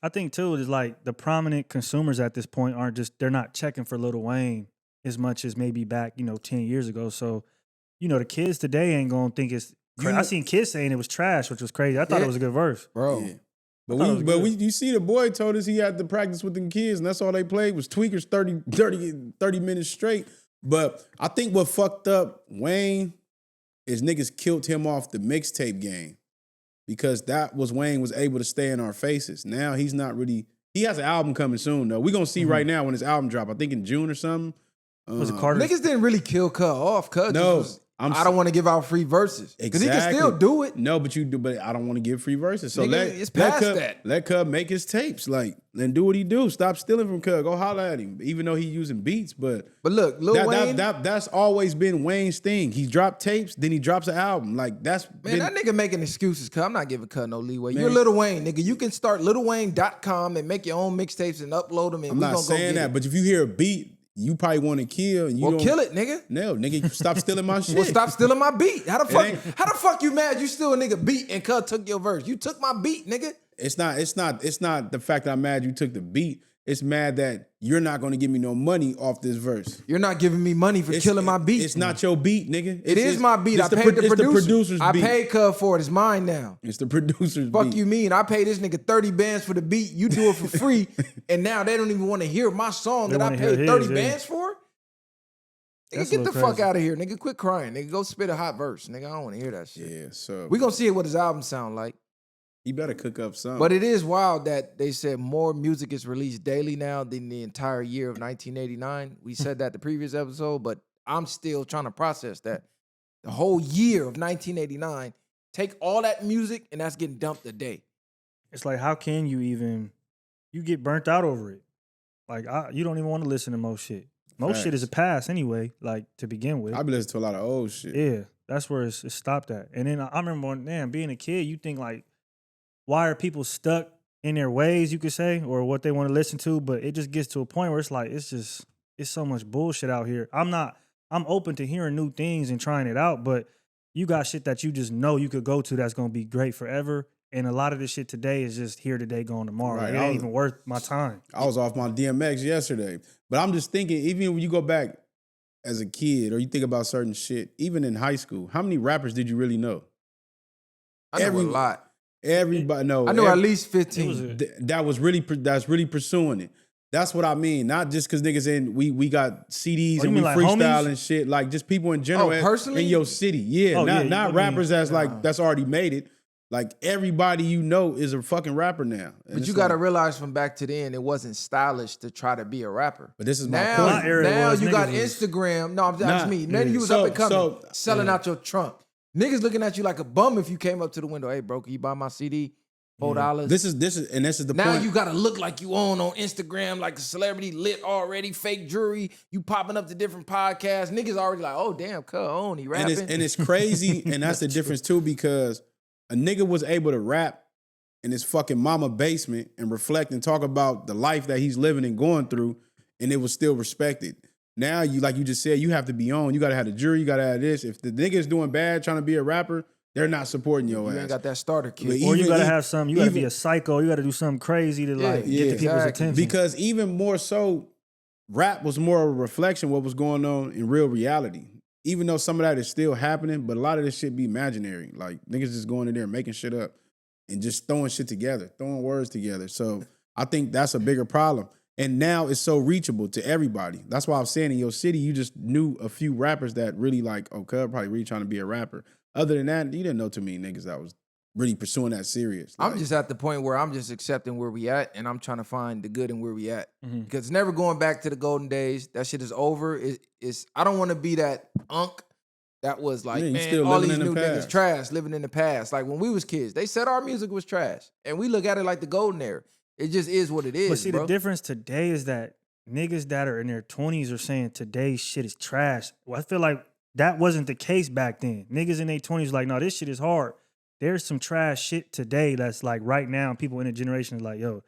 I think too is like the prominent consumers at this point they're not checking for Lil Wayne as much as maybe back 10 years ago. So the kids today ain't gonna think it's. I seen kids saying it was trash, which was crazy. I thought it was a good verse, bro. Yeah. But you see, the boy told us he had to practice with them kids, and that's all they played was Tweakers 30 minutes straight. But I think what fucked up Wayne is niggas killed him off the mixtape game. Because that was Wayne was able to stay in our faces. Now he's not really. He has an album coming soon though. We're gonna see right now when his album drop. I think in June or something. Was it Carter? Niggas didn't really kill Cuz off. Cuz I don't want to give out free verses. Because he can still do it. No, but you do. But I don't want to give free verses. So it's past that. Let Cub make his tapes, and do what he do. Stop stealing from Cub. Go holler at him. Even though he using beats, but look, Lil Wayne. That's always been Wayne's thing. He dropped tapes, then he drops an album. Like that nigga making excuses. Cuz I'm not giving Cuz no leeway. Man. You're Lil Wayne, nigga. You can start LilWayne.com and make your own mixtapes and upload them. And I'm not saying that, but if you hear a beat. You probably want to kill, and you don't kill it, nigga. No, nigga, stop stealing my shit. Well, stop stealing my beat. How the fuck you mad? You steal a nigga beat and Cuz took your verse. You took my beat, nigga. It's not the fact that I'm mad you took the beat. It's mad that you're not going to give me no money off this verse. You're not giving me money for killing my beat. It's not your beat, nigga. It is my beat. I paid the producer. It's the producer's beat. I paid Cuz for it. It's mine now. It's the producer's beat. Fuck you mean? I paid this nigga 30 bands for the beat. You do it for free. And now they don't even want to hear my song that I paid 30 bands for? Nigga, get the fuck out of here, nigga. Quit crying, nigga. Go spit a hot verse, nigga. I don't want to hear that shit. Yeah, so we gonna see what his album sound like. He better cook up something. But it is wild that they said more music is released daily now than the entire year of 1989. We said that the previous episode, but I'm still trying to process that. The whole year of 1989, take all that music and that's getting dumped a day. It's like, how can you get burnt out over it? Like, you don't even want to listen to most shit. Most shit is a pass anyway, like, to begin with. I've been listening to a lot of old shit. Yeah, that's where it's stopped at. And then I remember, being a kid, you think, like, why are people stuck in their ways, you could say, or what they want to listen to? But it just gets to a point where it's like, it's so much bullshit out here. I'm open to hearing new things and trying it out, but you got shit that you just know you could go to that's going to be great forever. And a lot of this shit today is just here today, gone tomorrow. Right. It ain't even worth my time. I was off my DMX yesterday. But I'm just thinking, even when you go back as a kid or you think about certain shit, even in high school, how many rappers did you really know? I know a lot. Everybody know. I know at least 15. That's really pursuing it. That's what I mean. Not just because niggas we got CDs and we freestyle and shit. Like just people in general personally? in your city. Yeah, not rappers that's already made it. Like everybody you know is a fucking rapper now. And but you got to realize from back to then, it wasn't stylish to try to be a rapper. But this is my point. Now you got Instagram. No, that's me. Then you was up and coming, selling out your trunk. Niggas looking at you like a bum if you came up to the window. Hey, bro, can you buy my CD? $4. This is the now point. you gotta look like you on Instagram, like a celebrity, lit already, fake jewelry. You popping up to different podcasts. Niggas already like, oh damn, on he rapping. And it's crazy, and that's the difference too, because a nigga was able to rap in his fucking mama basement and reflect and talk about the life that he's living and going through, and it was still respected. Now you, like you just said, you have to be on. You gotta have the jury. You gotta have this. If the nigga's doing bad trying to be a rapper, they're not supporting your ass. You ain't got that starter kit. But Or you gotta have something. You gotta be a psycho. You gotta do something crazy to get the people's attention. Because even more so, rap was more of a reflection of what was going on in real reality. Even though some of that is still happening, but a lot of this shit be imaginary. Like niggas just going in there making shit up and just throwing shit together, throwing words together. So I think that's a bigger problem. And now it's so reachable to everybody. That's why I'm saying in your city, you just knew a few rappers that really like, oh, cuz probably really trying to be a rapper. Other than that, you didn't know too many niggas that was really pursuing that serious. Like, I'm just at the point where I'm just accepting where we at, and I'm trying to find the good in where we at. Because it's never going back to the golden days. That shit is over. I don't want to be that unk that was like, man, all these new niggas trash, living in the past. Like when we was kids, they said our music was trash, and we look at it like the golden era. It just is what it is. But see, bro. the difference today is that niggas that are in their 20s are saying today's shit is trash. Well, I feel like that wasn't the case back then. Niggas in their 20s like, no, this shit is hard. There's some trash shit today that's like right now, people in the generation is like, yo,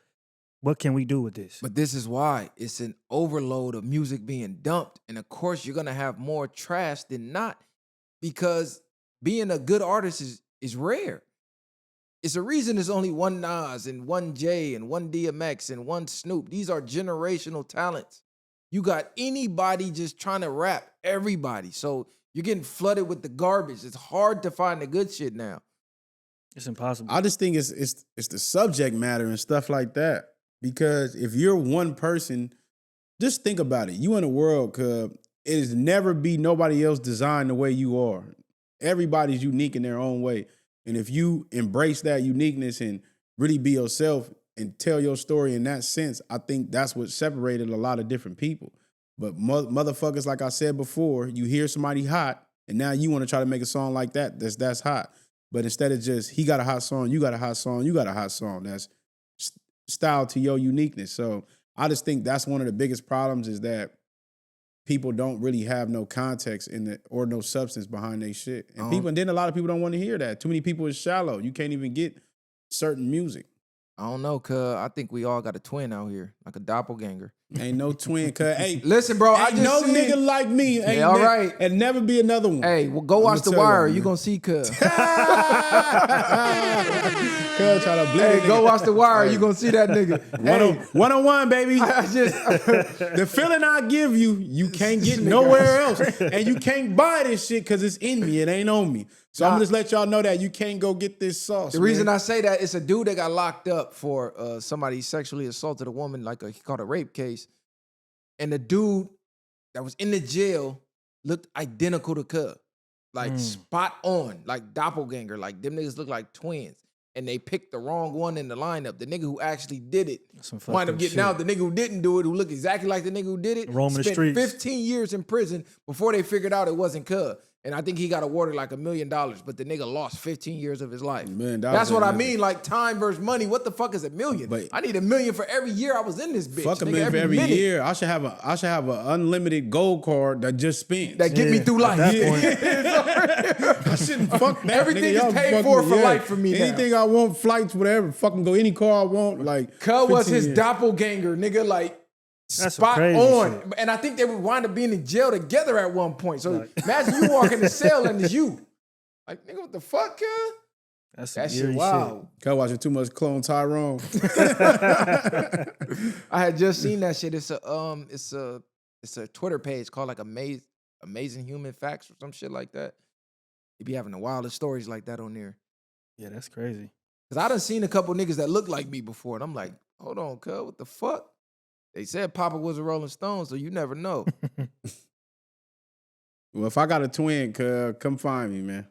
what can we do with this? But this is why it's an overload of music being dumped. And of course, you're going to have more trash than not, because being a good artist is rare. It's a reason there's only one Nas and one Jay and one DMX and one Snoop. These are generational talents. You got anybody just trying to rap, everybody. So you're getting flooded with the garbage. It's hard to find the good shit now. It's impossible. I just think it's the subject matter and stuff like that. Because if you're one person, just think about it. You in a world, cuz it is never be nobody else designed the way you are. Everybody's unique in their own way. And if you embrace that uniqueness and really be yourself and tell your story in that sense, I think that's what separated a lot of different people. But motherfuckers, like I said before, you hear somebody hot, and now you want to try to make a song like that's hot. But instead of just, he got a hot song, you got a hot song, you got a hot song, that's style to your uniqueness. So I just think that's one of the biggest problems, is that people don't really have no context or no substance behind their shit. And then a lot of people don't want to hear that. Too many people is shallow. You can't even get certain music. I don't know, cuz I think we all got a twin out here, like a doppelganger. Ain't no twin, cuz. Hey, listen, bro, ain't no nigga like me. Ain't all right. And never be another one. Hey, well, go watch The Wire. You gonna see cuz. Cuz try to blend. Hey, go watch The Wire. You gonna see that nigga. One-on-one, baby. The feeling I give you, you can't get nowhere else. And you can't buy this shit because it's in me. It ain't on me. So I'm gonna just let y'all know that you can't go get this sauce. The reason I say that, it's a dude that got locked up for somebody sexually assaulted a woman, he called a rape case. And the dude that was in the jail looked identical to Cub. Like spot on, like doppelganger. Like them niggas look like twins. And they picked the wrong one in the lineup. The nigga who actually did it wound up getting out. The nigga who didn't do it, who looked exactly like the nigga who did it, roaming the streets. 15 years in prison before they figured out it wasn't Cub. And I think he got awarded like $1 million, but the nigga lost 15 years of his life. Man, that's what I mean, like time versus money. What the fuck is $1 million? But I need $1 million for every year I was in this bitch. Fuck $1 million for every year. I should have an unlimited gold card that just spins. That get me through life. I shouldn't fuck that. Everything is paid for life for me now. Anything I want, flights, whatever. Fucking go any car I want. Like Cub was his doppelganger, nigga. Like that's spot on. Shit. And I think they would wind up being in jail together at one point. So imagine you walk in the cell and it's you. Like, nigga, what the fuck, cuz? That shit wild. Cuz watching too much Clone Tyrone. I had just seen that shit. It's a Twitter page called like Amazing Human Facts or some shit like that. You be having the wildest stories like that on there. Yeah, that's crazy. Cause I done seen a couple niggas that look like me before, and I'm like, hold on, cuz, what the fuck? They said Papa was a Rolling Stone, so you never know. Well, if I got a twin, cuz, come find me, man.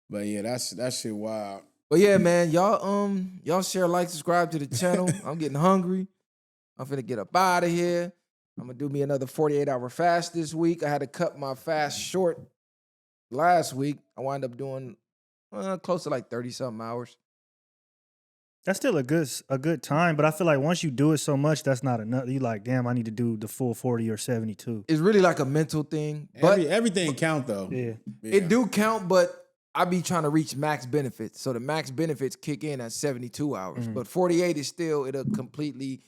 But yeah, that shit wild. But yeah, man, y'all share, like, subscribe to the channel. I'm getting hungry. I'm finna get up out of here. I'm gonna do me another 48-hour fast this week. I had to cut my fast short last week. I wound up doing close to like 30-something hours. That's still a good time, but I feel like once you do it so much, that's not enough. You like, damn, I need to do the full 40 or 72. It's really like a mental thing. But everything count though. Yeah. it do count, but I be trying to reach max benefits. So the max benefits kick in at 72 hours. Mm-hmm. But 48 is still, it'll completely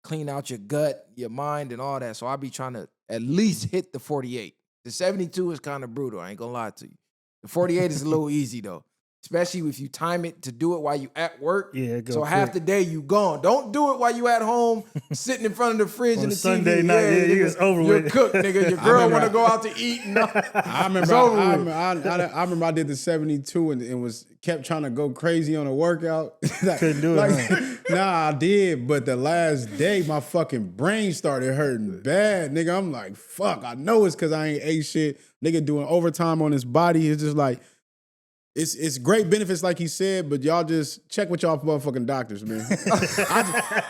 clean out your gut, your mind, and all that. So I be trying to at least hit the 48. The 72 is kind of brutal. I ain't gonna lie to you. The 48 is a little easy though. Especially if you time it to do it while you at work. Yeah, go so quick. half the day you gone. Don't do it while you at home, sitting in front of the fridge On and the Sunday TV. night, yeah, nigga, it's over you're with. cooked, nigga. Your girl want to go out to eat. And I remember I remember I did the 72 and was kept trying to go crazy on a workout. Couldn't do it, Nah, I did, but the last day my fucking brain started hurting bad, nigga. I'm like, fuck, I know it's because I ain't ate shit. Nigga doing overtime on his body. It's just like, it's great benefits like he said, but y'all just check with y'all motherfucking doctors, man.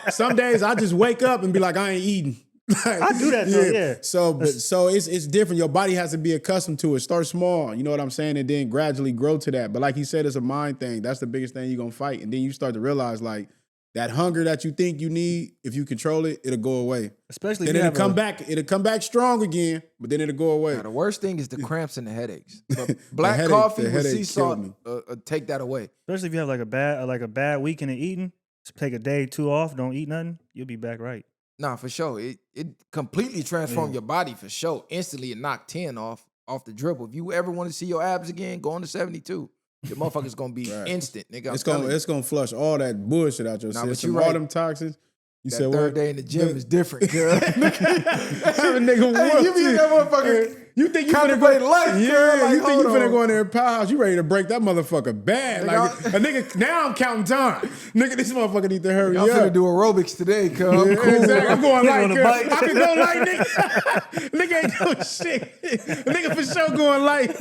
Some days I just wake up and be like, I ain't eating. I do that though, yeah. So it's different. Your body has to be accustomed to it. Start small, you know what I'm saying, and then gradually grow to that. But like he said, it's a mind thing. That's the biggest thing you're gonna fight. And then you start to realize like that hunger that you think you need, if you control it, it'll go away. Especially then it'll come back strong again, but then it'll go away. Now, the worst thing is the cramps and the headaches. But black coffee with sea salt take that away. Especially if you have like a bad weekend of eating, just take a day, 2 off, don't eat nothing, you'll be back right. Nah, for sure. It completely transformed your body for sure. Instantly it knocked 10 off the dribble. If you ever want to see your abs again, go on to 72. Your motherfucker's gonna be instant, nigga. It's gonna flush all that bullshit out your system, all them toxins. You that said third what? day in the gym is different, girl. Have a nigga Hey, you be in that motherfucker. You think you finna contemplate go? life, Yeah, girl. Like, you think you hold finna on. go in there and powerhouse? You ready to break that motherfucker bad? Like a nigga. Now I'm counting time. Nigga, this motherfucker need to hurry I'm up. finna do aerobics today, cuz. Yeah, I'm cool. exactly. I'm going light, on the cuz. bike. I can go light, nigga. Nigga ain't doing shit. Nigga for sure going light.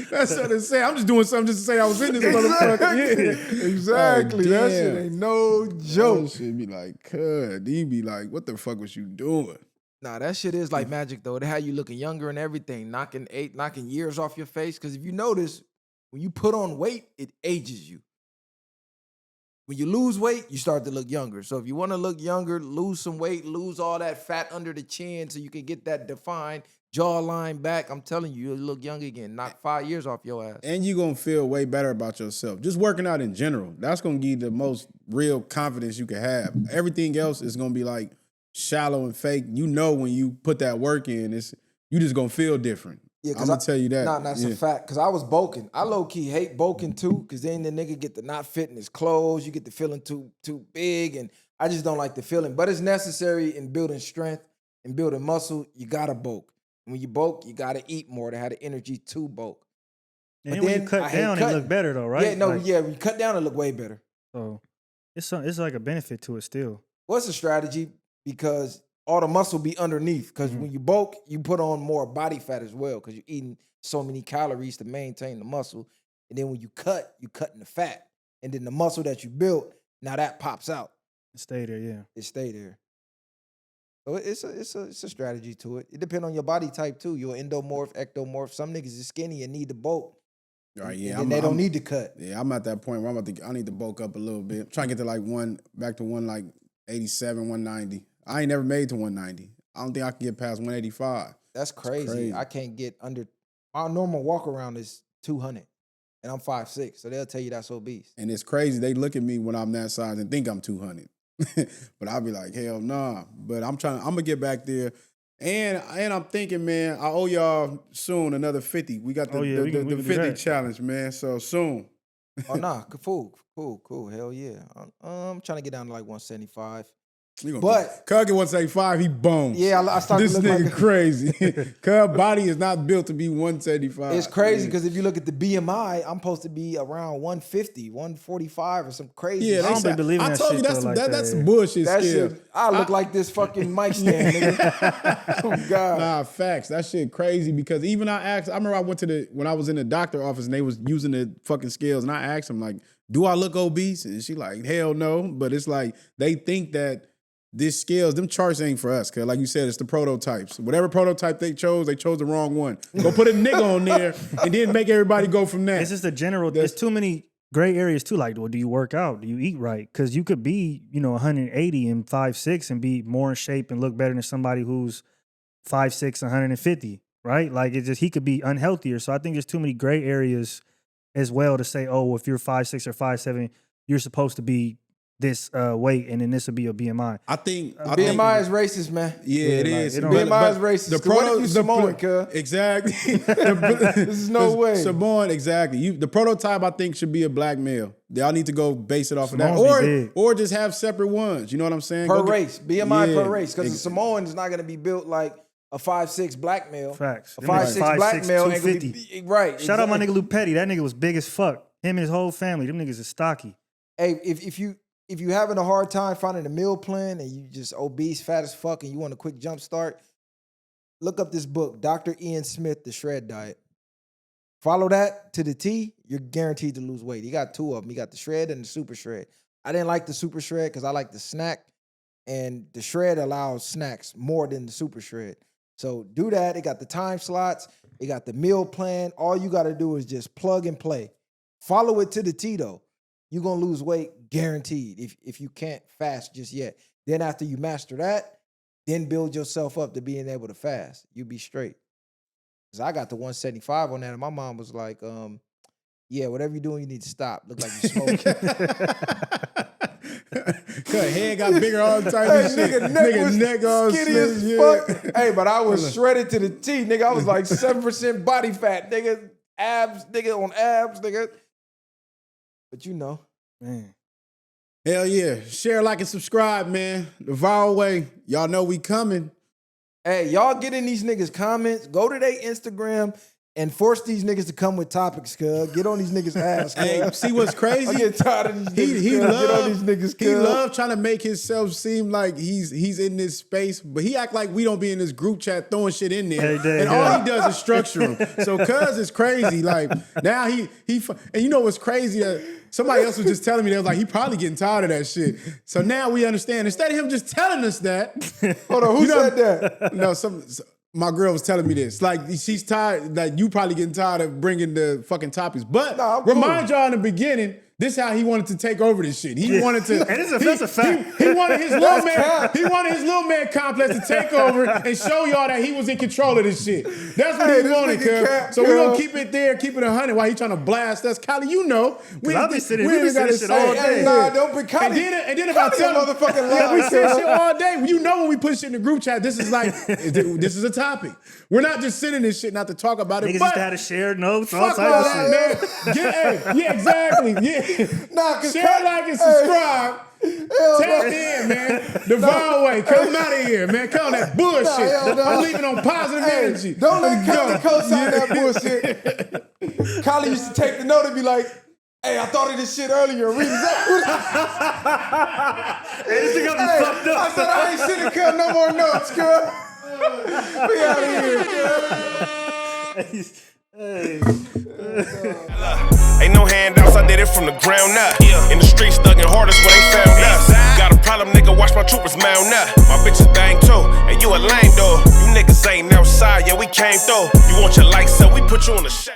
That's what it say. I'm just doing something just to say I was in this motherfucker. Yeah. Exactly. Oh, That damn. shit ain't no joke. That shit be like, cuz. He be like, what the fuck was you doing? Nah, that shit is like magic though. They had you looking younger and everything, knocking years off your face. Because if you notice, when you put on weight, it ages you. When you lose weight, you start to look younger. So if you want to look younger, lose some weight, lose all that fat under the chin so you can get that defined jawline back. I'm telling you, you'll look young again. Knock 5 years off your ass. And you're going to feel way better about yourself. Just working out in general. That's going to give you the most real confidence you can have. Everything else is going to be like shallow and fake. You know when you put that work in, you just going to feel different. Yeah, I'm going to tell you that. Nah, that's a fact. Because I was bulking. I low-key hate bulking too, because then the nigga get to not fit in his clothes. You get the feeling too big, and I just don't like the feeling. But it's necessary in building strength and building muscle. You got to bulk. When you bulk, you got to eat more to have the energy to bulk. And when you cut down, it look better though, right? Yeah, no, yeah. When you cut down, it look way better. So it's like a benefit to it still. What's a strategy? Because all the muscle be underneath. Because when you bulk, you put on more body fat as well. Because you're eating so many calories to maintain the muscle. And then when you cutting the fat. And then the muscle that you built, now that pops out. It stay there, yeah. It stay there. So it's a strategy to it. It depends on your body type too. You're endomorph, ectomorph. Some niggas is skinny and need to bulk. All right, yeah, and they don't need to cut. Yeah, I'm at that point where I need to bulk up a little bit. I'm trying to get to back to 187, 190. I ain't never made to 190. I don't think I can get past 185. That's crazy. I can't get under. My normal walk around is 200, and I'm 5'6", so they'll tell you that's obese. And it's crazy. They look at me when I'm that size and think I'm 200. But I'll be like, hell nah. But I'm gonna get back there. And I'm thinking, man, I owe y'all soon another 50. We got the 50 challenge, man. So soon. Oh nah, cool. Hell yeah. I'm trying to get down to like 175. But Cuz get 175, he bones. Yeah, I started this to look nigga like crazy. Cuz body is not built to be 175. it's crazy because if you look at the BMI, I'm supposed to be around 150, 145 or some crazy. Yeah, I don't be believing I that told shit you though like that. that's bullshit That skill. shit, I look like this fucking mic stand, nigga. Oh God. Nah, facts. That shit crazy because even I remember I went when I was in the doctor office and they was using the fucking scales and I asked them like, do I look obese? And she like, hell no. But it's like, they think that this scales, them charts ain't for us. Cause like you said, it's the prototypes. Whatever prototype they chose the wrong one. Go put a nigga on there and then make everybody go from that. It's just a general. There's too many gray areas too. Like, well, do you work out? Do you eat right? Because you could be, 180 and 5'6" and be more in shape and look better than somebody who's 5'6", 150, right? Like, it's just he could be unhealthier. So I think there's too many gray areas as well to say, oh, if you're 5'6" or 5'7", you're supposed to be this weight, and then this would be your BMI. I think BMI is racist, man. Yeah, it is. BMI is racist. What if you Samoan, cuz? Exactly. This is no way. Samoan, exactly. The prototype, I think, should be a black male. Y'all need to go base it off Samoans of be that, big. or just have separate ones. You know what I'm saying? Per race, BMI per race, because the Samoan is not going to be built like a 5'6" black male. Facts. A 5'6" black male ain't gonna 250. be right. Shout out my nigga Lou Petty. That nigga was big as fuck. Him and his whole family. Them niggas is stocky. Hey, if you having a hard time finding a meal plan and you just obese, fat as fuck, and you want a quick jump start, look up this book, Dr. Ian Smith, The Shred Diet. Follow that to the T, you're guaranteed to lose weight. He got two of them. He got the shred and the super shred. I didn't like the super shred because I like the snack, and the shred allows snacks more than the super shred. So do that. It got the time slots. It got the meal plan. All you got to do is just plug and play. Follow it to the T, though. You're going to lose weight guaranteed if you can't fast just yet. Then after you master that, then build yourself up to being able to fast. You'll be straight. Because I got to 175 on that, and my mom was like, yeah, whatever you're doing, you need to stop. Look like you're smoking. Cause head got bigger all the time. Nigga neck all skinny slim, as yeah. fuck. Hey, but I was shredded to the T, nigga. I was like 7% body fat, nigga. Abs, nigga, on abs, nigga. But you know. Man. Hell yeah. Share, like, and subscribe, man. The viral way. Y'all know we coming. Hey, y'all get in these niggas' comments. Go to their Instagram and force these niggas to come with topics, cuz. Get on these niggas' ass, cuz. Hey, see what's crazy? I get tired of these niggas, He cuz. love, Get on these niggas, he cuz. love trying to make himself seem like he's in this space, but he act like we don't be in this group chat throwing shit in there. And all he does is structure them. So cuz it's crazy. Like, now he and you know what's crazy? Somebody else was just telling me, they was like, he probably getting tired of that shit. So now we understand. Instead of him just telling us that. Hold on, who said that? No, my girl was telling me this. Like, she's tired, like, you probably getting tired of bringing the fucking topics. But remind y'all in the beginning, this is how he wanted to take over this shit. He wanted to. And that's a fact. He wanted his little man. He wanted his little man complex to take over and show y'all that he was in control of this shit. That's what he wanted, cuz. So we're gonna keep it there, keep it 100 while he trying to blast us. Kylie, you know, I'll be sitting shit all day. Nah, don't be Kylie. And then if I tell him, motherfucking we say shit all day. You know, when we put shit in the group chat, this is like, this is a topic. We're not just sitting this shit not to talk about it. Niggas just had to share notes, all Fuck types all of that, shit. man. Yeah, exactly. Yeah. Nah, share, like, and subscribe. Tap in, man. The viral way. Come out of here, man. Come on, that bullshit. I'm leaving on positive energy. Don't let Kylie co-sign that bullshit. Kylie used to take the note and be like, hey, I thought of this shit earlier. Read it Hey, this nigga be fucked up. I said, I ain't sitting cut no more notes, cuz. We out of here, cuz. Ain't no handouts, I did it from the ground up. In the streets, thugging hardest where they found us. Got a problem, nigga, watch my troopers mount up. My bitches bang too, and you a lame though. You niggas ain't outside, yeah, we came through. You want your lights up, we put you on the shade.